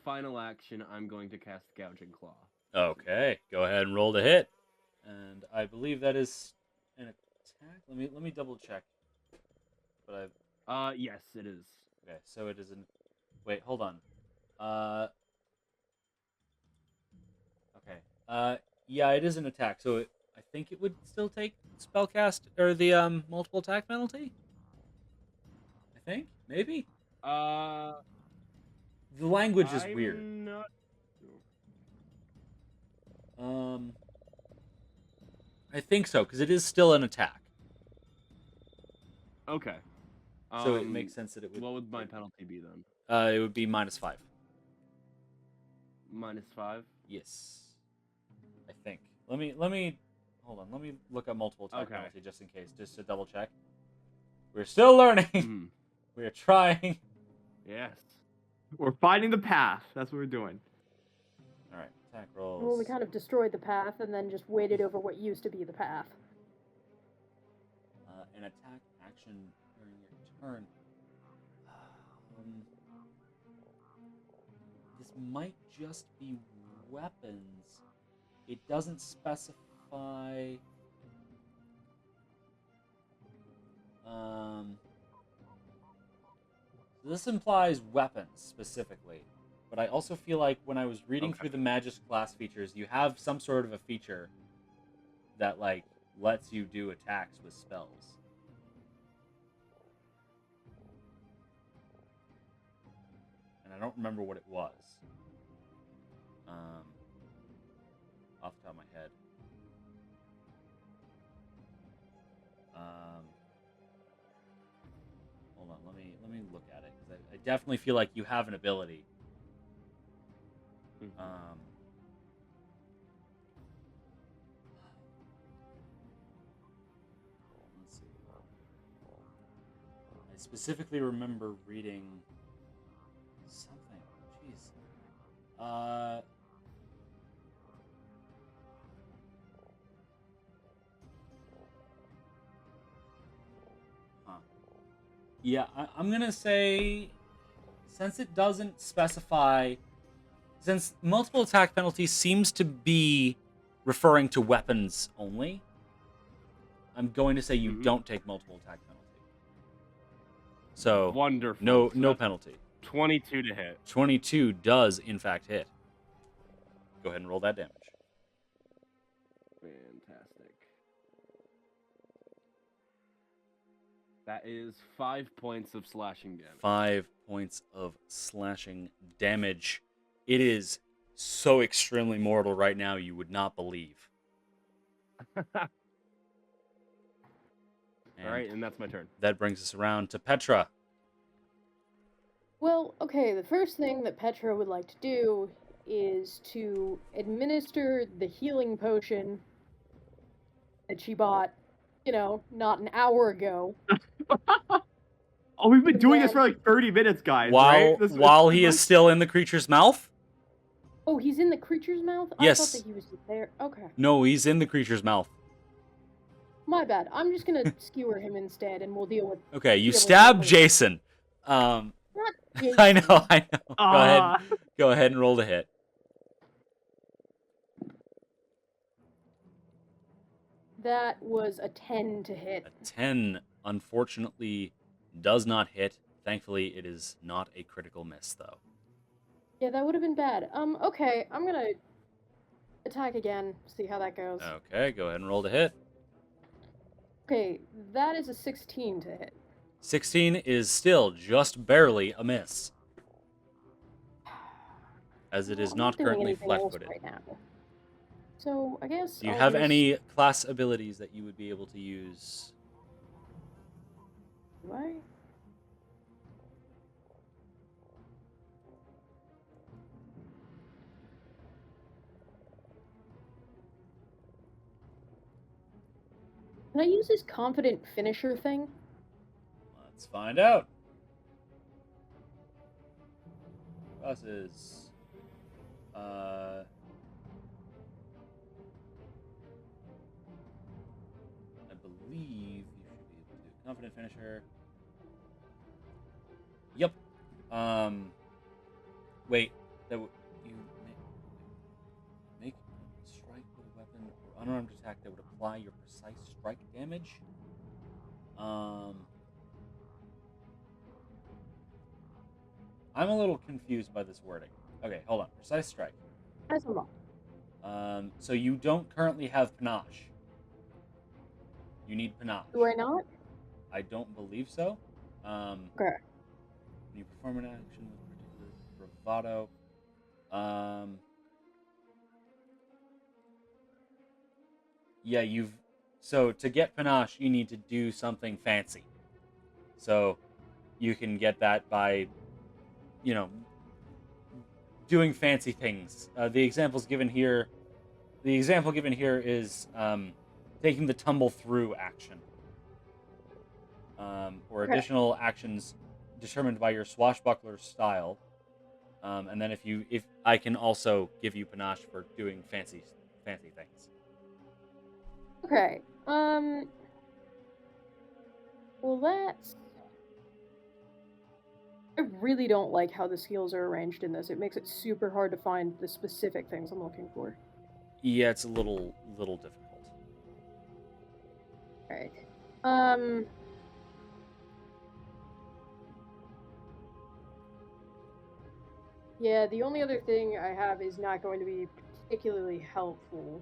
final action, I'm going to cast Gouging Claw. Okay, go ahead and roll the hit. And I believe that is an attack. Let me double check. But Yes, it is. okay, so it is an. Wait, hold on. Okay. Yeah, it is an attack. So I think it would still take spellcast or the multiple attack penalty. I think maybe. Uh, The language is I'm weird. not. I think so because it is still an attack. Okay. So it makes sense that it would. What would my penalty be then? It would be -5. -5. Yes. I think. Let me hold on. Let me look at multiple attack Okay. penalty just in case, just to double check. We're still learning. Mhm. We're trying. Yes. We're finding the path. That's what we're doing. All right, attack rolls. Well, we kind of destroyed the path and then just waited over what used to be the path. An attack action during your turn. This might just be weapons. It doesn't specify. This implies weapons specifically, but I also feel like when I was reading through the Magist class features, you have some sort of a feature that like lets you do attacks with spells. And I don't remember what it was. Off the top of my head. Hold on, let me look at it because I definitely feel like you have an ability. Let's see. I specifically remember reading something. Jeez. Yeah, I'm gonna say, since it doesn't specify, since multiple attack penalty seems to be referring to weapons only, I'm going to say you don't take multiple attack penalty. So Wonderful. No, So no that's penalty. 22 to hit. 22 does in fact hit. Go ahead and roll that damage. Fantastic. That is 5 points of slashing damage. 5 points of slashing damage. It is so extremely mortal right now, you would not believe. All right, and that's my turn. That brings us around to Petra. Well, okay, the first thing that Petra would like to do is to administer the healing potion that she bought, not an hour ago. Oh, we've been doing this then- for like 30 minutes, guys. While right? while he is still in the creature's mouth? Oh, he's in the creature's mouth? Yes. I thought that he was just there. Okay. No, he's in the creature's mouth. My bad. I'm just gonna skewer him instead, and we'll deal with... Okay, you deal with stab it later. Jason. Not Jason. I know. Go ahead and roll the hit. That was a 10 to hit. A 10, unfortunately, does not hit. Thankfully, it is not a critical miss, though. Yeah, that would have been bad. Okay, I'm gonna attack again, see how that goes. Okay, go ahead and roll the hit. Okay, that is a 16 to hit. 16 is still just barely a miss, as it is I'm not doing currently anything else flat-footed. right now. So, I guess Do you I'll have just- any class abilities that you would be able to use? Do I? Can I use this confident finisher thing? Let's find out. Classes. Confident finisher. Yep. Wait. You make a strike with a weapon or unarmed attack that would apply your precise strike damage. I'm a little confused by this wording. Okay, hold on. Precise strike. That's a lot. So you don't currently have panache. You need panache. Do I not? I don't believe so. Okay. You perform an action with particular bravado. Yeah, so to get panache, you need to do something fancy. So you can get that by, doing fancy things. The example given here is taking the tumble through action, or Okay. additional actions determined by your swashbuckler style. And then if I can also give you panache for doing fancy things. Okay. Well, that's. I really don't like how the skills are arranged in this. It makes it super hard to find the specific things I'm looking for. Yeah, it's a little difficult. Alright. Yeah, the only other thing I have is not going to be particularly helpful.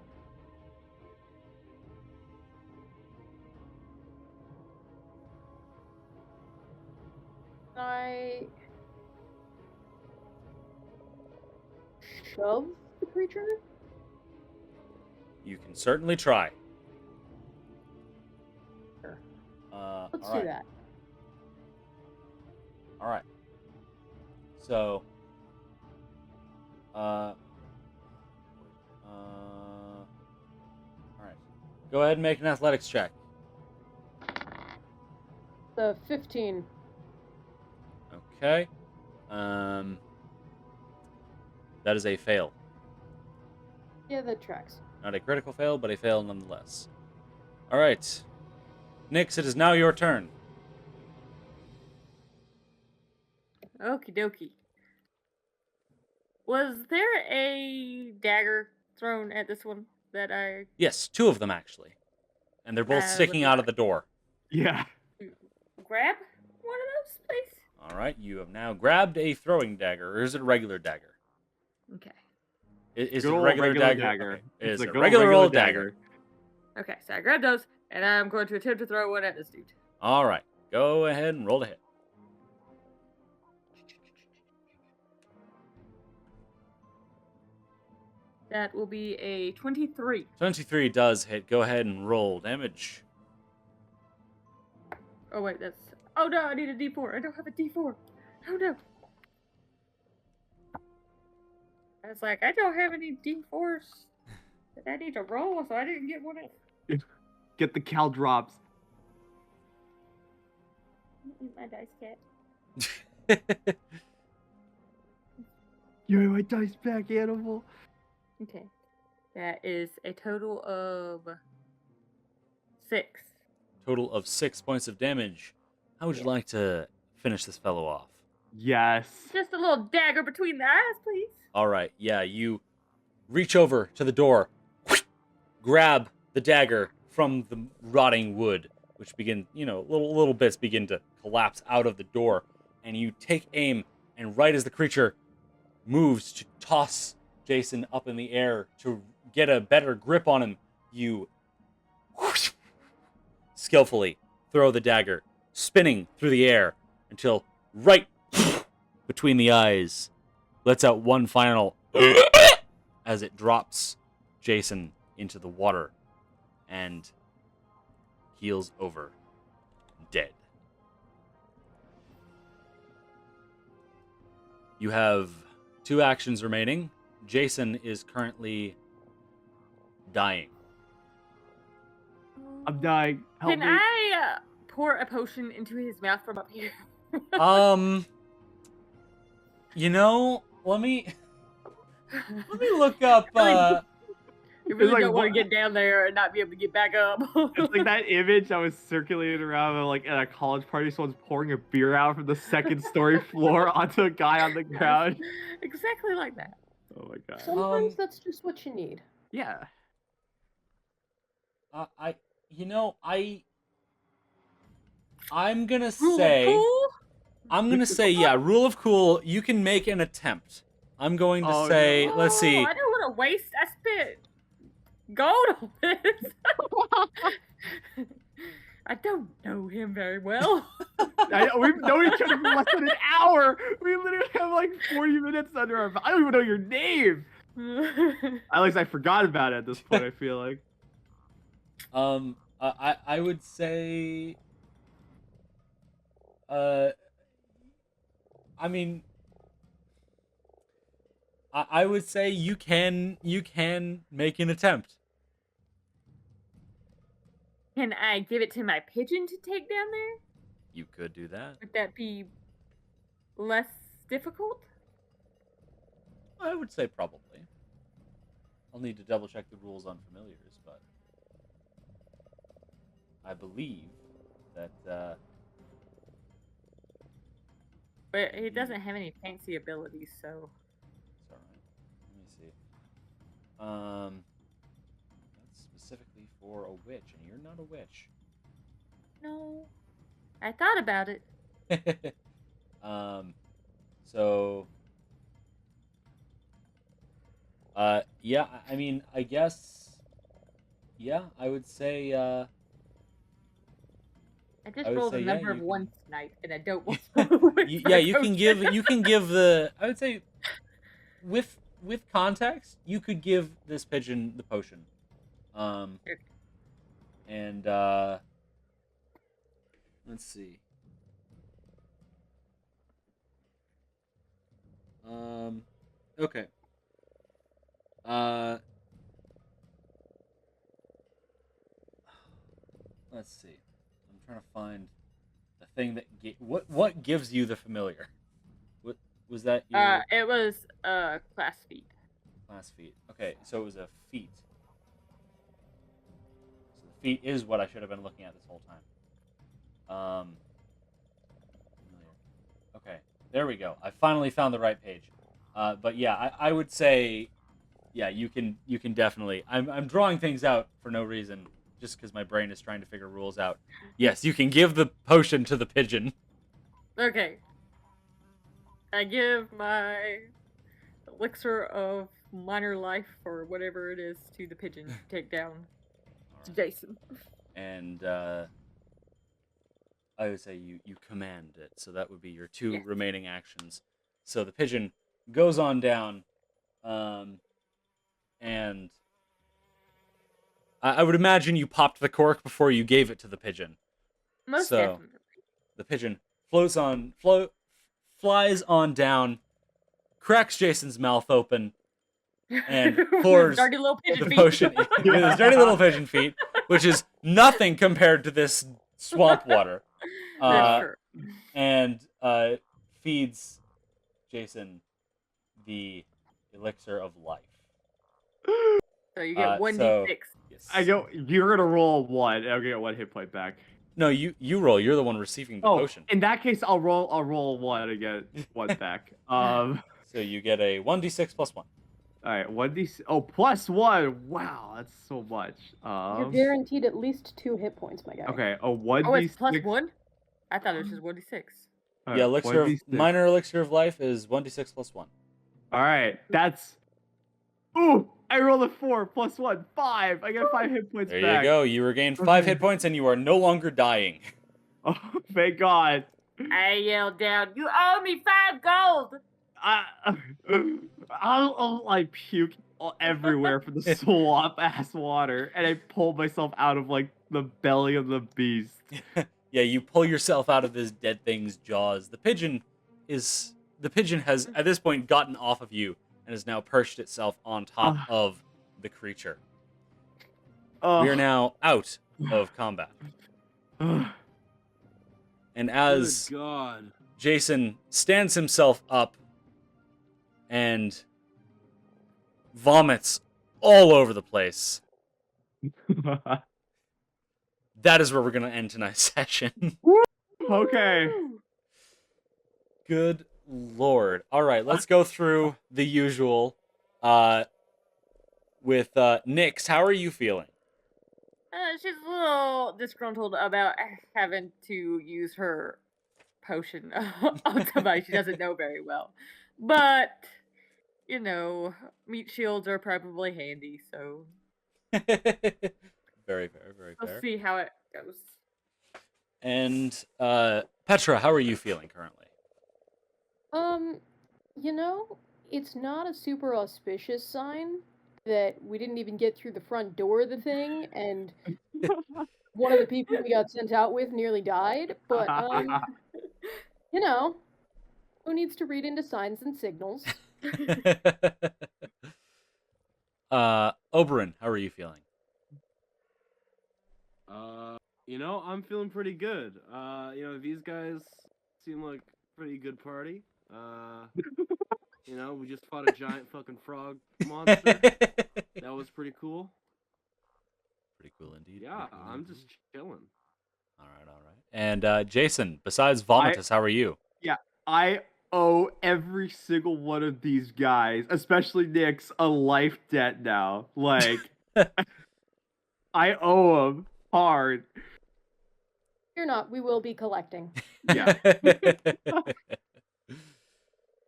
I shove the creature? You can certainly try. Sure. all Let's right. do that. All right. So, all right. Go ahead and make an athletics check. The 15. Okay. That is a fail. Yeah, that tracks. Not a critical fail, but a fail nonetheless. All right. Nyx, it is now your turn. Okie dokie. Was there a dagger thrown at this one that I Yes, 2 of them actually. And they're both sticking out of the door. Yeah. grab one of those, please? All right, you have now grabbed a throwing dagger, or is it a regular dagger? Okay. Is Good it a old regular dagger? dagger. Okay. It's It's a good old regular old dagger. Okay, so I grabbed those, and I'm going to attempt to throw one at this dude. All right, go ahead and roll to hit. That will be a 23. 23 does hit. Go ahead and roll damage. Oh, wait, that's... Oh, no, I need a D4. I don't have a D4. Oh, no. I was like, I don't have any D4s that I need to roll, so I didn't get one. Get the cal drops. Eat my dice cat. Give me my dice back, animal. Okay. That is a total of 6. Total of 6 points of damage. How would you like to finish this fellow off? Yes. Just a little dagger between the eyes, please. All right, yeah, you reach over to the door, grab the dagger from the rotting wood, which begin, little bits begin to collapse out of the door, and you take aim, and right as the creature moves to toss Jason up in the air to get a better grip on him, you skillfully throw the dagger, spinning through the air until right between the eyes lets out one final as it drops Jason into the water and heels over, dead. You have 2 actions remaining. Jason is currently dying. I'm dying. Help Can me. I pour a potion into his mouth from up here? Let me look up You really like, don't want what- to get down there and not be able to get back up. It's like that image I was circulating around like at a college party. Someone's pouring a beer out from the second story floor onto a guy on the ground. Exactly like that. Oh my god. Sometimes that's just what you need. Yeah. I'm gonna Rule of say, cool? yeah, rule of cool. You can make an attempt. I'm going to Oh, say, no. let's see. I don't want to waste. I spent gold on this. I don't know him very well. We've known each other for less than an hour. We literally have like 40 minutes under our. I don't even know your name. At least I forgot about it at this point. I feel like. I would say, I mean, I would say you can make an attempt. Can I give it to my pigeon to take down there? You could do that. Would that be less difficult? I would say probably. I'll need to double check the rules on familiars, but I believe that But he doesn't have any fancy abilities, so. it's all right. Let me see. That's specifically for a witch, and you're not a witch. No. I thought about it. So, yeah, I mean, I guess, yeah, I would say, I just I would rolled say, a yeah, number of you can- one tonight, and I don't want yeah, you can give the, I would say, with context, you could give this pigeon the potion, and let's see. Okay. Let's see. I'm trying to find the thing that what gives you the familiar. What was that? Your It was class feat. class feat. Okay, so it was a feat. So the feat is what I should have been looking at this whole time. Familiar. Okay, there we go. I finally found the right page. But yeah, I would say, yeah, you can definitely. I'm drawing things out for no reason, just because my brain is trying to figure rules out. Yes, you can give the potion to the pigeon. Okay. I give my elixir of minor life, or whatever it is, to the pigeon to take down to Jason. And I would say you command it, so that would be your two Yes. remaining actions. So the pigeon goes on down, and I would imagine you popped the cork before you gave it to the pigeon. Most So- definitely. The pigeon flies on down, cracks Jason's mouth open, and With pours dirty little pigeon the feet. potion with his dirty little pigeon feet, which is nothing compared to this swamp water. That's true. And feeds Jason the elixir of life. So you get 1d6. so- Yes. You're gonna roll one, and I'll get one hit point back. No, you roll. You're the one receiving the potion. In that case, I'll roll one and get one back. So you get a 1d6 plus 1. All right, 1d. Oh, plus one. Wow, that's so much. You're guaranteed at least 2 hit points, my guy. Okay, a 1d6. Oh, it's plus 1? I thought it was just 1d6. All Yeah, right, 1d6. minor elixir of life is 1d6 plus 1. All right, that's. Ooh, I rolled a 4 plus 1, 5. I get 5 hit points There back. you go. You regain 5 hit points and you are no longer dying. Oh, thank God. I yelled down, "You owe me 5 gold!" I'll like puke everywhere from the swamp ass water, and I pull myself out of like the belly of the beast. Yeah, you pull yourself out of this dead thing's jaws. The pigeon has at this point gotten off of you and has now perched itself on top of the creature. We are now out of combat. And as Good God. Jason stands himself up and vomits all over the place. That is where we're going to end tonight's session. Okay. Woo! Good lord. All right, let's go through the usual. With Nyx, how are you feeling? She's a little disgruntled about having to use her potion on somebody she doesn't know very well. But, you know, meat shields are probably handy, so Very fair, very we'll fair. see how it goes. And Petra, how are you feeling currently? You know, it's not a super auspicious sign that we didn't even get through the front door of the thing, and one of the people we got sent out with nearly died, but, you know, who needs to read into signs and signals? Oberyn, how are you feeling? You know, I'm feeling pretty good. You know, these guys seem like a pretty good party. You know, we just fought a giant fucking frog monster. That was pretty cool. Pretty cool indeed. Yeah, pretty cool I'm indeed. just chilling. All right. And Jason, besides Vomitus, how are you? I owe every single one of these guys, especially Nyx, a life debt now. Like, I owe them hard. Fear not, we will be collecting. Yeah.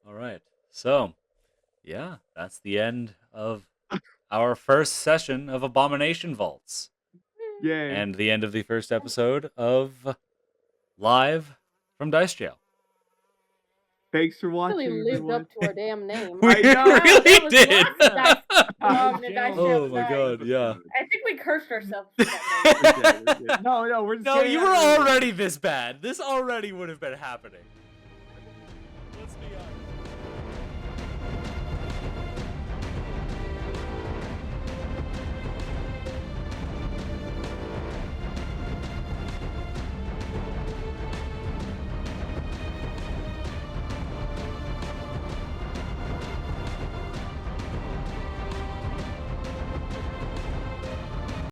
All right. So, yeah, that's the end of our first session of Abomination Vaults. Yay. And the end of the first episode of Live from Dice Jail. Thanks for watching, Really lived everyone. up to our damn name. We I know. really was did. lots of dice. The dice Oh jail my tonight. god, yeah. I think we cursed ourselves. For that night. No, we're just No, getting you out were of it. already this bad. This already would have been happening.